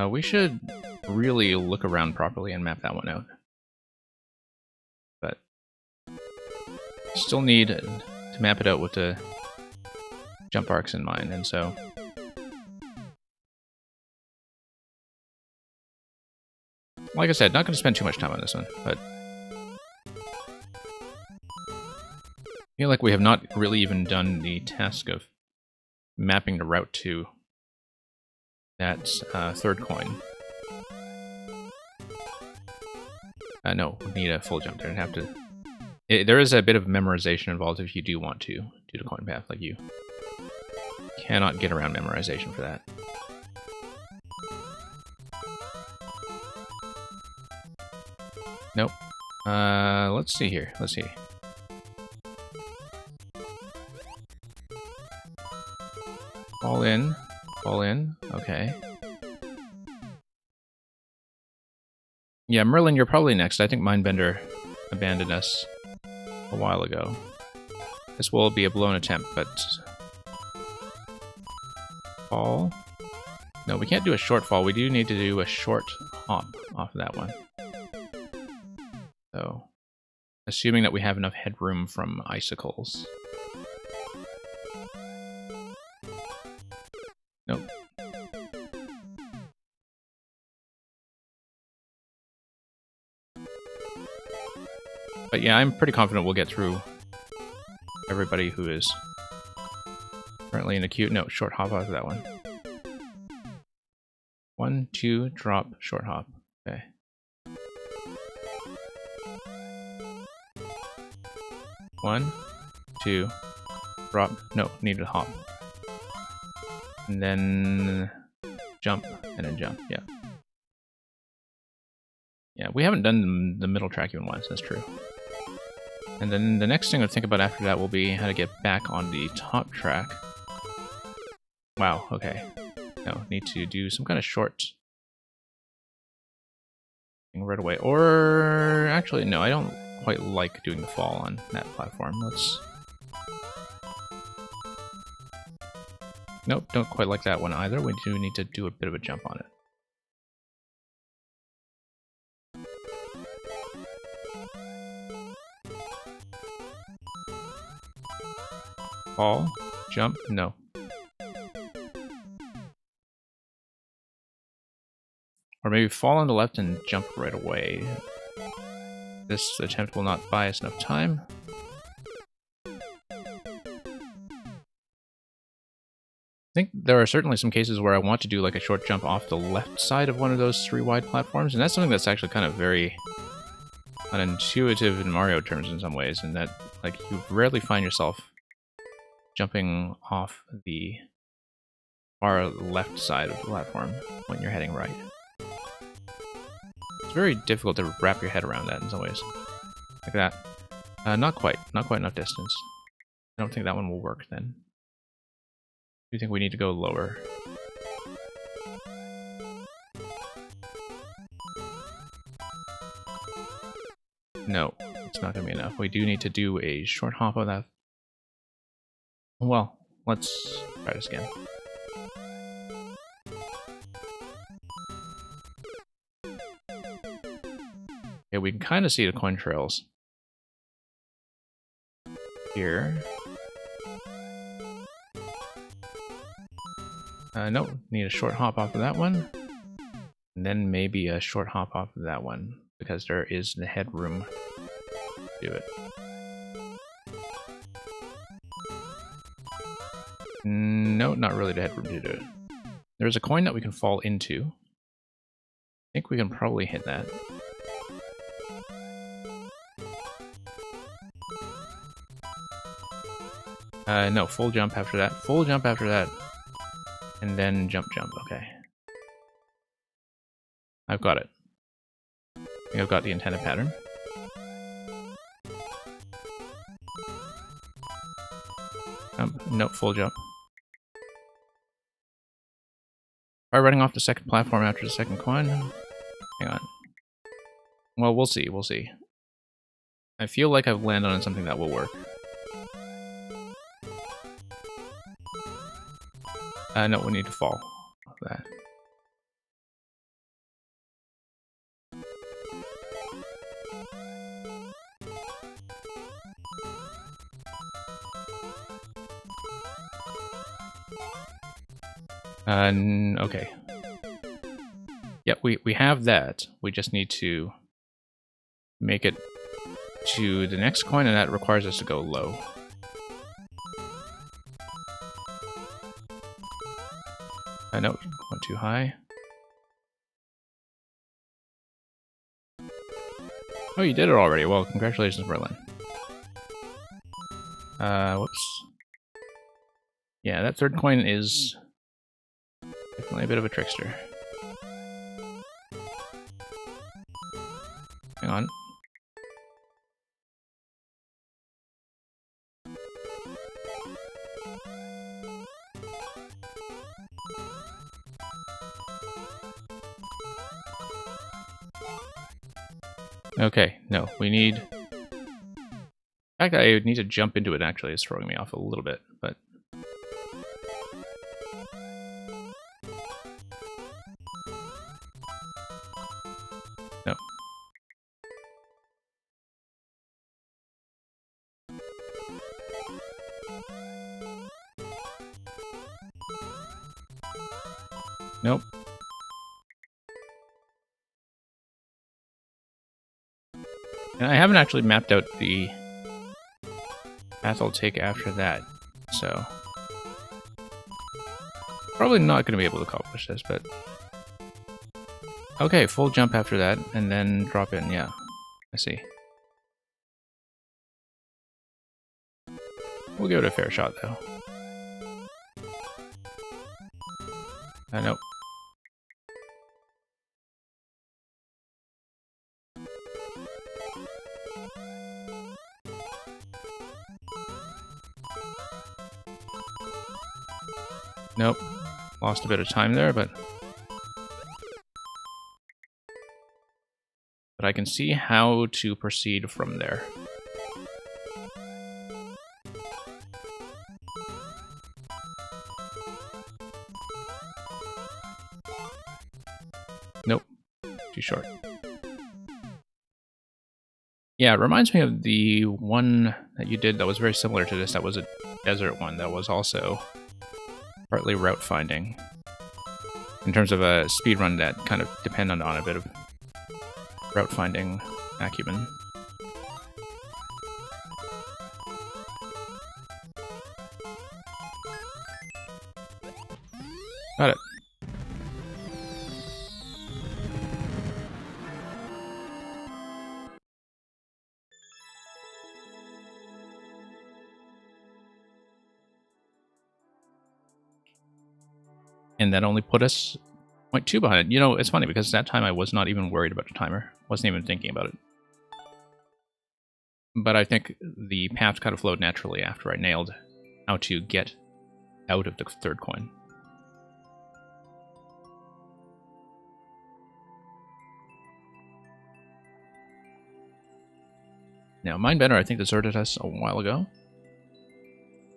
We should really look around properly and map that one out. But still need to map it out with the jump arcs in mind, and so like I said, not going to spend too much time on this one, but I feel like we have not really even done the task of mapping the route to that third coin. No, we need a full jump there and have to... there is a bit of memorization involved if you do want to do the coin path. Like, you cannot get around memorization for that. Nope. Let's see here. Let's see. Fall in. Fall in. Okay. Yeah, Merlin, you're probably next. I think Mindbender abandoned us a while ago. This will be a blown attempt, but... Fall? No, we can't do a short fall. We do need to do a short hop off of that one. So, assuming that we have enough headroom from icicles. Nope. But yeah, I'm pretty confident we'll get through everybody who is currently in a queue. No, short hop out of that one. 1, 2, drop, short hop. Okay. One, 2, drop. No, need to hop. And then jump, and then jump. Yeah. Yeah, we haven't done the middle track even once, that's true. And then the next thing to think about after that will be how to get back on the top track. Wow, okay. No, need to do some kind of short thing right away. Or actually, no, I don't quite like doing the fall on that platform. Let's... Nope, don't quite like that one either. We do need to do a bit of a jump on it. Fall, jump, no. Or maybe fall on the left and jump right away. This attempt will not buy us enough time. I think there are certainly some cases where I want to do like a short jump off the left side of one of those 3 wide platforms, and that's something that's actually kind of very unintuitive in Mario terms in some ways, in that like you rarely find yourself jumping off the far left side of the platform when you're heading right. It's very difficult to wrap your head around that in some ways. Like that. Not quite enough distance. I don't think that one will work then. Do you think we need to go lower? No, it's not going to be enough. We do need to do a short hop of that. Well, let's try this again. Okay, we can kind of see the coin trails here. Nope, need a short hop off of that one. And then maybe a short hop off of that one, because there is the headroom to do it. No, not really the headroom to do it. There's a coin that we can fall into. I think we can probably hit that. No, full jump after that. Full jump after that. And then jump, jump. Okay. I've got it. I think I've got the intended pattern. Nope, full jump. Try running off the second platform after the second coin. Hang on. Well, we'll see, we'll see. I feel like I've landed on something that will work. No, we need to fall off that. Okay. Yep, we have that. We just need to make it to the next coin, and that requires us to go low. No, went too high. Oh, you did it already. Well, congratulations, Merlin. Whoops. Yeah, that third coin is definitely a bit of a trickster. Hang on. Okay, no, we need... The fact that I would need to jump into it actually is throwing me off a little bit, but... No. Nope. And I haven't actually mapped out the path I'll take after that, so... Probably not going to be able to accomplish this, but... Okay, full jump after that, and then drop in, yeah. I see. We'll give it a fair shot, though. Nope. Nope. Lost a bit of time there, but I can see how to proceed from there. Nope. Too short. Yeah, it reminds me of the one that you did that was very similar to this. That was a desert one that was also partly route finding. In terms of a speedrun that kind of depended on a bit of route finding acumen. Got it. And that only put us 0.2 behind it. You know, it's funny because that time I was not even worried about the timer. Wasn't even thinking about it. But I think the path kind of flowed naturally after I nailed how to get out of the third coin. Now, Mindbender, I think, deserted us a while ago.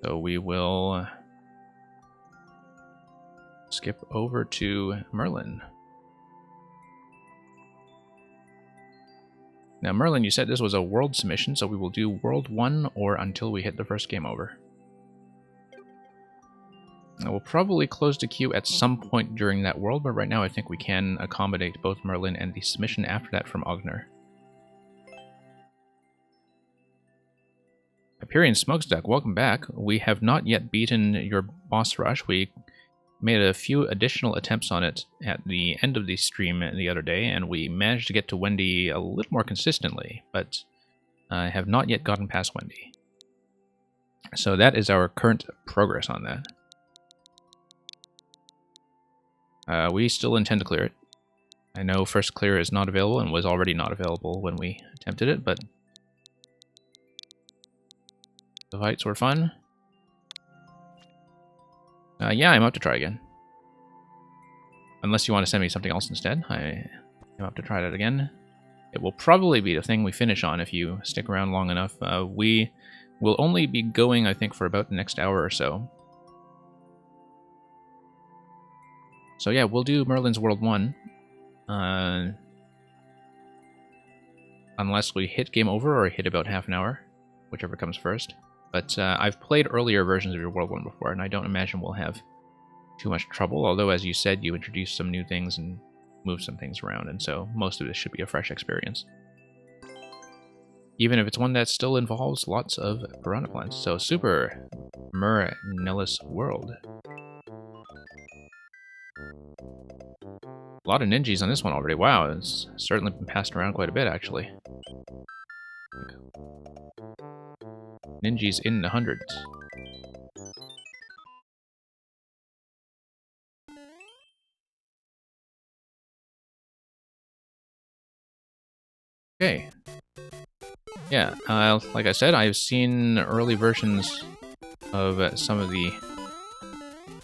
So we will skip over to Merlin. Now, Merlin, you said this was a world submission, so we will do World 1 or until we hit the first game over. Now, we'll probably close the queue at some point during that world, but right now I think we can accommodate both Merlin and the submission after that from Ogner. Hyperion Smokestack, welcome back. We have not yet beaten your boss rush. We made a few additional attempts on it at the end of the stream the other day, and we managed to get to Wendy a little more consistently, but I have not yet gotten past Wendy. So that is our current progress on that. We still intend to clear it. I know first clear is not available and was already not available when we attempted it, but the fights were fun. Yeah, I'm up to try again. Unless you want to send me something else instead, I'm up to try that again. It will probably be the thing we finish on if you stick around long enough. We will only be going, I think, for about the next hour or so. So yeah, we'll do Merlin's World 1. Unless we hit game over or hit about half an hour, whichever comes first. But I've played earlier versions of your World 1 before, and I don't imagine we'll have too much trouble. Although, as you said, you introduced some new things and moved some things around, and so most of this should be a fresh experience. Even if it's one that still involves lots of piranha plants. So, Super Mernellis World. A lot of ninjas on this one already. Wow, it's certainly been passed around quite a bit, actually. Ninjas in the hundreds. Okay. Yeah, like I said, I've seen early versions of some of the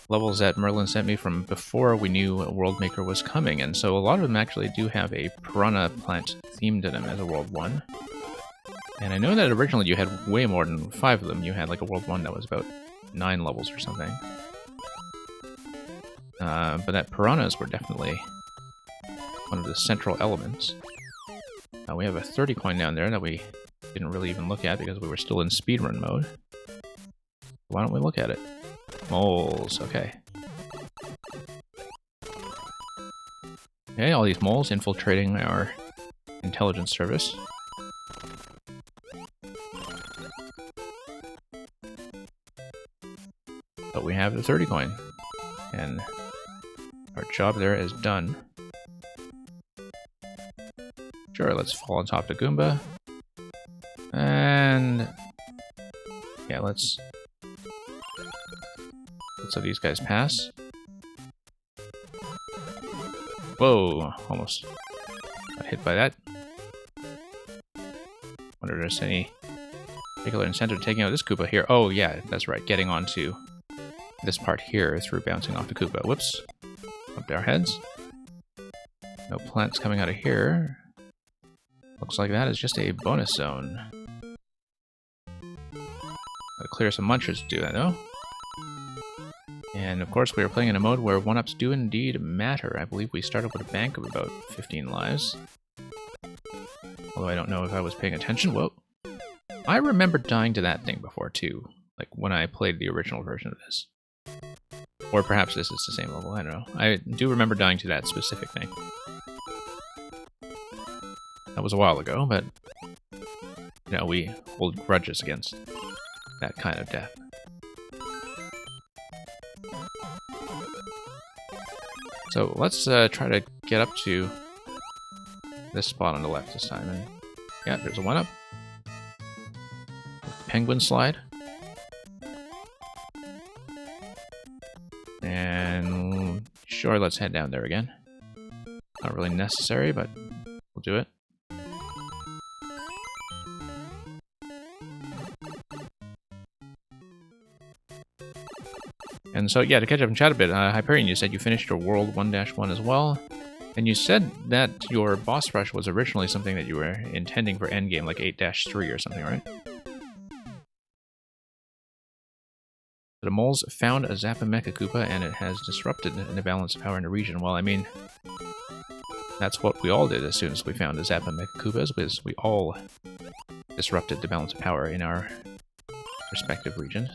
levels that Merlin sent me from before we knew World Maker was coming, and so a lot of them actually do have a piranha plant theme to them as a World 1. And I know that originally you had way more than 5 of them. You had like a World 1 that was about 9 levels or something. But that piranhas were definitely one of the central elements. We have a 30 coin down there that we didn't really even look at because we were still in speedrun mode. Why don't we look at it? Moles, okay. Okay, all these moles infiltrating our intelligence service. But we have the 30 coin, and our job there is done. Sure, let's fall on top of Goomba. And yeah, let's let these guys pass. Whoa, almost got hit by that. Wonder if there's any particular incentive to taking out this Koopa here. Oh yeah, that's right, getting onto this part here through bouncing off the Koopa. Whoops. Up to our heads. No plants coming out of here. Looks like that is just a bonus zone. Gotta clear some munchers to do that, though. And of course, we are playing in a mode where 1-ups do indeed matter. I believe we started with a bank of about 15 lives. Although I don't know if I was paying attention. Whoa. I remember dying to that thing before, too. Like, when I played the original version of this. Or perhaps this is the same level, I don't know. I do remember dying to that specific thing. That was a while ago, but you know, we hold grudges against that kind of death. So let's try to get up to this spot on the left this time. And yeah, there's a 1-up. Penguin slide. And sure, let's head down there again. Not really necessary, but we'll do it. And so, yeah, to catch up and chat a bit, Hyperion, you said you finished your World 1-1 as well. And you said that your boss rush was originally something that you were intending for endgame, like 8-3 or something, right? The moles found a Zappa Mecha Koopa, and it has disrupted the balance of power in the region. Well, I mean, that's what we all did as soon as we found the Zappa Mecha Koopas, was we all disrupted the balance of power in our respective regions.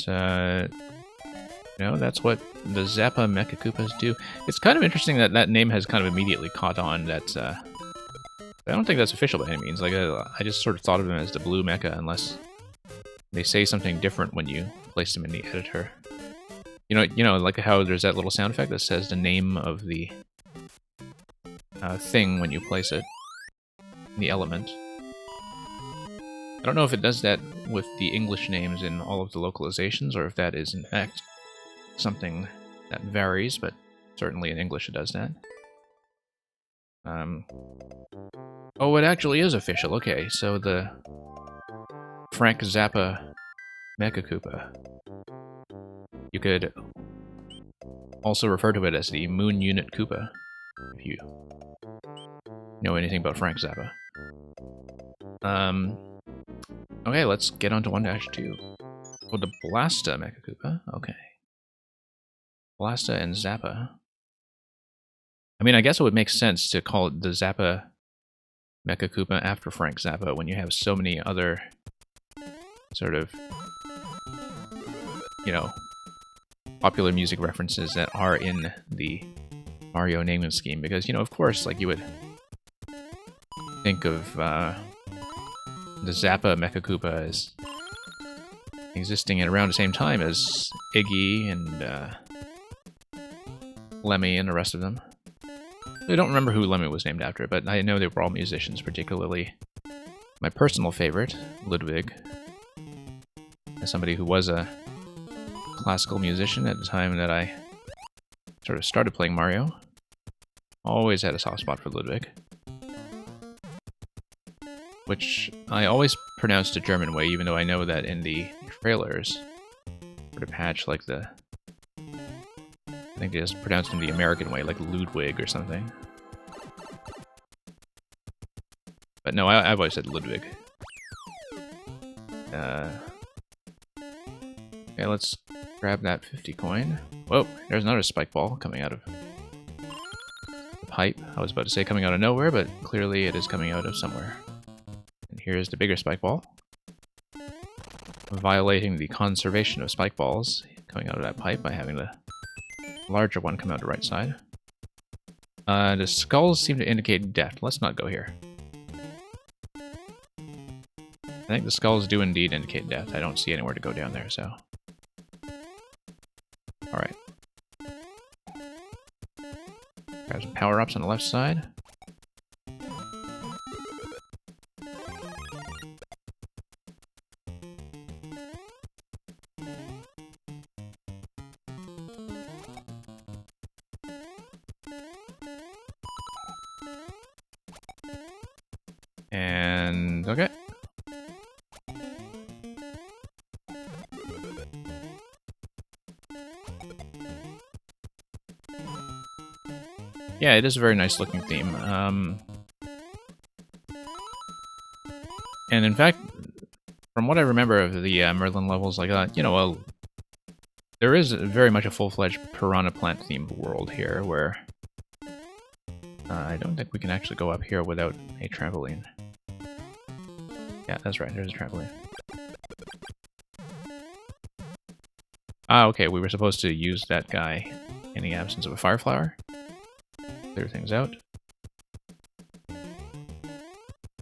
But, you know, that's what the Zappa Mecha Koopas do. It's kind of interesting that that name has kind of immediately caught on, that I don't think that's official by any means. Like, I just sort of thought of him as the blue mecha, unless they say something different when you place them in the editor. You know, like how there's that little sound effect that says the name of the thing when you place it, the element. I don't know if it does that with the English names in all of the localizations, or if that is in fact something that varies, but certainly in English it does that. Oh, it actually is official. Okay, so the Frank Zappa Mecha Koopa. You could also refer to it as the Moon Unit Koopa, if you know anything about Frank Zappa. Okay, let's get on to 1-2. Oh, the Blasta Mecha Koopa. Okay. Blasta and Zappa. I mean, I guess it would make sense to call it the Zappa Mecha Koopa after Frank Zappa when you have so many other sort of, you know, popular music references that are in the Mario naming scheme. Because, you know, of course, like, you would think of the Zappa Mecha Koopa as existing at around the same time as Iggy and Lemmy and the rest of them. I don't remember who Lemmy was named after, but I know they were all musicians, particularly my personal favorite, Ludwig. As somebody who was a classical musician at the time that I sort of started playing Mario, always had a soft spot for Ludwig. Which I always pronounced the German way, even though I know that in the trailers, for the patch, like I think they just pronounced him the American way, like Ludwig or something. But no, I've always said Ludwig. Okay, let's grab that 50 coin. Whoa, there's another spike ball coming out of the pipe. I was about to say coming out of nowhere, but clearly it is coming out of somewhere. And here's the bigger spike ball. Violating the conservation of spike balls coming out of that pipe by having the larger one come out the right side. The skulls seem to indicate death. Let's not go here. I think the skulls do indeed indicate death. I don't see anywhere to go down there, so... Alright. Grab some power-ups on the left side. And... okay. Yeah, it is a very nice looking theme. And in fact, from what I remember of the Merlin levels, like, you know, there is very much a full-fledged Piranha Plant themed world here, where I don't think we can actually go up here without a trampoline. Yeah, that's right, there's a trampoline. Ah, okay, we were supposed to use that guy in the absence of a fire flower. Clear things out.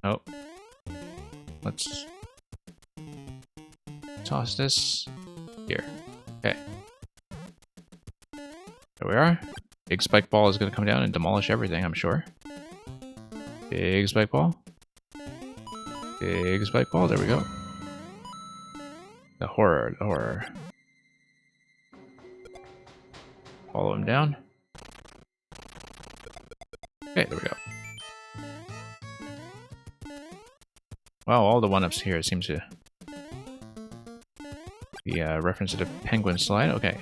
Oh. Let's toss this here. Okay. There we are. Big spike ball is going to come down and demolish everything, I'm sure. Big spike ball. Big spike ball. There we go. The horror, the horror. Follow him down. Okay, there we go. Wow, all the one-ups here seem to be a reference to the penguin slide. Okay.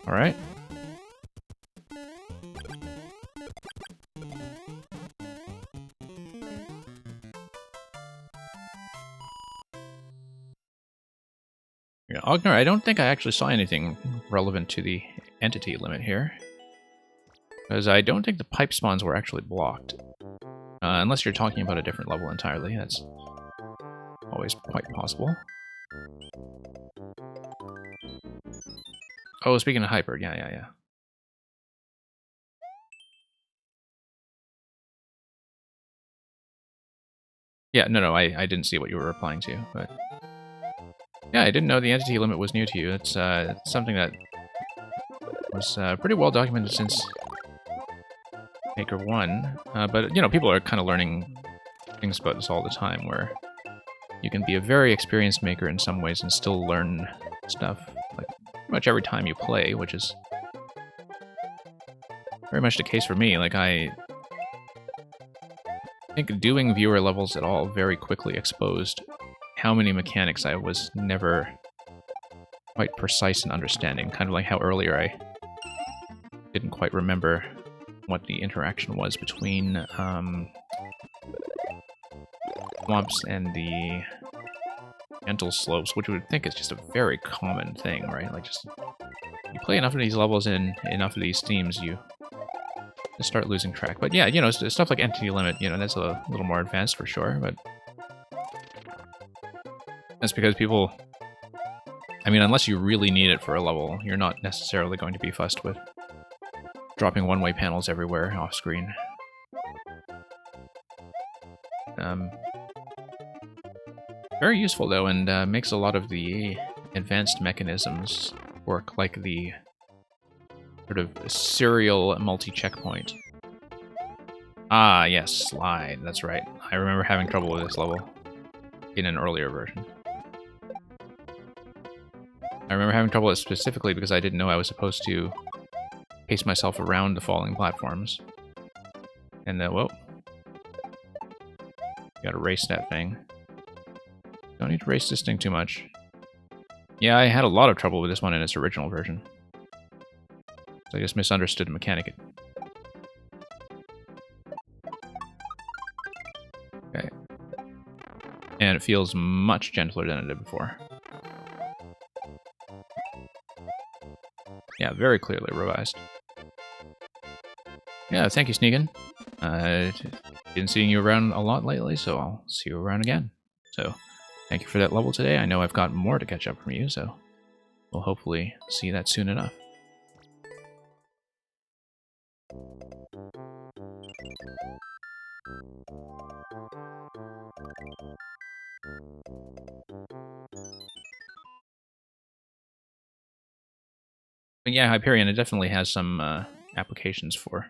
All right. Yeah, Ognar, I don't think I actually saw anything relevant to the entity limit here. Because I don't think the pipe spawns were actually blocked. Unless you're talking about a different level entirely, that's always quite possible. Oh, speaking of Hyper, yeah. Yeah, no, I didn't see what you were replying to, but... Yeah, I didn't know the entity limit was new to you. It's something that was pretty well documented since Maker 1. But, you know, people are kind of learning things about this all the time, where you can be a very experienced maker in some ways and still learn stuff, like, pretty much every time you play, which is very much the case for me. Like, I think doing viewer levels at all very quickly exposed how many mechanics I was never quite precise in understanding. Kind of like how earlier I didn't quite remember what the interaction was between swamps and the gentle slopes, which you would think is just a very common thing, right? Like, just you play enough of these levels in enough of these themes, you just start losing track. But yeah, you know, stuff like Entity Limit, you know, that's a little more advanced for sure, but that's because people, I mean, unless you really need it for a level, you're not necessarily going to be fussed with dropping one-way panels everywhere off-screen. Very useful, though, and makes a lot of the advanced mechanisms work, like the sort of serial multi-checkpoint. Ah, yes, slide, that's right. I remember having trouble with this level in an earlier version. I remember having trouble with it specifically because I didn't know I was supposed to pace myself around the falling platforms. And then, whoa. Gotta race that thing. Don't need to race this thing too much. Yeah, I had a lot of trouble with this one in its original version. So I just misunderstood the mechanic. Okay. And it feels much gentler than it did before. Yeah, very clearly revised. Yeah, thank you, Sneakin. Been seeing you around a lot lately, so I'll see you around again. So, thank you for that level today. I know I've got more to catch up from you, so we'll hopefully see that soon enough. But yeah, Hyperion, it definitely has some applications for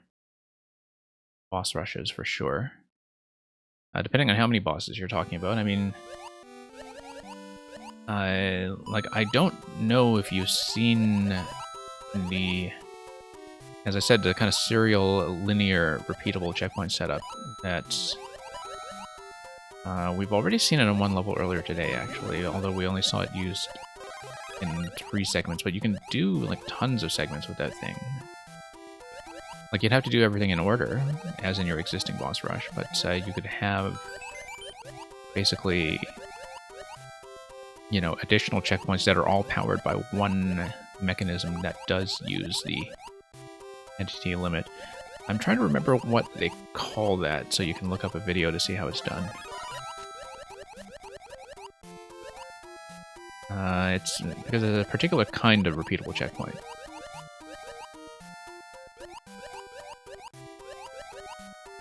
boss rushes, for sure. Depending on how many bosses you're talking about, I mean... I don't know if you've seen the... As I said, the kind of serial, linear, repeatable checkpoint setup that... we've already seen it in one level earlier today, actually, although we only saw it used in 3 segments, but you can do, like, tons of segments with that thing. Like, you'd have to do everything in order, as in your existing boss rush, but you could have basically, you know, additional checkpoints that are all powered by one mechanism that does use the entity limit. I'm trying to remember what they call that, so you can look up a video to see how it's done. It's because it's a particular kind of repeatable checkpoint.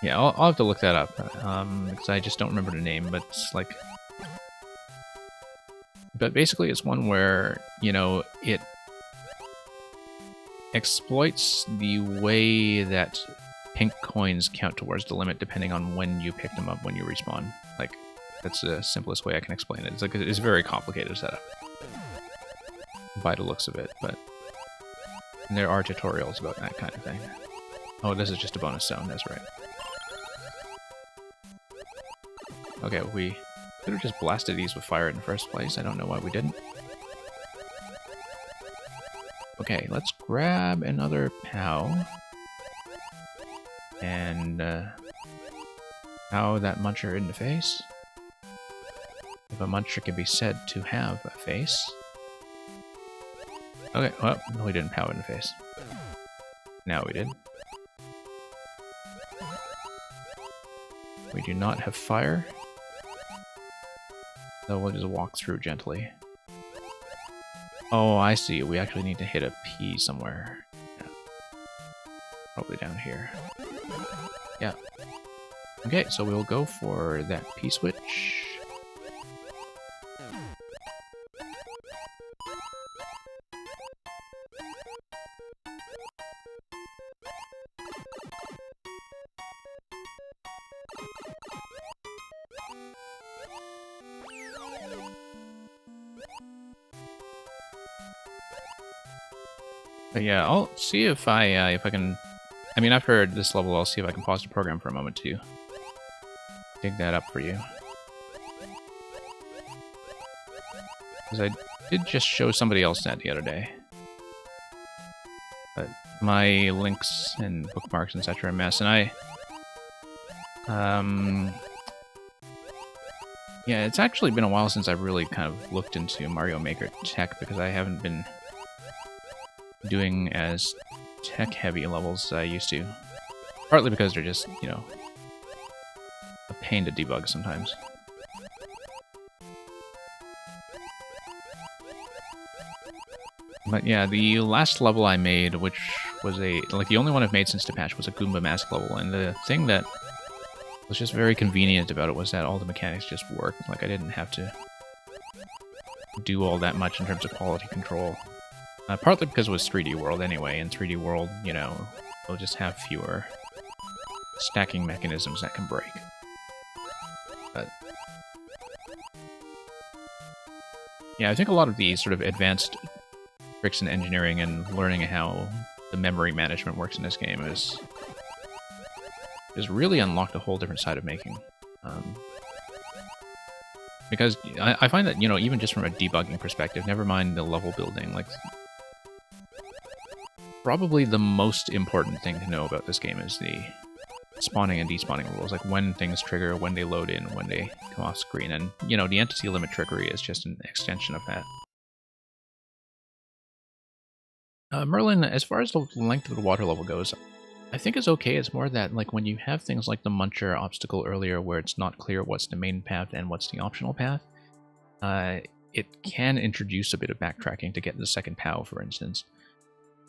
Yeah, I'll have to look that up, because I just don't remember the name, but it's like... But basically it's one where, you know, it exploits the way that pink coins count towards the limit depending on when you pick them up when you respawn. Like, that's the simplest way I can explain it. It's like, it's a very complicated setup by the looks of it, but there are tutorials about that kind of thing. Oh, this is just a bonus zone, that's right. Okay, we could have just blasted these with fire in the first place. I don't know why we didn't. Okay, let's grab another POW. And POW that muncher in the face. If a muncher can be said to have a face. Okay, well, no, we didn't POW in the face. Now we did. We do not have fire. So we'll just walk through gently. Oh, I see. We actually need to hit a P somewhere. Yeah. Probably down here. Yeah. Okay, so we'll go for that P switch. But yeah, I'll see if I can. I mean, after this level, I'll see if I can pause the program for a moment to dig that up for you. Because I did just show somebody else that the other day. But my links and bookmarks and such are a mess, and yeah, it's actually been a while since I've really kind of looked into Mario Maker tech, because I haven't been doing as tech-heavy levels as I used to. Partly because they're just, you know, a pain to debug sometimes. But yeah, the last level I made, which was the only one I've made since the patch, was a Goomba Mask level, and the thing that was just very convenient about it was that all the mechanics just worked. Like, I didn't have to do all that much in terms of quality control. Partly because it was 3D World anyway, and 3D World, you know, will just have fewer stacking mechanisms that can break. But yeah, I think a lot of the sort of advanced tricks in engineering and learning how the memory management works in this game is really unlocked a whole different side of making. Because I find that, you know, even just from a debugging perspective, never mind the level building, like, probably the most important thing to know about this game is the spawning and despawning rules, like when things trigger, when they load in, when they come off screen, and, you know, the entity limit trickery is just an extension of that. Merlin, as far as the length of the water level goes, I think it's okay. It's more that, like, when you have things like the Muncher obstacle earlier where it's not clear what's the main path and what's the optional path, it can introduce a bit of backtracking to get the second POW, for instance.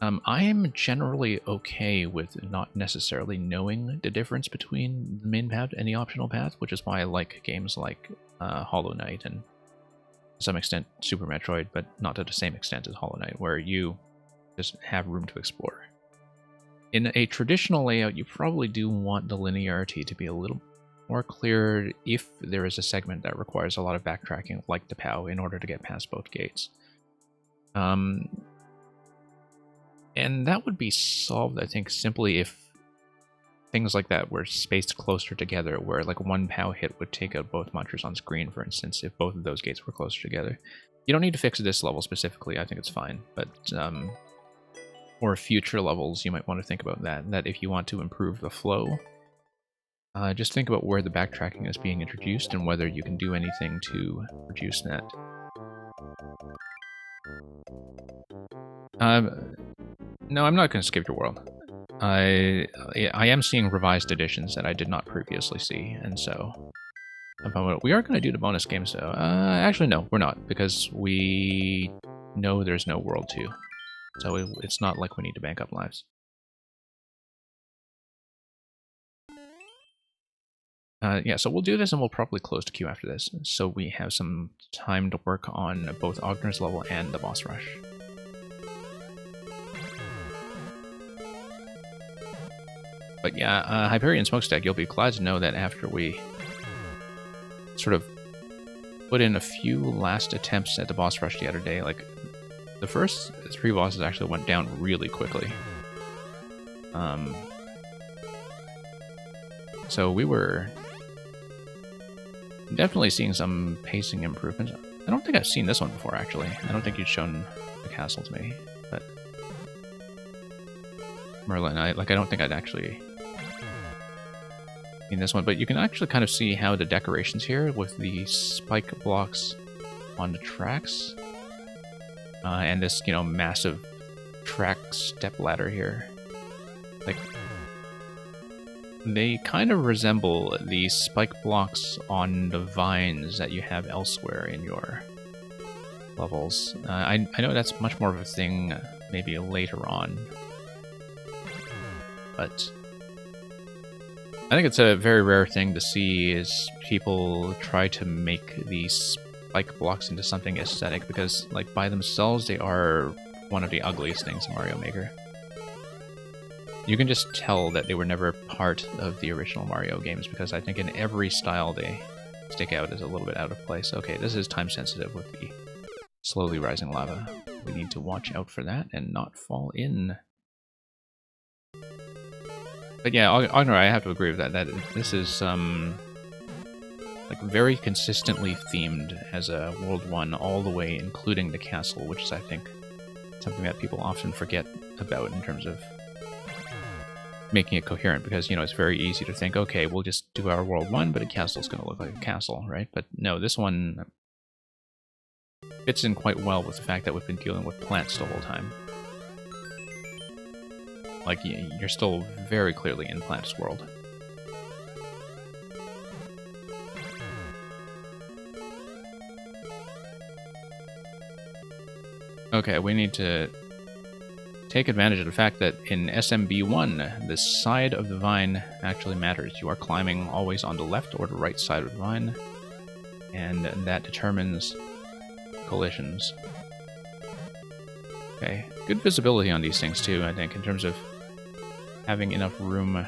I am generally okay with not necessarily knowing the difference between the main path and the optional path, which is why I like games like Hollow Knight and, to some extent, Super Metroid, but not to the same extent as Hollow Knight, where you just have room to explore. In a traditional layout, you probably do want the linearity to be a little more clear if there is a segment that requires a lot of backtracking, like the POW, in order to get past both gates. And that would be solved, I think, simply if things like that were spaced closer together, where like one POW hit would take out both Munchers on screen, for instance, if both of those gates were closer together. You don't need to fix this level specifically, I think it's fine, but for future levels, you might want to think about that if you want to improve the flow, just think about where the backtracking is being introduced and whether you can do anything to reduce that. No, I'm not going to skip your world. I am seeing revised editions that I did not previously see, and so we are going to do the bonus games, though. Actually, no, we're not, because we know there's no World 2, so it's not like we need to bank up lives. Yeah, so we'll do this, and we'll probably close the queue after this, so we have some time to work on both Ogner's level and the boss rush. But yeah, Hyperion Smokestack, you'll be glad to know that after we sort of put in a few last attempts at the boss rush the other day, like, the first 3 bosses actually went down really quickly. So we were definitely seeing some pacing improvements. I don't think I've seen this one before, actually. I don't think you'd shown the castle to me, but Merlin, I don't think I'd actually seen this one, but you can actually kind of see how the decorations here with the spike blocks on the tracks, and this, you know, massive track step ladder here. Like, they kind of resemble the spike blocks on the vines that you have elsewhere in your levels. I know that's much more of a thing maybe later on, but I think it's a very rare thing to see is people try to make these spike blocks into something aesthetic, because like by themselves they are one of the ugliest things in Mario Maker. You can just tell that they were never part of the original Mario games, because I think in every style they stick out as a little bit out of place. Okay, this is time sensitive with the slowly rising lava. We need to watch out for that and not fall in. But yeah, Ogner, I have to agree with that. That this is like very consistently themed as a World 1 all the way, including the castle, which is, I think, something that people often forget about in terms of making it coherent, because, you know, it's very easy to think, okay, we'll just do our World 1, but a castle's going to look like a castle, right? But no, this one fits in quite well with the fact that we've been dealing with plants the whole time. Like, you're still very clearly in Plants World. Okay, we need to take advantage of the fact that in SMB1, the side of the vine actually matters. You are climbing always on the left or the right side of the vine, and that determines collisions. Okay, good visibility on these things too, I think, in terms of having enough room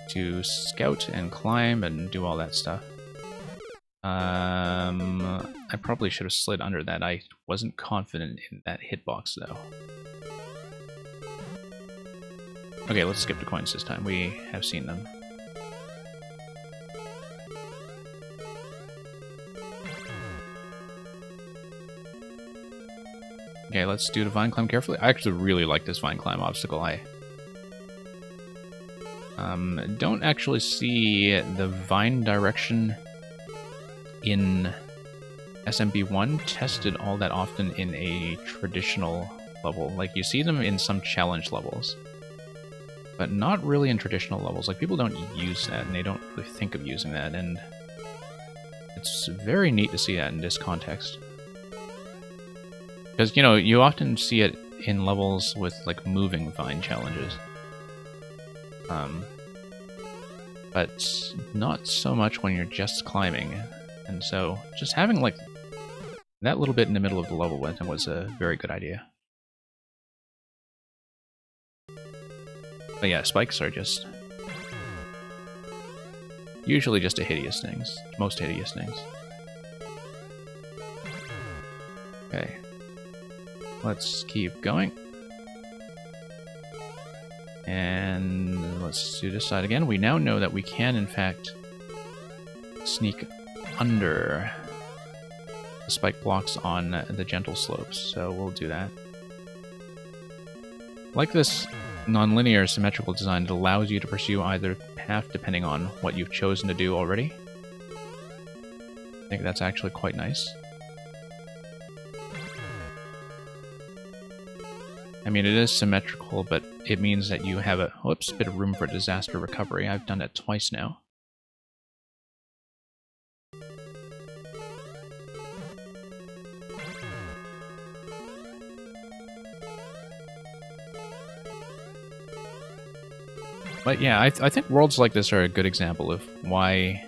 to scout and climb and do all that stuff. I probably should have slid under that. I wasn't confident in that hitbox, though. Okay, let's skip the coins this time. We have seen them. Okay, let's do the vine climb carefully. I actually really like this vine climb obstacle. I don't actually see the vine direction in SMB1 tested all that often in a traditional level. Like, you see them in some challenge levels, but not really in traditional levels. Like, people don't use that, and they don't really think of using that, and it's very neat to see that in this context. Because, you know, you often see it in levels with, like, moving vine challenges. But not so much when you're just climbing. And so, just having, like, that little bit in the middle of the level, I think, was a very good idea. But yeah, spikes are just usually just the hideous things. Most hideous things. Okay. Let's keep going. And let's do this side again. We now know that we can, in fact, sneak under the spike blocks on the gentle slopes, so we'll do that. Like this non-linear symmetrical design, it allows you to pursue either path depending on what you've chosen to do already. I think that's actually quite nice. I mean, it is symmetrical, but it means that you have a bit of room for disaster recovery. I've done that twice now. But yeah, I think worlds like this are a good example of why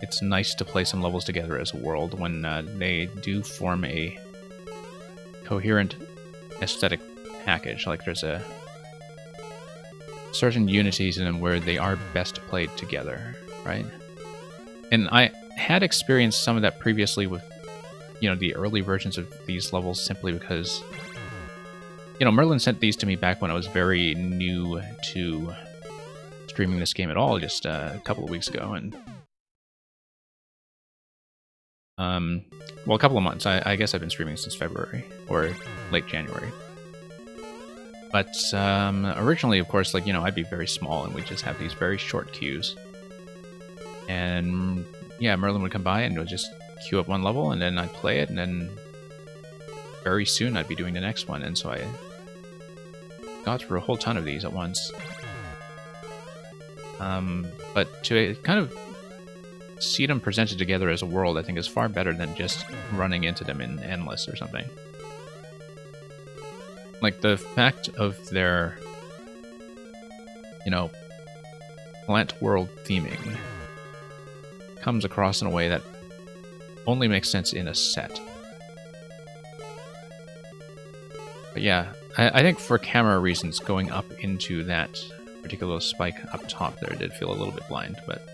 it's nice to play some levels together as a world, when they do form a coherent aesthetic package. Like, there's a certain unities in them where they are best played together, right? And I had experienced some of that previously with, you know, the early versions of these levels, simply because, you know, Merlin sent these to me back when I was very new to streaming this game at all, just a couple of weeks ago, and well, a couple of months. I guess I've been streaming since February or late January. But originally, of course, like, you know, I'd be very small and we'd just have these very short queues. And yeah, Merlin would come by and would just queue up one level, and then I'd play it, and then very soon I'd be doing the next one. And so I got through a whole ton of these at once. But to kind of see them presented together as a world, I think is far better than just running into them in Endless or something. Like, the fact of their, you know, plant world theming comes across in a way that only makes sense in a set. But yeah, I think for camera reasons, going up into that particular spike up top there did feel a little bit blind, but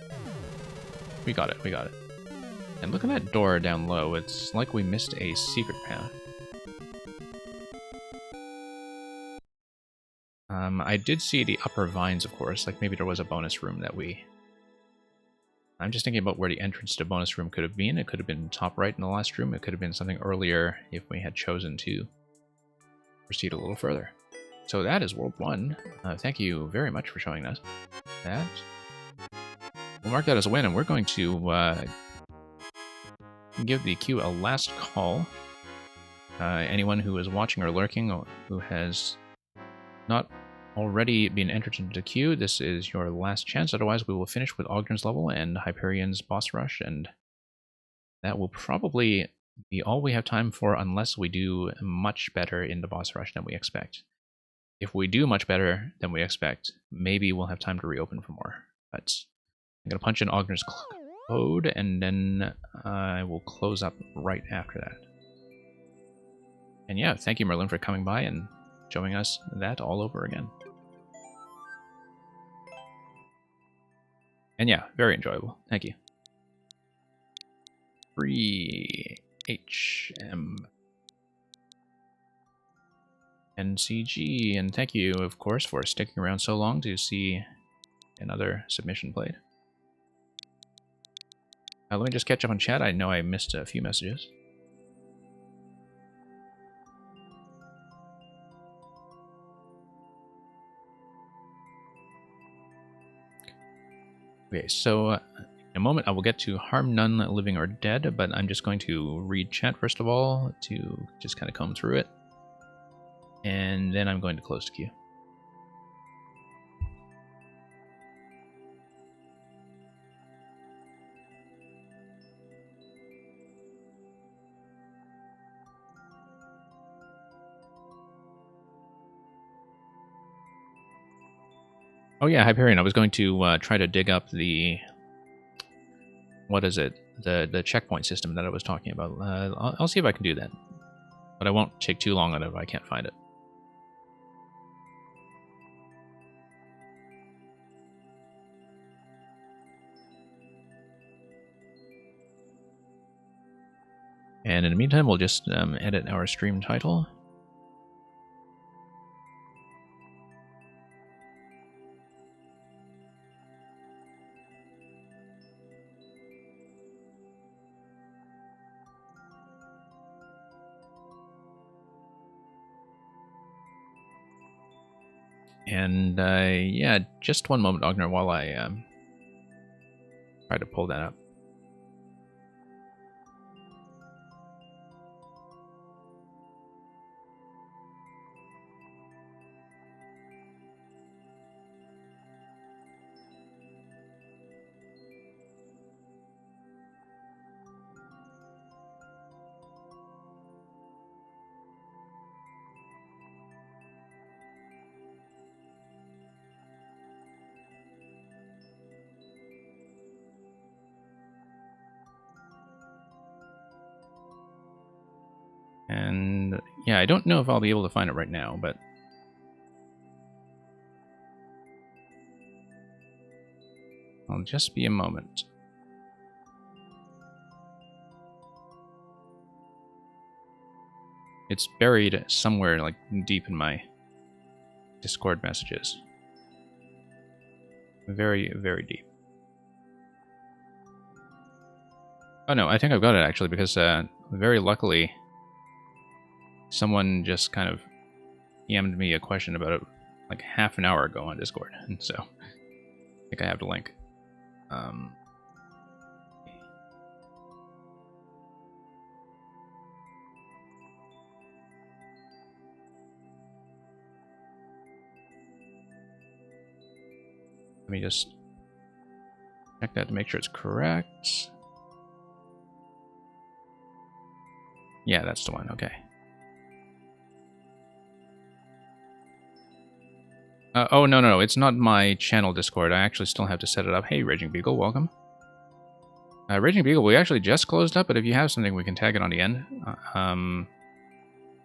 we got it, we got it. And look at that door down low, it's like we missed a secret path. I did see the upper vines, of course, like maybe there was a bonus room that we... I'm just thinking about where the entrance to bonus room could have been. It could have been top right in the last room, it could have been something earlier if we had chosen to proceed a little further. So that is World 1. Thank you very much for showing us that. We'll mark that as a win, and we're going to give the queue a last call. Anyone who is watching or lurking or who has not already been entered into the queue, this is your last chance. Otherwise, we will finish with Ognir's level and Hyperion's boss rush, and that will probably be all we have time for unless we do much better in the boss rush than we expect. If we do much better than we expect, maybe we'll have time to reopen for more. But I'm going to punch in Ognir's code, and then I will close up right after that. And yeah, thank you, Merlin, for coming by and showing us that all over again. And yeah, very enjoyable. Thank you. Free HM NCG, and thank you, of course, for sticking around so long to see another submission played. Let me just catch up on chat. I know I missed a few messages. Okay, so in a moment I will get to Harm None Living or Dead, but I'm just going to read chat first of all to just kind of comb through it. And then I'm going to close the queue. Oh yeah, Hyperion, I was going to try to dig up the... What is it? The checkpoint system that I was talking about. I'll see if I can do that. But I won't take too long on it if I can't find it. And in the meantime, we'll just edit our stream title. And yeah, just one moment, Ognir, while I try to pull that up. And yeah, I don't know if I'll be able to find it right now, but I'll just be a moment. It's buried somewhere like deep in my Discord messages. Very, very deep. Oh no, I think I've got it actually, because very luckily someone just kind of DM'd me a question about it like half an hour ago on Discord, and so I think I have the link. Let me just Check that to make sure it's correct. Yeah, that's the one. Okay. Oh, no. It's not my channel Discord. I actually still have to set it up. Hey, Raging Beagle, welcome. Raging Beagle, we actually just closed up, but if you have something, we can tag it on the end.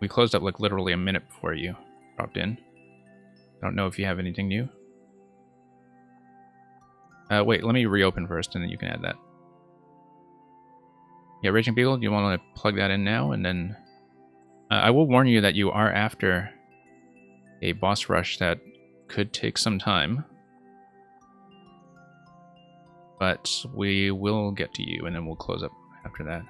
We closed up like literally a minute before you dropped in. I don't know if you have anything new. Wait, let me reopen first, and then you can add that. Yeah, Raging Beagle, do you want to plug that in now? And then I will warn you that you are after a boss rush that could take some time. But we will get to you, and then we'll close up after that.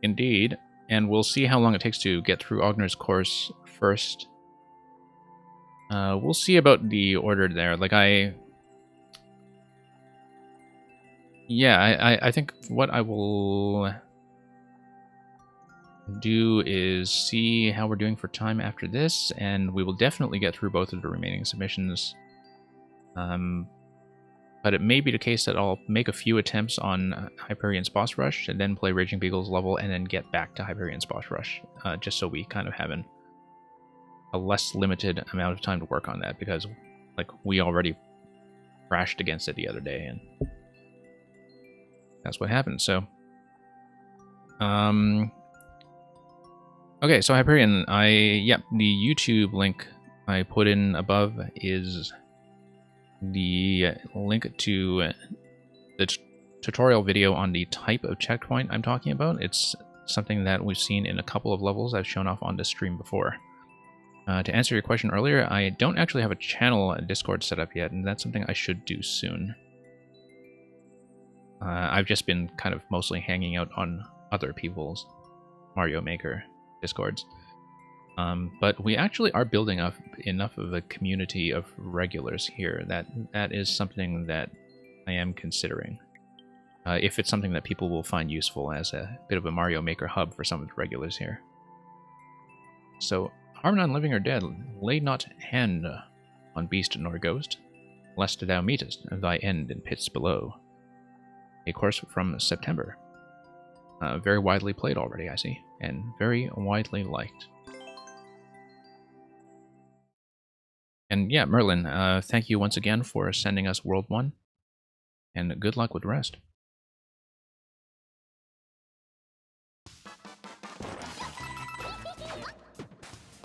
Indeed, and we'll see how long it takes to get through Ognar's course first. We'll see about the order there. Like, I think what I will do is see how we're doing for time after this, and we will definitely get through both of the remaining submissions. But it may be the case that I'll make a few attempts on Hyperion's Boss Rush, and then play Raging Beagle's level, and then get back to Hyperion's Boss Rush, just so we kind of have a less limited amount of time to work on that, because like we already crashed against it the other day, and that's what happened. So, okay, so Hyperion, the YouTube link I put in above is the link to the tutorial video on the type of checkpoint I'm talking about. It's something that we've seen in a couple of levels I've shown off on this stream before. To answer your question earlier, I don't actually have a channel Discord set up yet, and that's something I should do soon. I've just been kind of mostly hanging out on other people's Mario Maker Discords. But we actually are building up enough of a community of regulars here that is something that I am considering. If it's something that people will find useful as a bit of a Mario Maker hub for some of the regulars here. So, harm none, living or dead, lay not hand on beast nor ghost, lest thou meetest thy end in pits below. A course from September. Very widely played already, I see, and very widely liked. And yeah, Merlin, thank you once again for sending us World 1, and good luck with the rest.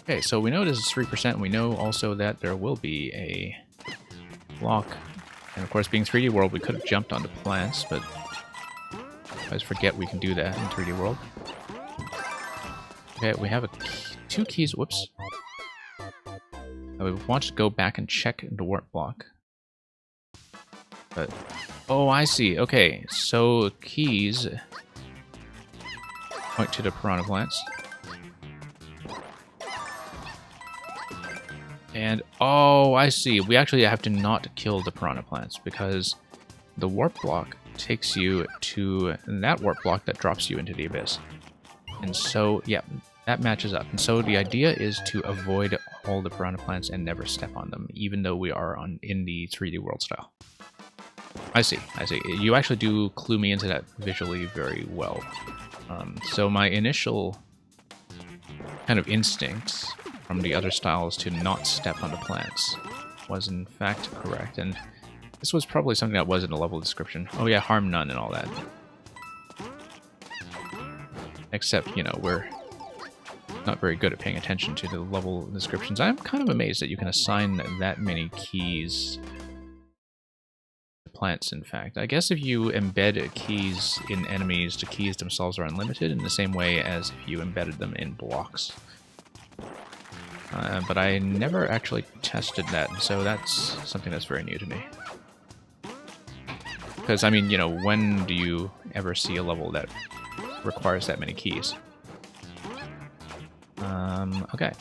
Okay, so we know this is 3%, we know also that there will be a block, and of course being 3D World we could have jumped onto plants, but I always forget we can do that in 3D World. Okay, we have two keys, whoops. We want to go back and check the warp block. But, oh, I see. Okay, so keys point to the piranha plants. And, oh, I see. We actually have to not kill the piranha plants, because the warp block takes you to that warp block that drops you into the abyss. And so, yeah, that matches up. And so the idea is to avoid all the piranha plants and never step on them, even though we are in the 3D World style. I see. You actually do clue me into that visually very well. So my initial kind of instincts from the other styles to not step on the plants was in fact correct, and this was probably something that was in the level description. Oh yeah, harm none and all that. Except, you know, we're not very good at paying attention to the level descriptions. I'm kind of amazed that you can assign that many keys to plants, in fact. I guess if you embed keys in enemies, the keys themselves are unlimited in the same way as if you embedded them in blocks. But I never actually tested that, so that's something that's very new to me. Because, I mean, you know, when do you ever see a level that requires that many keys? Okay.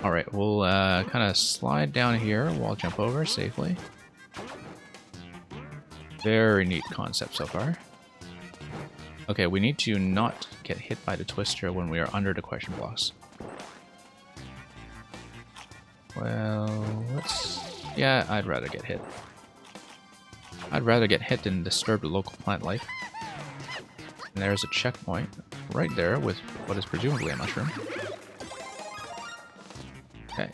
Alright, we'll kind of slide down here, wall jump over safely. Very neat concept so far. Okay, we need to not get hit by the twister when we are under the question blocks. Well, let's... Yeah, I'd rather get hit. I'd rather get hit than disturb the local plant life. And there's a checkpoint right there with what is presumably a mushroom. Okay.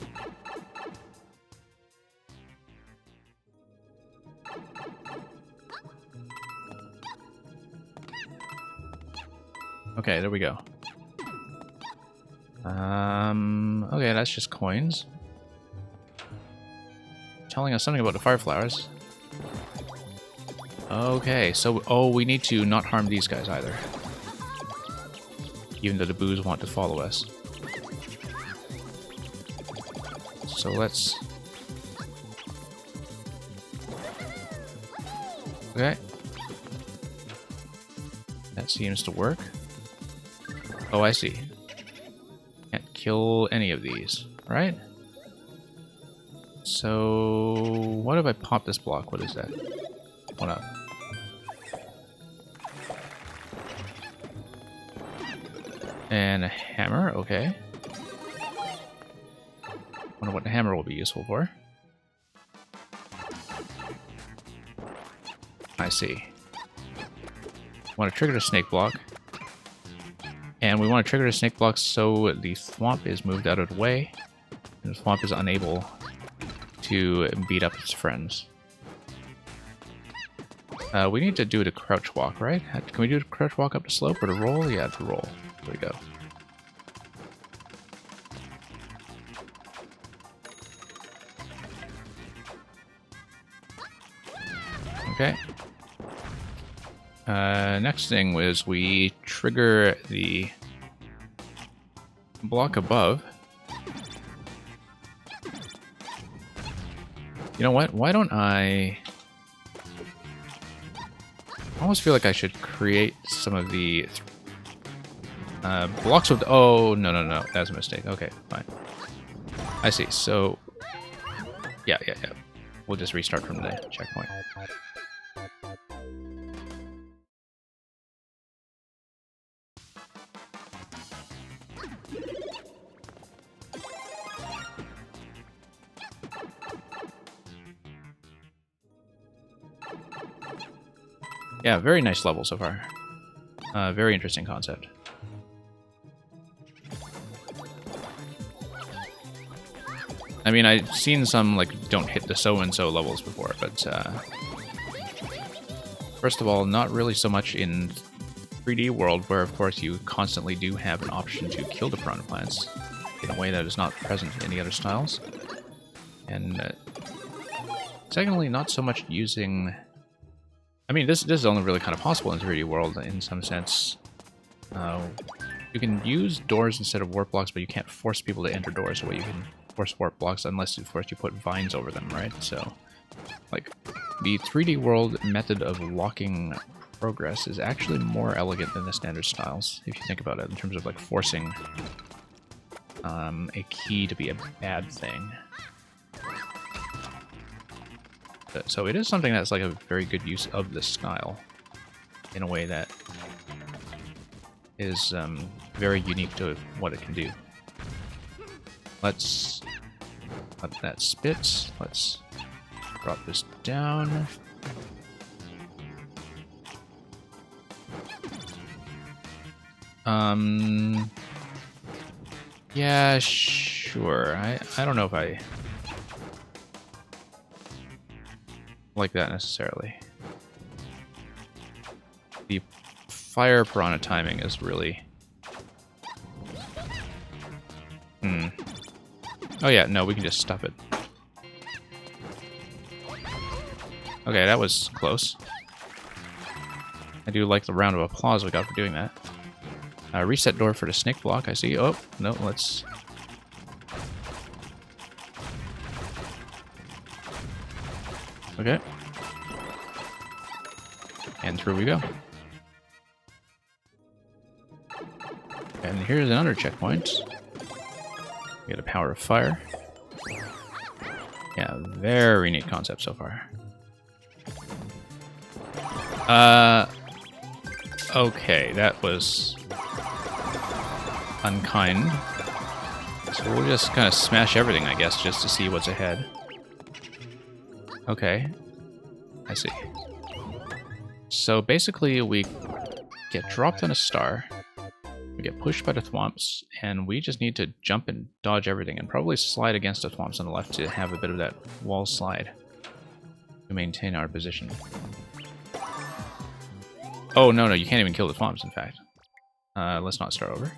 Okay, there we go. Okay, that's just coins. Telling us something about the fire flowers. Okay, so, oh, we need to not harm these guys either. Even though the boos want to follow us. So let's... Okay. That seems to work. Oh, I see. Can't kill any of these, right? So... what if I pop this block? What is that? What up? And a hammer, okay. Wonder what the hammer will be useful for. I see. Want to trigger the snake block. And we want to trigger the snake block so the thwomp is moved out of the way. And the thwomp is unable to beat up its friends. We need to do the crouch walk, right? Can we do the crouch walk up the slope or the roll? Yeah, the roll. There we go. Okay. Next thing was we trigger the block above. You know what? Why don't I almost feel like I should create some of the blocks with... Oh, no. That's a mistake. Okay, fine. I see. So, yeah. We'll just restart from the checkpoint. Yeah, very nice level so far. Very interesting concept. I mean, I've seen some, like, don't hit the so-and-so levels before, but, first of all, not really so much in 3D World, where, of course, you constantly do have an option to kill the piranha plants in a way that is not present in any other styles. And, secondly, not so much using... I mean, this is only really kind of possible in 3D World in some sense. You can use doors instead of warp blocks, but you can't force people to enter doors the way you can force warp blocks unless, of course, you put vines over them, right? So, like, the 3D World method of locking progress is actually more elegant than the standard styles, if you think about it, in terms of, like, forcing a key to be a bad thing. So it is something that's like a very good use of this style in a way that is very unique to what it can do. Let's let that spit. Let's drop this down. Yeah, sure. I don't know if I like that necessarily. The fire piranha timing is really... Oh yeah, no, we can just stop it. Okay, that was close. I do like the round of applause we got for doing that. Reset door for the snake block, I see. Oh, no, let's... Okay. And through we go. And here's another checkpoint. We get a power of fire. Yeah, very neat concept so far. Okay, that was unkind. So we'll just kind of smash everything, I guess, just to see what's ahead. Okay. I see. So basically we get dropped on a star, we get pushed by the thwomps, and we just need to jump and dodge everything, and probably slide against the thwomps on the left to have a bit of that wall slide to maintain our position. Oh, no, you can't even kill the thwomps, in fact. Let's not start over.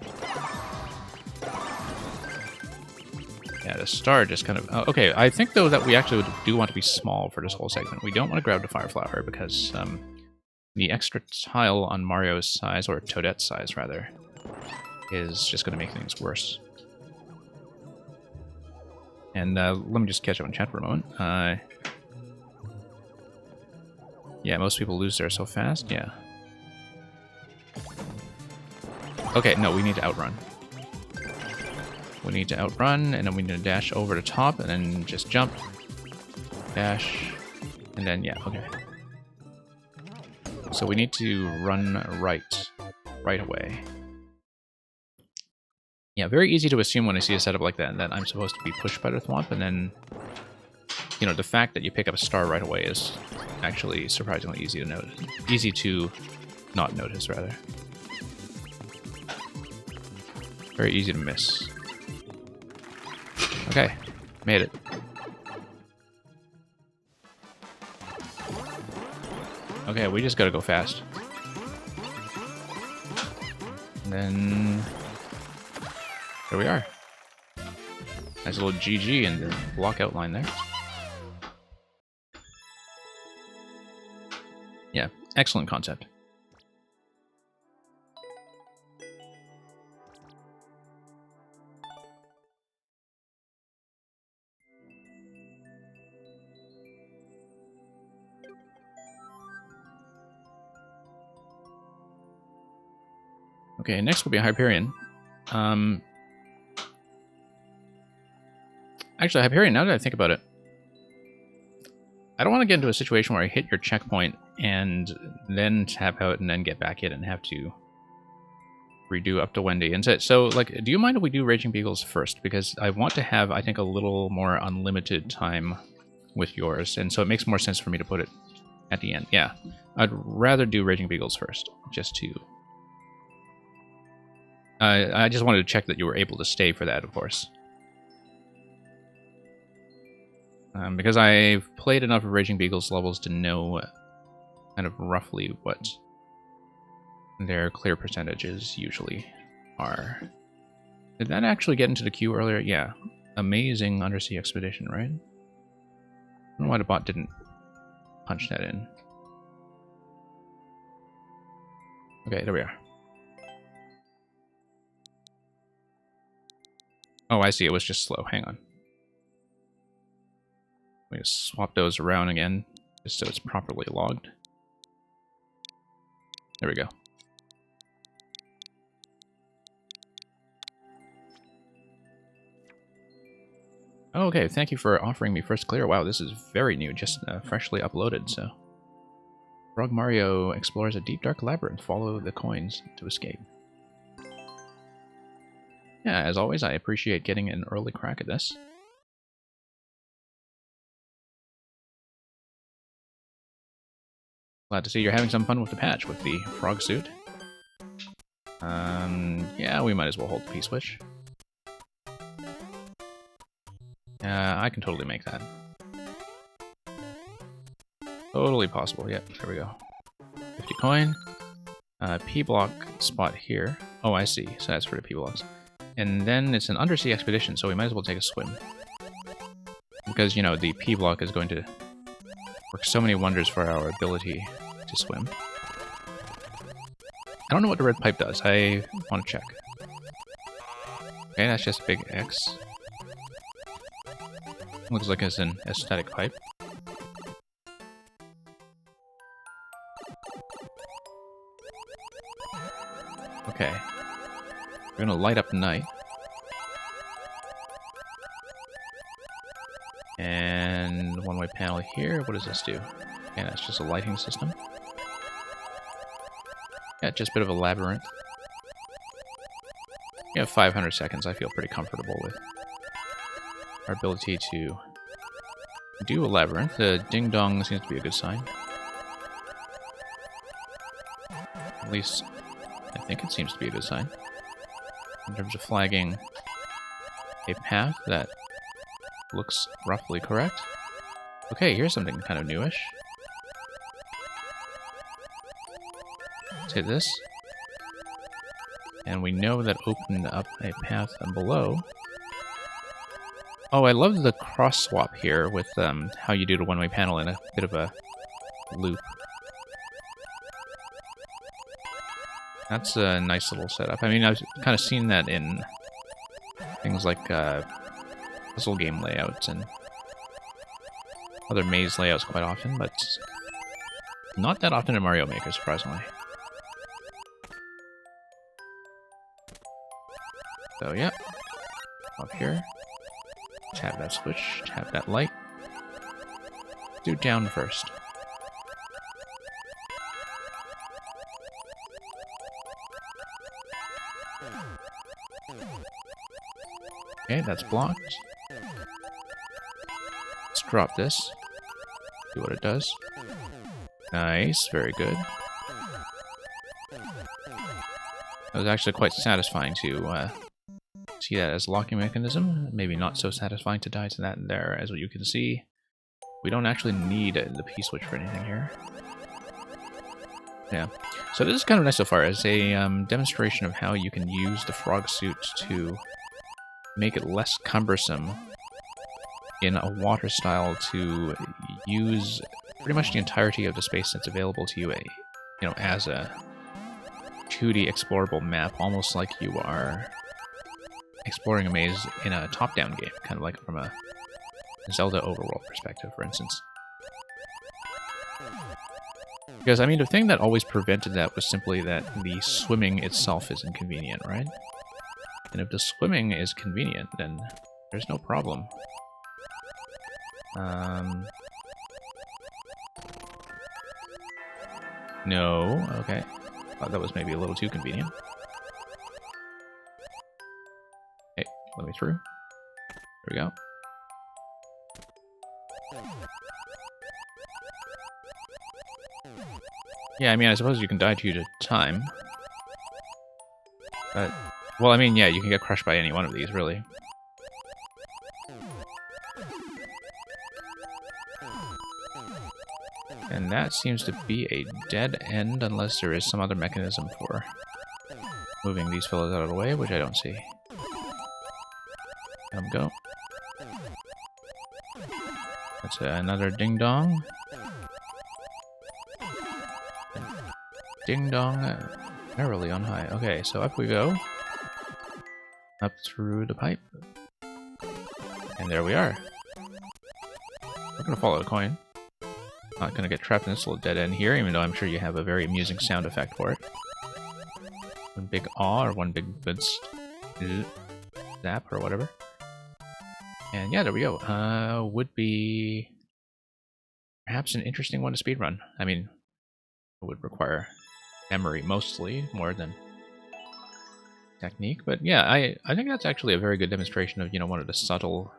Yeah, the star just kind of... okay, I think, though, that we actually do want to be small for this whole segment. We don't want to grab the fire flower because the extra tile on Mario's size, or Toadette's size, rather, is just going to make things worse. And let me just catch up in chat for a moment. Yeah, most people lose there so fast. Yeah. Okay, no, we need to outrun. We need to outrun, and then we need to dash over the top, and then just jump, dash, and then, yeah, okay. So we need to run right away. Yeah, very easy to assume when I see a setup like that I'm supposed to be pushed by the thwomp, and then, you know, the fact that you pick up a star right away is actually surprisingly easy to notice. Easy to not notice, rather. Very easy to miss. Okay, made it. Okay, we just gotta go fast. And then... there we are. Nice little GG in the block outline there. Yeah, excellent concept. Okay, next will be Hyperion. Actually, Hyperion, now that I think about it, I don't want to get into a situation where I hit your checkpoint and then tap out and then get back in and have to redo up to Wendy. And so, like, do you mind if we do Raging Beagles first? Because I want to have, I think, a little more unlimited time with yours, and so it makes more sense for me to put it at the end. Yeah, I'd rather do Raging Beagles first, just to... I just wanted to check that you were able to stay for that, of course. Because I've played enough of Raging Beagles levels to know kind of roughly what their clear percentages usually are. Did that actually get into the queue earlier? Yeah. Amazing Undersea Expedition, right? I don't know why the bot didn't punch that in. Okay, there we are. Oh, I see. It was just slow. Hang on. We just swap those around again, just so it's properly logged. There we go. Okay, thank you for offering me first clear. Wow, this is very new, just freshly uploaded, so. Frog Mario explores a deep dark labyrinth. Follow the coins to escape. Yeah, as always, I appreciate getting an early crack at this. Glad to see you're having some fun with the patch with the frog suit. Yeah, we might as well hold the P-switch. I can totally make that. Totally possible. Yep, there we go. 50 coin. P-block spot here. Oh, I see. So that's for the P-blocks. And then it's an undersea expedition, so we might as well take a swim. Because, you know, the P-block is going to work so many wonders for our ability to swim. I don't know what the red pipe does. I want to check. Okay, that's just a big X. Looks like it's an aesthetic pipe. Okay. We're gonna light up the night. And one-way panel here. What does this do? Okay, that's just a lighting system. Yeah, just a bit of a labyrinth. Yeah, 500 seconds. I feel pretty comfortable with our ability to do a labyrinth. The ding dong seems to be a good sign. At least, I think it seems to be a good sign. In terms of flagging a path that looks roughly correct. Okay, here's something kind of newish. Let's hit this. And we know that opened up a path below. Oh, I love the cross swap here with how you do the one-way panel in a bit of a loop. That's a nice little setup. I mean, I've kind of seen that in things like puzzle game layouts and other maze layouts quite often, but not that often in Mario Maker, surprisingly. So yeah, up here, tap that switch, tap that light. Do down first. Okay, that's blocked. Let's drop this. See what it does. Nice, very good. It was actually quite satisfying to see that as a locking mechanism. Maybe not so satisfying to die to that there. As you can see, we don't actually need the P-switch for anything here. Yeah, so this is kind of nice so far as a demonstration of how you can use the frog suit to make it less cumbersome in a water style to use pretty much the entirety of the space that's available to you, as a 2D explorable map, almost like you are exploring a maze in a top-down game, kind of like from a Zelda overworld perspective, for instance. Because, I mean, the thing that always prevented that was simply that the swimming itself is inconvenient, right? And if the swimming is convenient, then there's no problem. No, okay. Thought that was maybe a little too convenient. Hey, let me through. There we go. Yeah, I mean, I suppose you can die due to time. But, well, I mean, yeah, you can get crushed by any one of these, really. And that seems to be a dead end unless there is some other mechanism for moving these fellows out of the way, which I don't see. Let them go. That's another ding-dong. Ding-dong merrily on high. Okay, so up we go. Up through the pipe. And there we are. We're going to follow the coin. Not going to get trapped in this little dead end here, even though I'm sure you have a very amusing sound effect for it. One big aw, or one big good zap, or whatever. And yeah, there we go. Would be perhaps an interesting one to speedrun. I mean, it would require memory mostly, more than technique. But yeah, I think that's actually a very good demonstration of, one of the subtle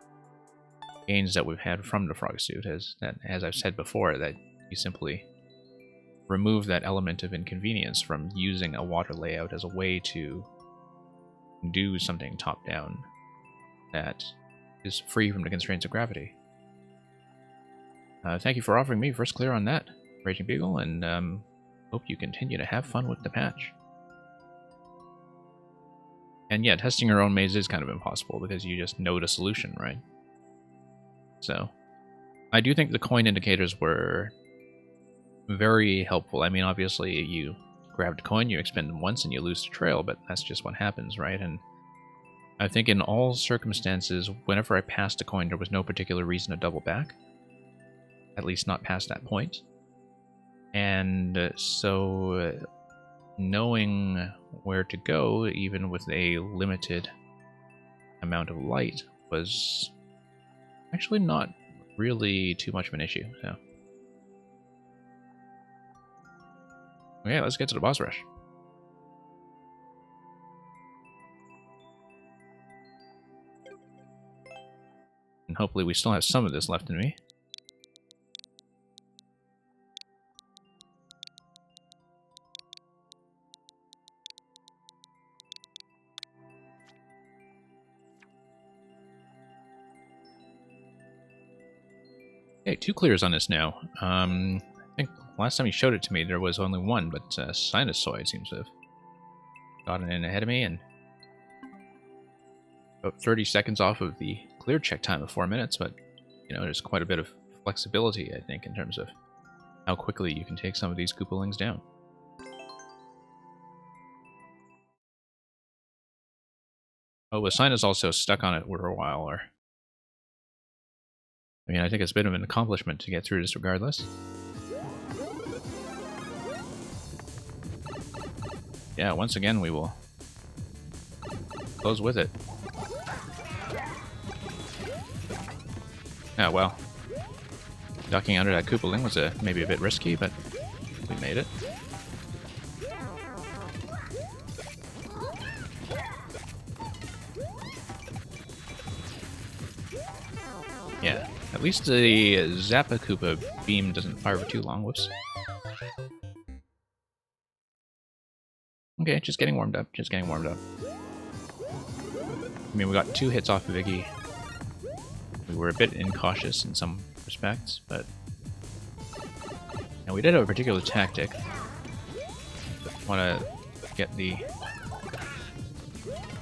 gains that we've had from the frog suit, as I've said before, that you simply remove that element of inconvenience from using a water layout as a way to do something top-down that is free from the constraints of gravity. Thank you for offering me first clear on that, Raging Beagle, and hope you continue to have fun with the patch. And yeah, testing your own maze is kind of impossible because you just know the solution, right? So, I do think the coin indicators were very helpful. I mean, obviously, you grabbed a coin, you expend them once, and you lose the trail, but that's just what happens, right? And I think in all circumstances, whenever I passed a coin, there was no particular reason to double back. At least not past that point. And so, knowing where to go, even with a limited amount of light, was actually not really too much of an issue, so. Okay, let's get to the boss rush. Hopefully we still have some of this left in me. Okay, 2 clears on this now. I think last time you showed it to me there was only one, but Sinusoid seems to have gotten in ahead of me, and about 30 seconds off of the clear check time of 4 minutes, but, you know, there's quite a bit of flexibility, I think, in terms of how quickly you can take some of these Koopalings down. Oh, was Sinus also stuck on it for a while, or... I mean, I think it's a bit of an accomplishment to get through this regardless. Yeah, once again we will close with it. Oh, well. Ducking under that Koopaling was maybe a bit risky, but we made it. Yeah, at least the Zappa Koopa beam doesn't fire for too long. Whoops. Okay, just getting warmed up, just getting warmed up. I mean, we got 2 hits off of Iggy. We were a bit incautious in some respects, but... And we did have a particular tactic. Want to get the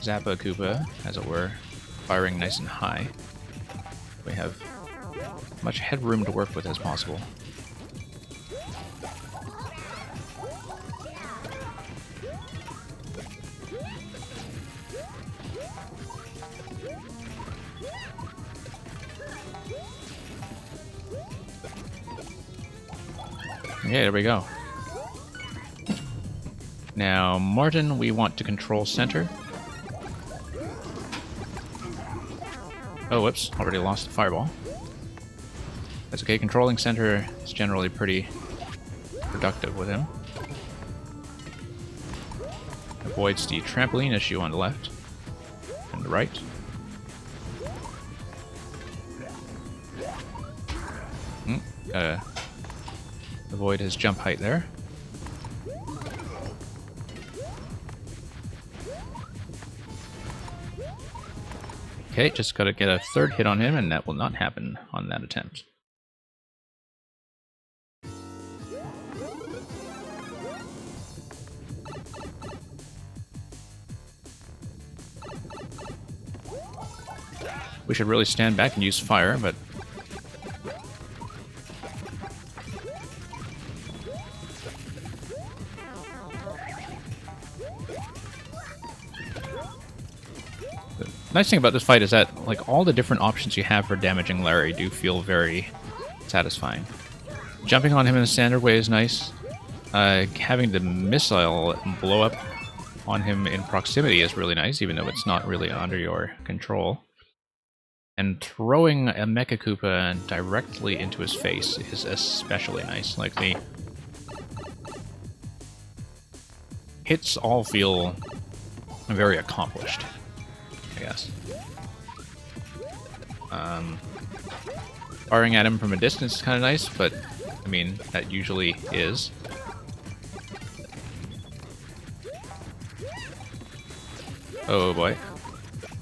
Zappa Koopa, as it were, firing nice and high. We have as much headroom to work with as possible. Okay, there we go. Now, Martin, we want to control center. Oh, whoops, already lost the fireball. That's okay, controlling center is generally pretty productive with him. Avoids the trampoline issue on the left and the right. Avoid his jump height there. Okay, just gotta get a 3rd hit on him, and that will not happen on that attempt. We should really stand back and use fire, but... The nice thing about this fight is that, like, all the different options you have for damaging Larry do feel very satisfying. Jumping on him in a standard way is nice. Having the missile blow up on him in proximity is really nice, even though it's not really under your control. And throwing a Mecha Koopa directly into his face is especially nice. Like, the hits all feel very accomplished, I guess. Firing at him from a distance is kind of nice, but, I mean, that usually is. Oh boy.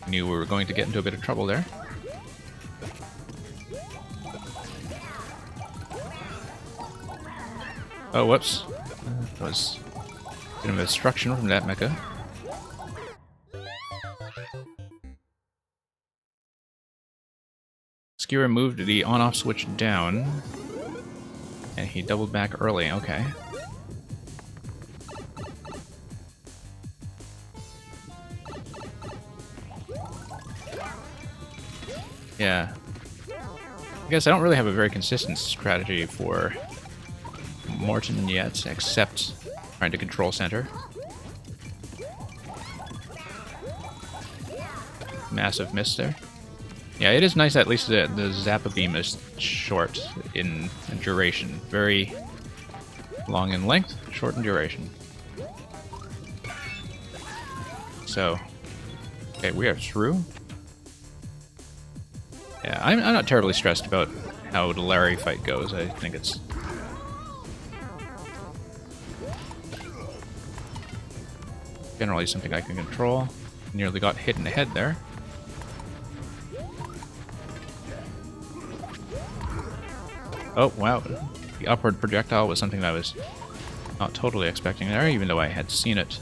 Knew we were going to get into a bit of trouble there. Oh, whoops. That was a bit of obstruction from that mecha. Skewer moved the on-off switch down, and he doubled back early, okay. Yeah. I guess I don't really have a very consistent strategy for Morton yet, except trying to control center. Massive miss there. Yeah, it is nice at least that the Zappa beam is short in duration. Very long in length, short in duration. So, okay, we are through. Yeah, I'm not terribly stressed about how the Larry fight goes. I think it's... generally something I can control. Nearly got hit in the head there. Oh, wow. The upward projectile was something that I was not totally expecting there, even though I had seen it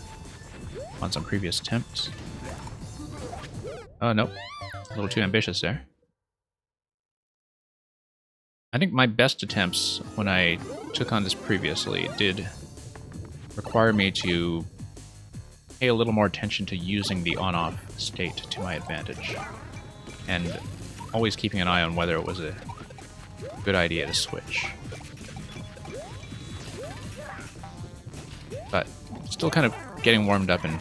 on some previous attempts. Oh, nope. A little too ambitious there. I think my best attempts when I took on this previously did require me to pay a little more attention to using the on-off state to my advantage, and always keeping an eye on whether it was a good idea to switch. But still kind of getting warmed up and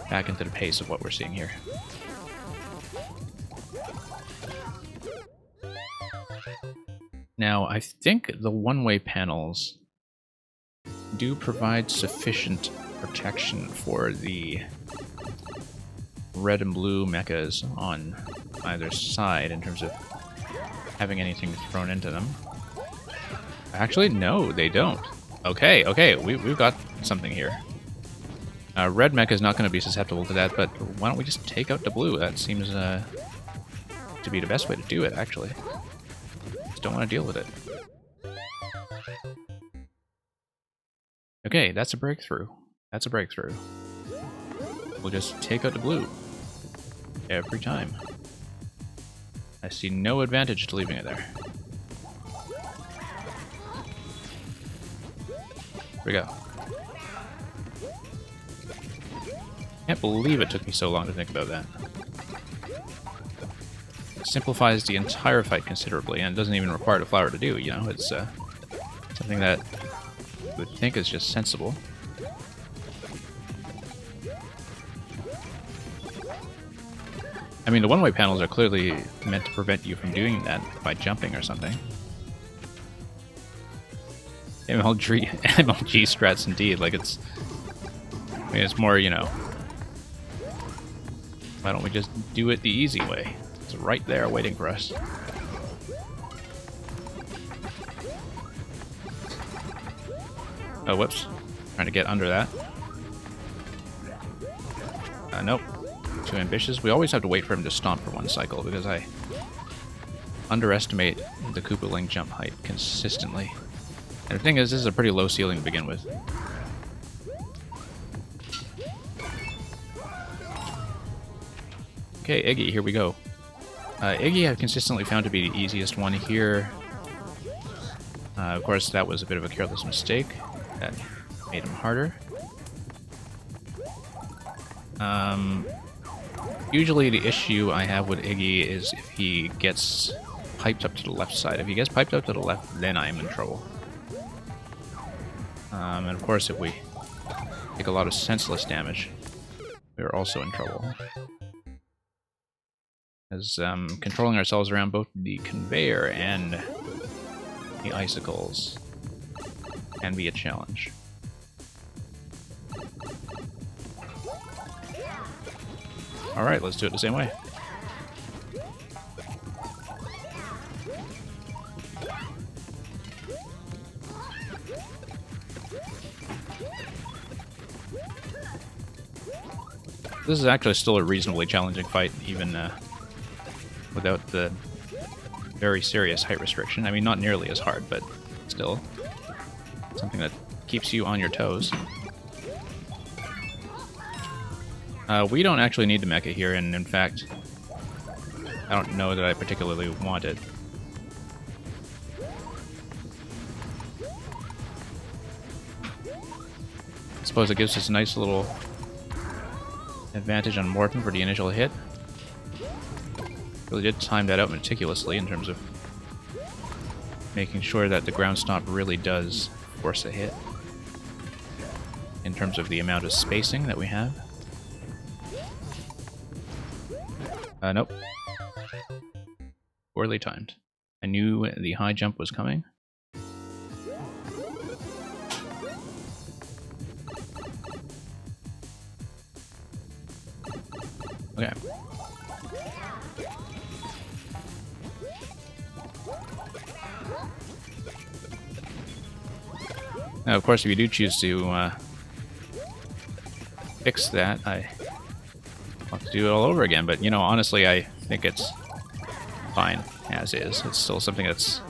back into the pace of what we're seeing here. Now, I think the one-way panels do provide sufficient protection for the red and blue mechas on either side in terms of having anything thrown into them. Actually, no, they don't. Okay, we've got something here. Red mecha is not going to be susceptible to that, but why don't we just take out the blue? That seems to be the best way to do it, actually. Just don't want to deal with it. Okay, that's a breakthrough. That's a breakthrough. We'll just take out the blue. Every time. I see no advantage to leaving it there. Here we go. Can't believe it took me so long to think about that. It simplifies the entire fight considerably, and it doesn't even require the flower to do, you know? It's something that you would think is just sensible. I mean, the one-way panels are clearly meant to prevent you from doing that by jumping or something. MLG strats indeed, like it's... I mean, it's more, you know... Why don't we just do it the easy way? It's right there waiting for us. Oh, whoops. Trying to get under that. Nope. Too ambitious. We always have to wait for him to stomp for one cycle because I underestimate the Koopaling jump height consistently. And the thing is, this is a pretty low ceiling to begin with. Okay, Iggy, here we go. Iggy I've consistently found to be the easiest one here. Of course, that was a bit of a careless mistake. That made him harder. Usually the issue I have with Iggy is if he gets piped up to the left side. If he gets piped up to the left, then I'm in trouble. And of course, if we take a lot of senseless damage, we're also in trouble. As controlling ourselves around both the conveyor and the icicles can be a challenge. Alright, let's do it the same way. This is actually still a reasonably challenging fight, even without the very serious height restriction. I mean, not nearly as hard, but still something that keeps you on your toes. We don't actually need the mecha here, and in fact, I don't know that I particularly want it. I suppose it gives us a nice little advantage on Morton for the initial hit. Really did time that out meticulously in terms of making sure that the ground stomp really does force a hit. In terms of the amount of spacing that we have. Nope. Poorly timed. I knew the high jump was coming. Okay. Now, of course, if you do choose to fix that, I have to do it all over again. But, you know, honestly, I think it's fine as is. It's still something that's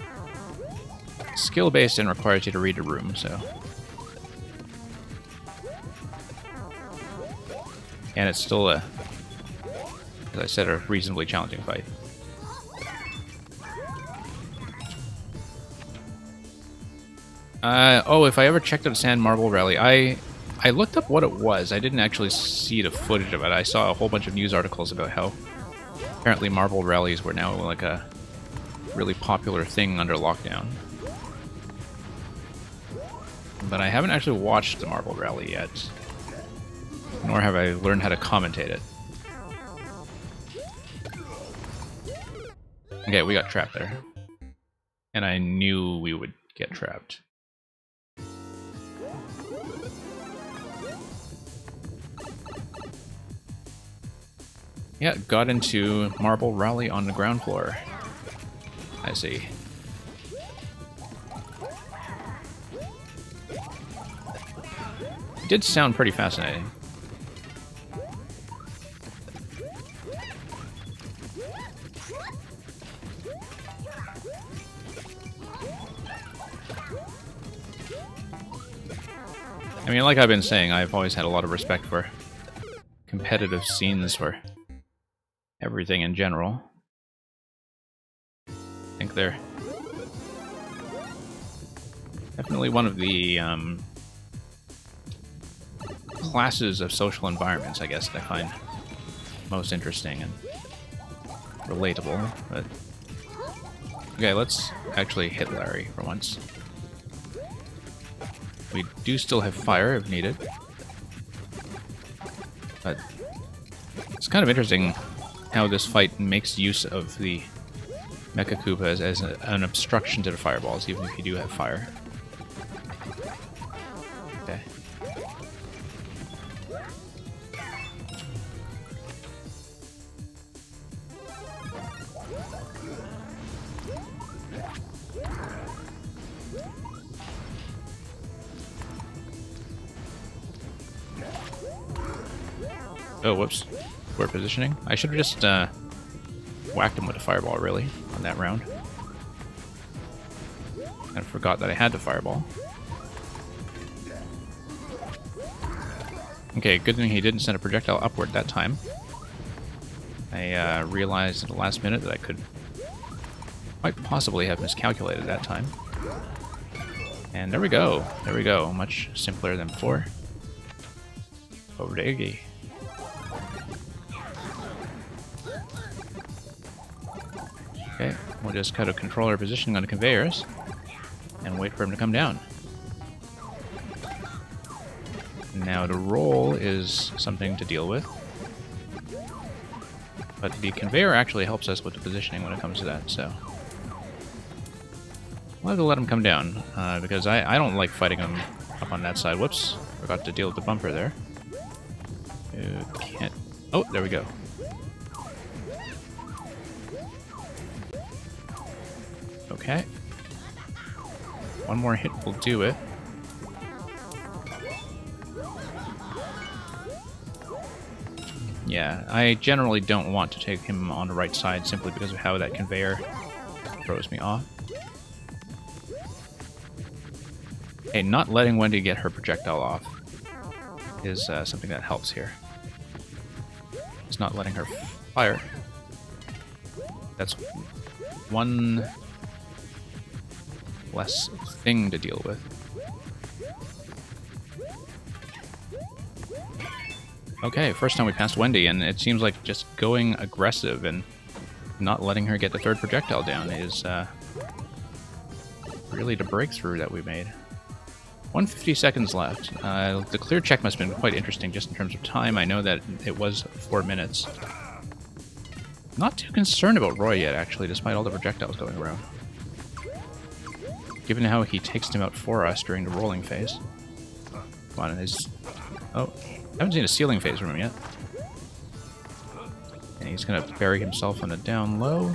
skill-based and requires you to read a room, so... And it's still as I said, a reasonably challenging fight. Oh, if I ever checked out Sand Marble Rally, I looked up what it was. I didn't actually see the footage of it. I saw a whole bunch of news articles about how apparently marble rallies were now like a really popular thing under lockdown. But I haven't actually watched the Marble Rally yet. Nor have I learned how to commentate it. Okay, we got trapped there. And I knew we would get trapped. Yeah, got into Marble Rally on the ground floor. I see. It did sound pretty fascinating. I mean, like I've been saying, I've always had a lot of respect for competitive scenes for everything in general. I think they're definitely one of the classes of social environments, I guess, that I find most interesting and relatable. But okay, let's actually hit Larry for once. We do still have fire if needed. But it's kind of interesting how this fight makes use of the Mecha Koopas as an obstruction to the fireballs, even if you do have fire. Okay. Oh, whoops. Poor positioning. I should have just whacked him with a fireball, really, on that round. I forgot that I had the fireball. Okay, good thing he didn't send a projectile upward that time. I realized at the last minute that I could quite possibly have miscalculated that time. And there we go. There we go. Much simpler than before. Over to Iggy. Okay, we'll just cut a controller positioning on the conveyors and wait for him to come down. Now the roll is something to deal with, but the conveyor actually helps us with the positioning when it comes to that, so we'll have to let him come down, because I don't like fighting him up on that side. Whoops, forgot to deal with the bumper there. Can't... Oh, there we go. Okay. One more hit will do it. Yeah, I generally don't want to take him on the right side simply because of how that conveyor throws me off. Hey, not letting Wendy get her projectile off is something that helps here. It's not letting her fire. That's one less thing to deal with. Okay, first time we passed Wendy, and it seems like just going aggressive and not letting her get the third projectile down is really the breakthrough that we made. 150 seconds left. The clear check must have been quite interesting just in terms of time. I know that it was 4 minutes. Not too concerned about Roy yet, actually, despite all the projectiles going around. Given how he takes them out for us during the rolling phase. Come on, his... Oh, I haven't seen a ceiling phase from him yet. And he's gonna bury himself on the down low.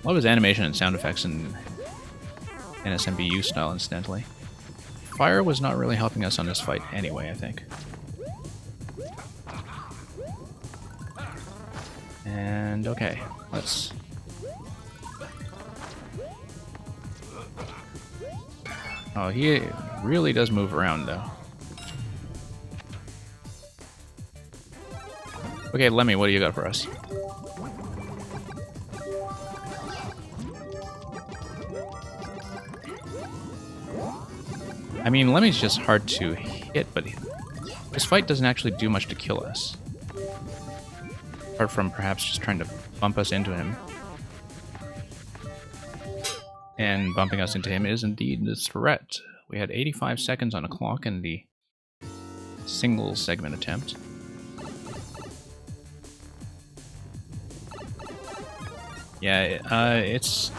Love his animation and sound effects in NSMBU style, incidentally. Fire was not really helping us on this fight anyway, I think. And okay, let's... Oh, he really does move around, though. Okay, Lemmy, what do you got for us? I mean, Lemmy's just hard to hit, but this fight doesn't actually do much to kill us. Apart from perhaps just trying to bump us into him. And bumping us into him is indeed the threat. We had 85 seconds on a clock in the single segment attempt. Yeah, it's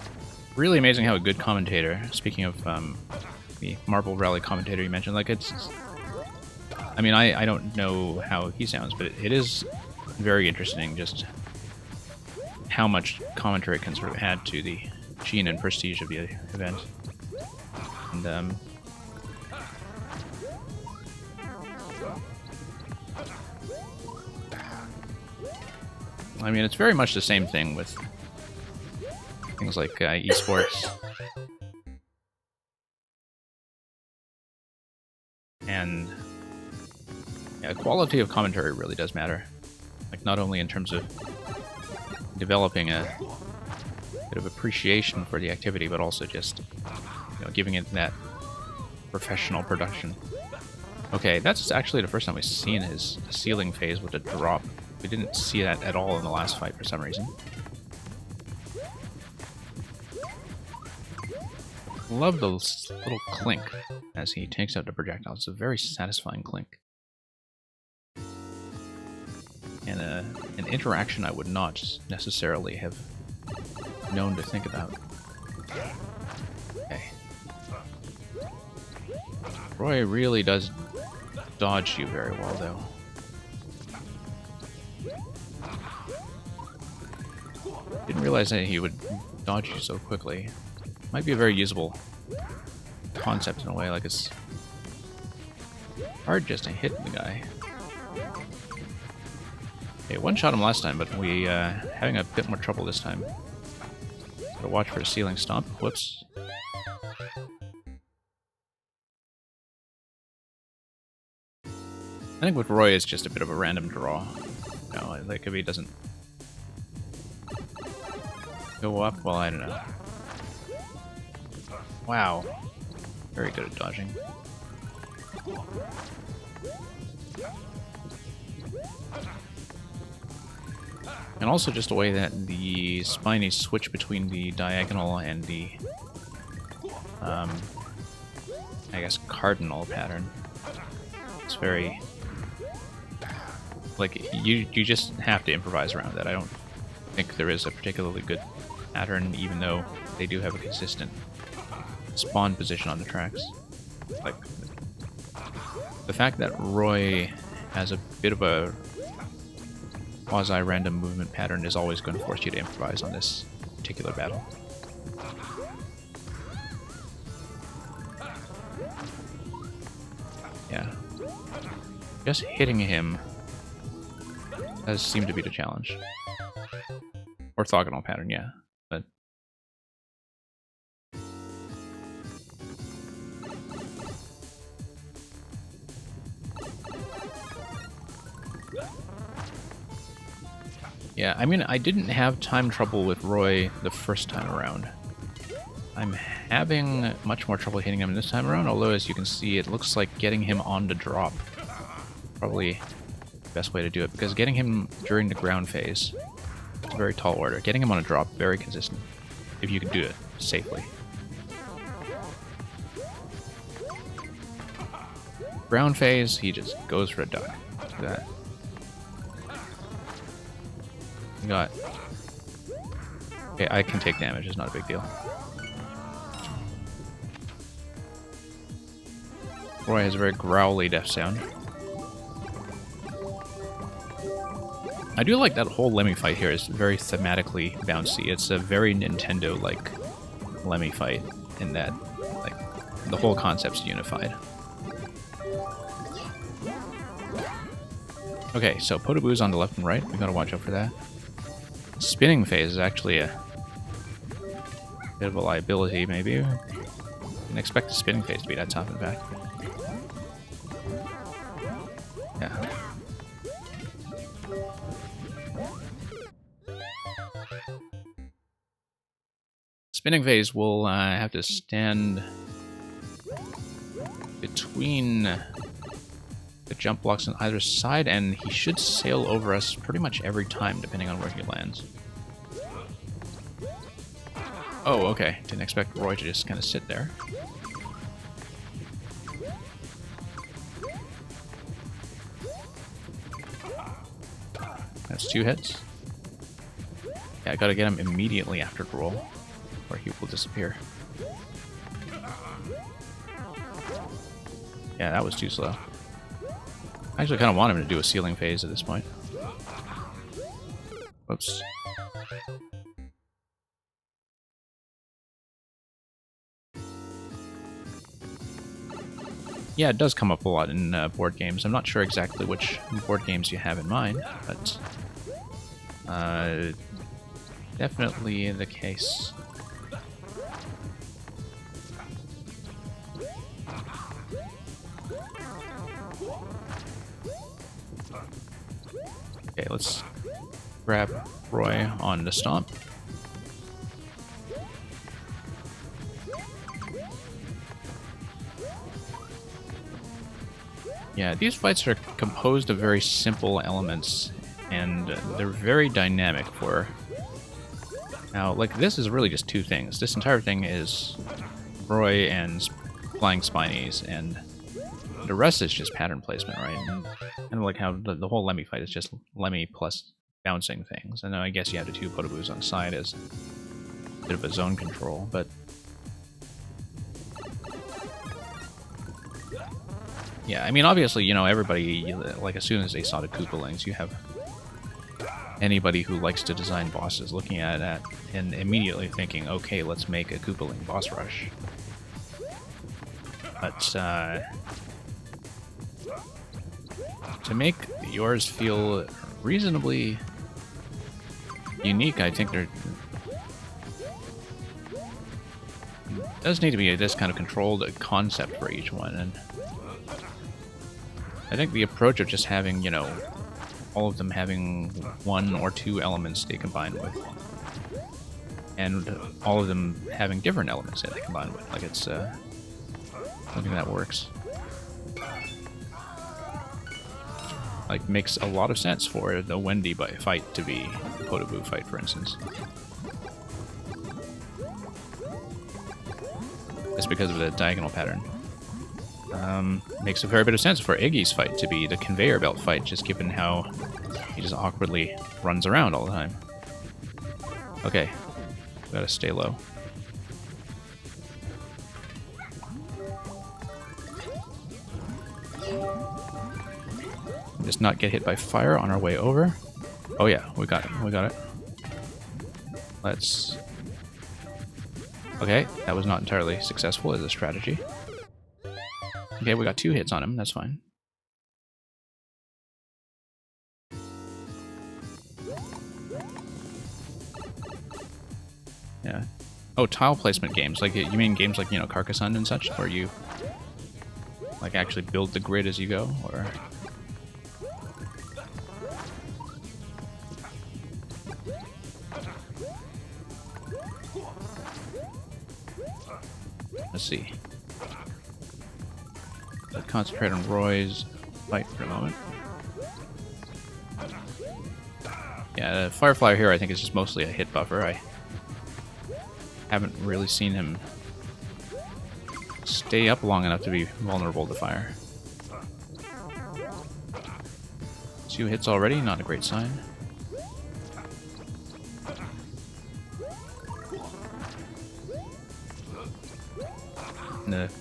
really amazing how a good commentator, speaking of the Marble Rally commentator you mentioned, like it's... I mean, I don't know how he sounds, but it is very interesting just how much commentary can sort of add to the sheen and prestige of the event. And, I mean, it's very much the same thing with things like esports. And yeah, quality of commentary really does matter. Like, not only in terms of developing a bit of appreciation for the activity, but also just, you know, giving it that professional production. Okay, that's actually the first time we've seen his ceiling phase with a drop. We didn't see that at all in the last fight for some reason. Love the little clink as he takes out the projectile. It's a very satisfying clink. And an interaction I would not necessarily have known to think about. Okay. Roy really does dodge you very well, though. Didn't realize that he would dodge you so quickly. Might be a very usable concept in a way, like it's hard just to hit the guy. Okay, one-shot him last time, but we having a bit more trouble this time. Gotta watch for a ceiling stomp. Whoops. I think with Roy it's just a bit of a random draw. You know, like if he doesn't go up, well, I don't know. Wow. Very good at dodging. And also just the way that the spiny switch between the diagonal and the, I guess, cardinal pattern. It's very... like, you just have to improvise around that. I don't think there is a particularly good pattern, even though they do have a consistent spawn position on the tracks. Like, the fact that Roy has a bit of a quasi-random movement pattern is always going to force you to improvise on this particular battle. Yeah. Just hitting him does seem to be the challenge. Orthogonal pattern, yeah. But yeah, I mean, I didn't have time trouble with Roy the first time around. I'm having much more trouble hitting him this time around, although as you can see, it looks like getting him on the drop probably the best way to do it, because getting him during the ground phase, it's a very tall order. Getting him on a drop, very consistent, if you can do it safely. Ground phase, he just goes for a duck. Look at that. You got... okay, I can take damage, it's not a big deal. Roy has a very growly death sound. I do like that whole Lemmy fight here is very thematically bouncy. It's a very Nintendo-like Lemmy fight in that, like, the whole concept's unified. Okay, so Podoboo's on the left and right. We gotta watch out for that. Spinning phase is actually a bit of a liability, maybe. You can expect the spinning phase to be that top and back. Yeah. Spinning phase will have to stand between the jump blocks on either side, and he should sail over us pretty much every time, depending on where he lands. Oh, okay. Didn't expect Roy to just kind of sit there. That's 2 hits. Yeah, I gotta get him immediately after the roll, or he will disappear. Yeah, that was too slow. I actually kind of want him to do a ceiling phase at this point. Whoops. Yeah, it does come up a lot in board games. I'm not sure exactly which board games you have in mind, but definitely the case. Okay, let's grab Roy on the stomp. Yeah, these fights are composed of very simple elements, and they're very dynamic for... Now, like, this is really just 2 things. This entire thing is Roy and flying Spinies, and the rest is just pattern placement, right? And like how the whole Lemmy fight is just Lemmy plus bouncing things. And then I guess you have the 2 Podoboos on the side as a bit of a zone control, but... Yeah, I mean, obviously, you know, everybody, like, as soon as they saw the Koopalings, you have anybody who likes to design bosses looking at that and immediately thinking, okay, let's make a Koopaling boss rush. But, to make yours feel reasonably unique, I think there does need to be this kind of controlled concept for each one, and I think the approach of just having, you know, all of them having 1 or 2 elements they combine with, and all of them having different elements that they combine with, like, it's something that works. Like, makes a lot of sense for the Wendy fight to be the Podoboo fight, for instance. Just because of the diagonal pattern. Makes a fair bit of sense for Iggy's fight to be the conveyor belt fight, just given how he just awkwardly runs around all the time. Okay, gotta stay low. Just not get hit by fire on our way over. Oh yeah, we got it, we got it. Let's... Okay, that was not entirely successful as a strategy. Okay, we got 2 hits on him, that's fine. Yeah. Oh, tile placement games. Like, you mean games like, you know, Carcassonne and such, where you, like, actually build the grid as you go, or... Let's see. Let's concentrate on Roy's fight for a moment. Yeah, the Firefly here I think is just mostly a hit buffer. I haven't really seen him stay up long enough to be vulnerable to fire. 2 hits already, not a great sign. And the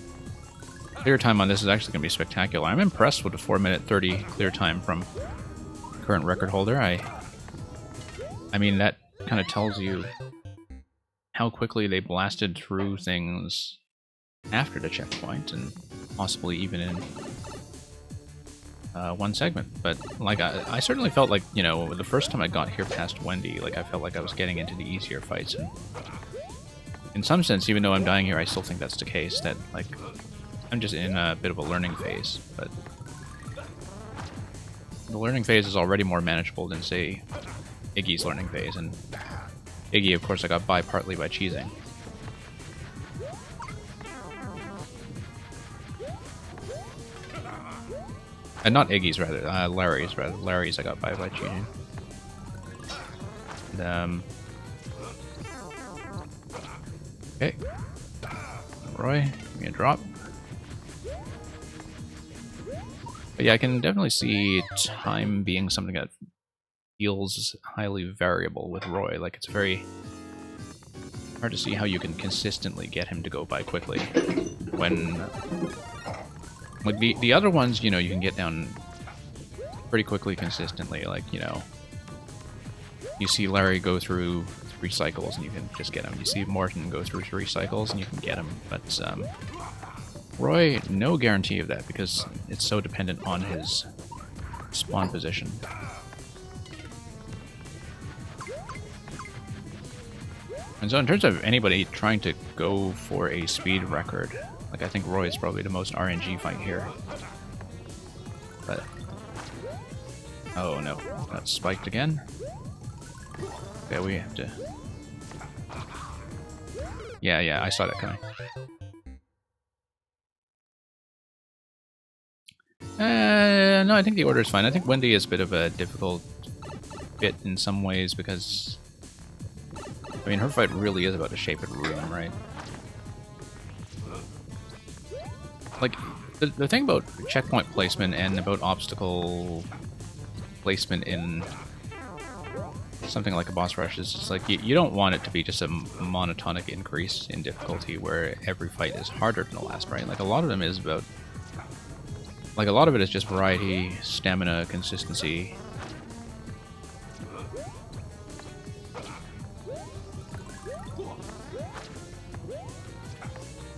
clear time on this is actually going to be spectacular. I'm impressed with the 4 minute 30 clear time from current record holder. I I mean, that kind of tells you how quickly they blasted through things after the checkpoint, and possibly even in one segment. But like, I certainly felt like, you know, the first time I got here past Wendy, like I felt like I was getting into the easier fights, and in some sense, even though I'm dying here, I still think that's the case, that like I'm just in a bit of a learning phase. But the learning phase is already more manageable than, say, Iggy's learning phase, and Iggy, of course, I got by partly by cheesing. And not Iggy's, rather. Larry's, rather. Larry's I got by cheating. And, okay. Roy, give me a drop. But yeah, I can definitely see time being something that feels highly variable with Roy. Like, it's very hard to see how you can consistently get him to go by quickly when... Like, the other ones, you know, you can get down pretty quickly consistently. Like, you know, you see Larry go through 3 cycles and you can just get him. You see Morton go through 3 cycles and you can get him. But Roy, no guarantee of that, because it's so dependent on his spawn position. And so in terms of anybody trying to go for a speed record, like, I think Roy is probably the most RNG fight here. But... oh no, got spiked again. Okay, we have to... Yeah, I saw that coming. No, I think the order is fine. I think Wendy is a bit of a difficult bit in some ways, because... I mean, her fight really is about the shape of the room, right? Like, the thing about checkpoint placement and about obstacle placement in something like a boss rush is just like, you don't want it to be just a monotonic increase in difficulty where every fight is harder than the last, right? Like, a lot of them is about... like, a lot of it is just variety, stamina, consistency.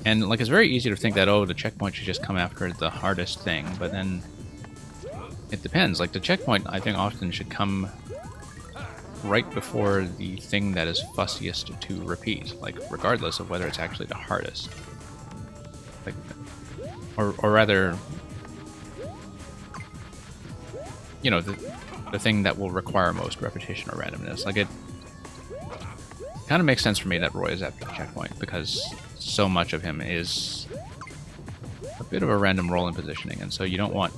And, like, it's very easy to think that, oh, the checkpoint should just come after the hardest thing, but then it depends. Like, the checkpoint, I think, often should come right before the thing that is fussiest to repeat, like, regardless of whether it's actually the hardest. Like, or rather, you know, the thing that will require most repetition or randomness. Like, it kind of makes sense for me that Roy is after the checkpoint, because so much of him is a bit of a random roll in positioning, and so you don't want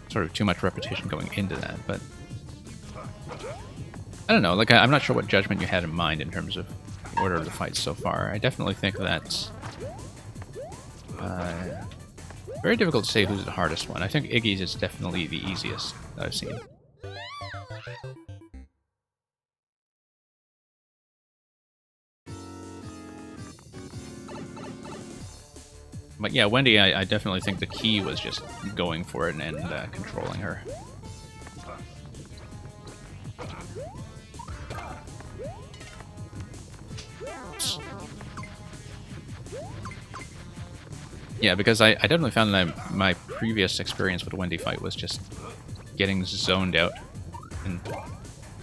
sort of too much repetition going into that. But I don't know, like, I'm not sure what judgment you had in mind in terms of the order of the fights so far. I definitely think that very difficult to say who's the hardest one. I think Iggy's is definitely the easiest that I've seen. But yeah, Wendy, I definitely think the key was just going for it and controlling her. Yeah, because I definitely found that my previous experience with the Wendy fight was just getting zoned out and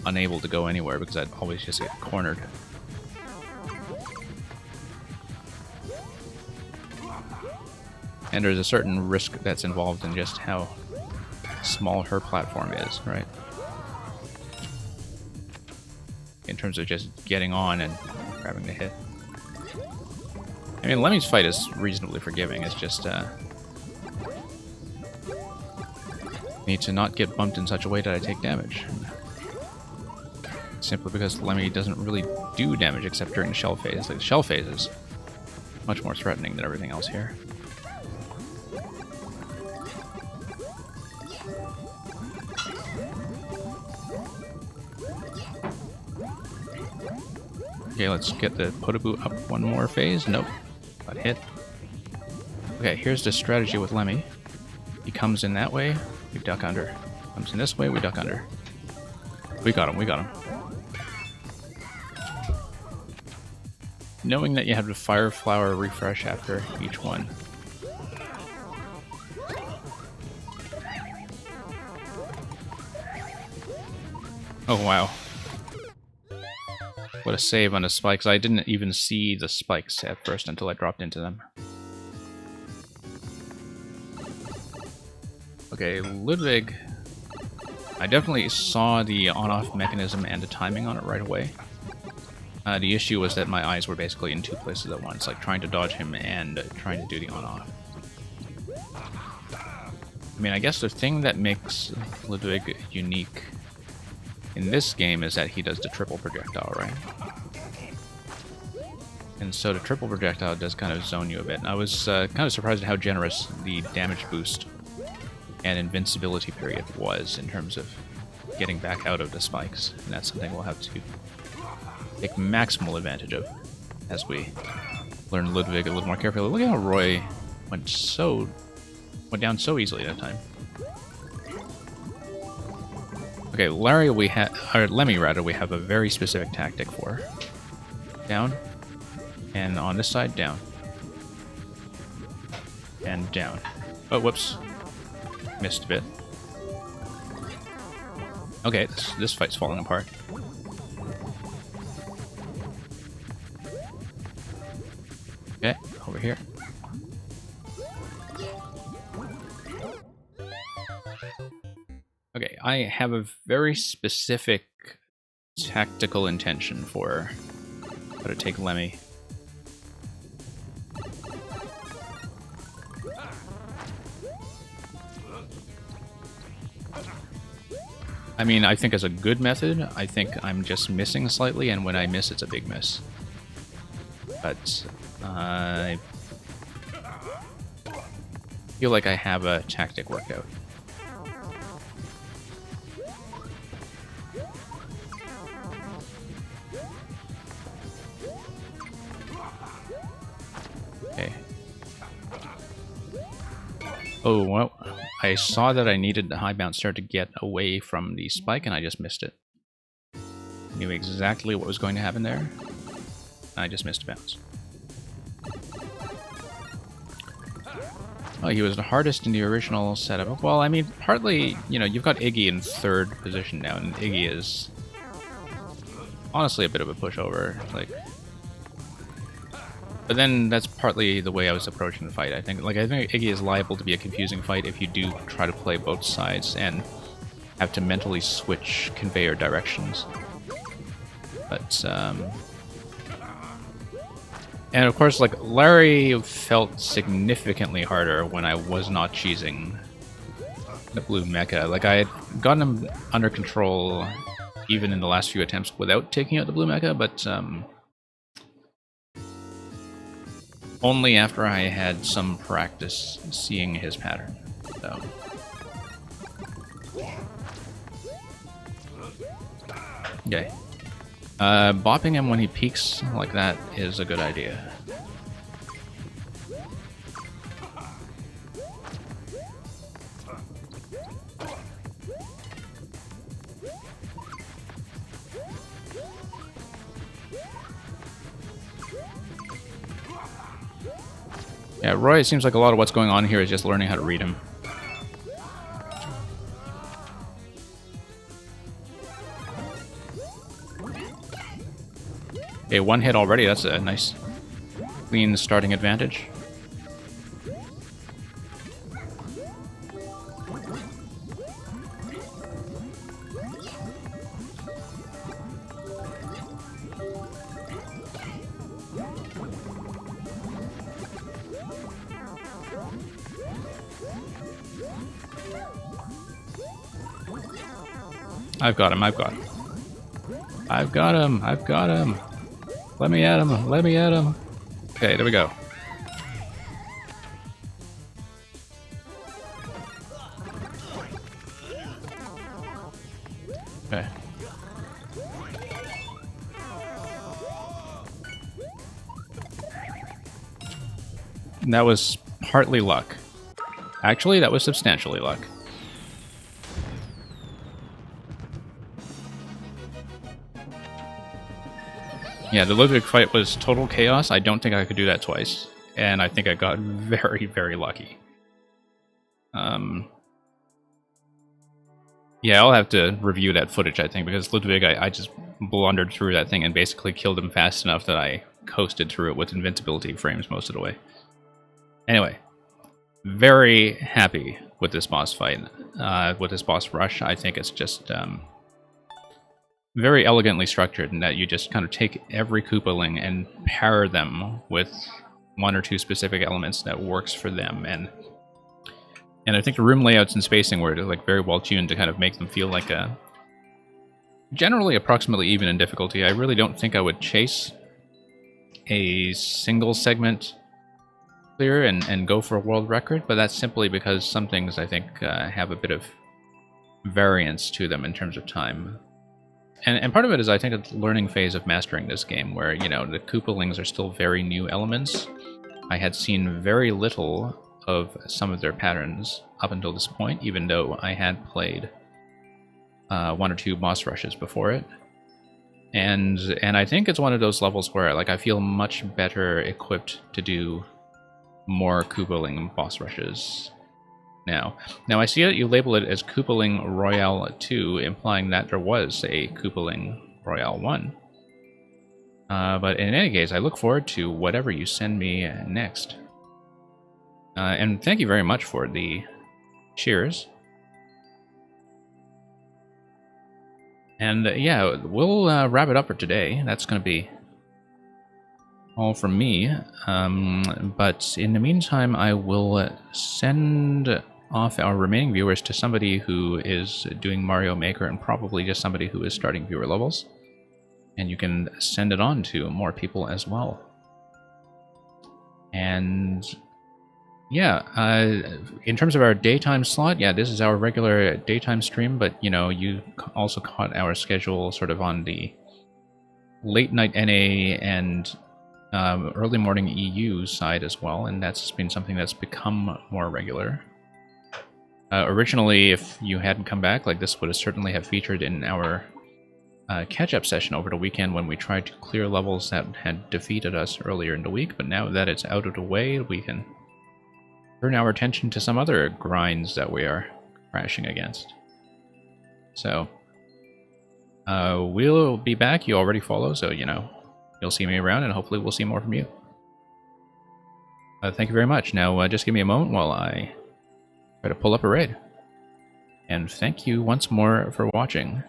unable to go anywhere because I'd always just get cornered. And there's a certain risk that's involved in just how small her platform is, right? In terms of just getting on and grabbing the hit. I mean, Lemmy's fight is reasonably forgiving. It's just, need to not get bumped in such a way that I take damage. Simply because Lemmy doesn't really do damage except during the shell phase. Like, the shell phase is much more threatening than everything else here. Okay, let's get the Podoboo up one more phase. Nope. Got hit. Okay, here's the strategy with Lemmy. He comes in that way, We duck under. Comes in this way, we duck under. We got him, we got him. Knowing that you have to fire flower refresh after each one. Oh wow. What a save on the spikes. I didn't even see the spikes at first until I dropped into them. Okay, Ludwig. I definitely saw the on-off mechanism and the timing on it right away. The issue was that my eyes were basically in two places at once, like trying to dodge him and trying to do the on-off. I mean, I guess the thing that makes Ludwig unique in this game is that he does the triple projectile, right? And so the triple projectile does kind of zone you a bit. And I was kind of surprised at how generous the damage boost and invincibility period was in terms of getting back out of the spikes. And that's something we'll have to take maximal advantage of as we learn Ludwig a little more carefully. Look at how Roy went down so easily that time. Okay, Larry or Lemmy rather, we have a very specific tactic for. Down. And on this side, down. And down. Oh, whoops. Missed a bit. Okay, this fight's falling apart. Okay, over here. Okay, I have a very specific tactical intention for how to take Lemmy. I mean, I think as a good method, I think I'm just missing slightly, and when I miss, it's a big miss. But I feel like I have a tactic worked out. Okay. Oh, well, I saw that I needed the high bouncer to get away from the spike, and I just missed it. Knew exactly what was going to happen there. I just missed a bounce. Oh, he was the hardest in the original setup. Well, I mean, partly, you know, you've got Iggy in third position now, and Iggy is honestly a bit of a pushover. Like, but then that's partly the way I was approaching the fight. I think Iggy is liable to be a confusing fight if you do try to play both sides and have to mentally switch conveyor directions. But and of course, like, Larry felt significantly harder when I was not cheesing the blue mecha. Like, I had gotten him under control even in the last few attempts without taking out the blue mecha, but only after I had some practice seeing his pattern. So. Okay. Bopping him when he peeks like that is a good idea. Yeah, Roy, it seems like a lot of what's going on here is just learning how to read him. Okay, one hit already, that's a nice clean starting advantage. I've got him, I've got him. I've got him, I've got him. Let me at him, let me at him. Okay, there we go. Okay. And that was partly luck. Actually, that was substantially luck. Yeah, the Ludwig fight was total chaos. I don't think I could do that twice. And I think I got very, very lucky. Yeah, I'll have to review that footage, I think, because Ludwig, I just blundered through that thing and basically killed him fast enough that I coasted through it with invincibility frames most of the way. Anyway, very happy with this boss fight, with this boss rush. I think it's just very elegantly structured in that you just kind of take every Koopaling and pair them with one or two specific elements that works for them, and I think the room layouts and spacing were like very well tuned to kind of make them feel like a generally approximately even in difficulty. I really don't think I would chase a single segment clear and go for a world record, but that's simply because some things I think have a bit of variance to them in terms of time. And part of it is I think it's the learning phase of mastering this game, where, you know, the Koopalings are still very new elements. I had seen very little of some of their patterns up until this point, even though I had played one or two boss rushes before it. And I think it's one of those levels where, like, I feel much better equipped to do more Koopaling boss rushes now. Now I see that you label it as Koopaling Royale 2, implying that there was a Koopaling Royale 1. But in any case, I look forward to whatever you send me next. And thank you very much for the cheers. And yeah, we'll wrap it up for today. That's going to be all from me. But in the meantime, I will send off our remaining viewers to somebody who is doing Mario Maker, and probably just somebody who is starting viewer levels. And you can send it on to more people as well. And yeah, in terms of our daytime slot, yeah, this is our regular daytime stream, but, you know, you also caught our schedule sort of on the late night NA and early morning EU side as well, and that's been something that's become more regular. Originally, if you hadn't come back, like, this would have certainly have featured in our catch-up session over the weekend when we tried to clear levels that had defeated us earlier in the week, but now that it's out of the way, we can turn our attention to some other grinds that we are crashing against. So, we'll be back. You already follow, so, you know, you'll see me around, and hopefully we'll see more from you. Thank you very much. Now, just give me a moment while I try to pull up a raid. And thank you once more for watching.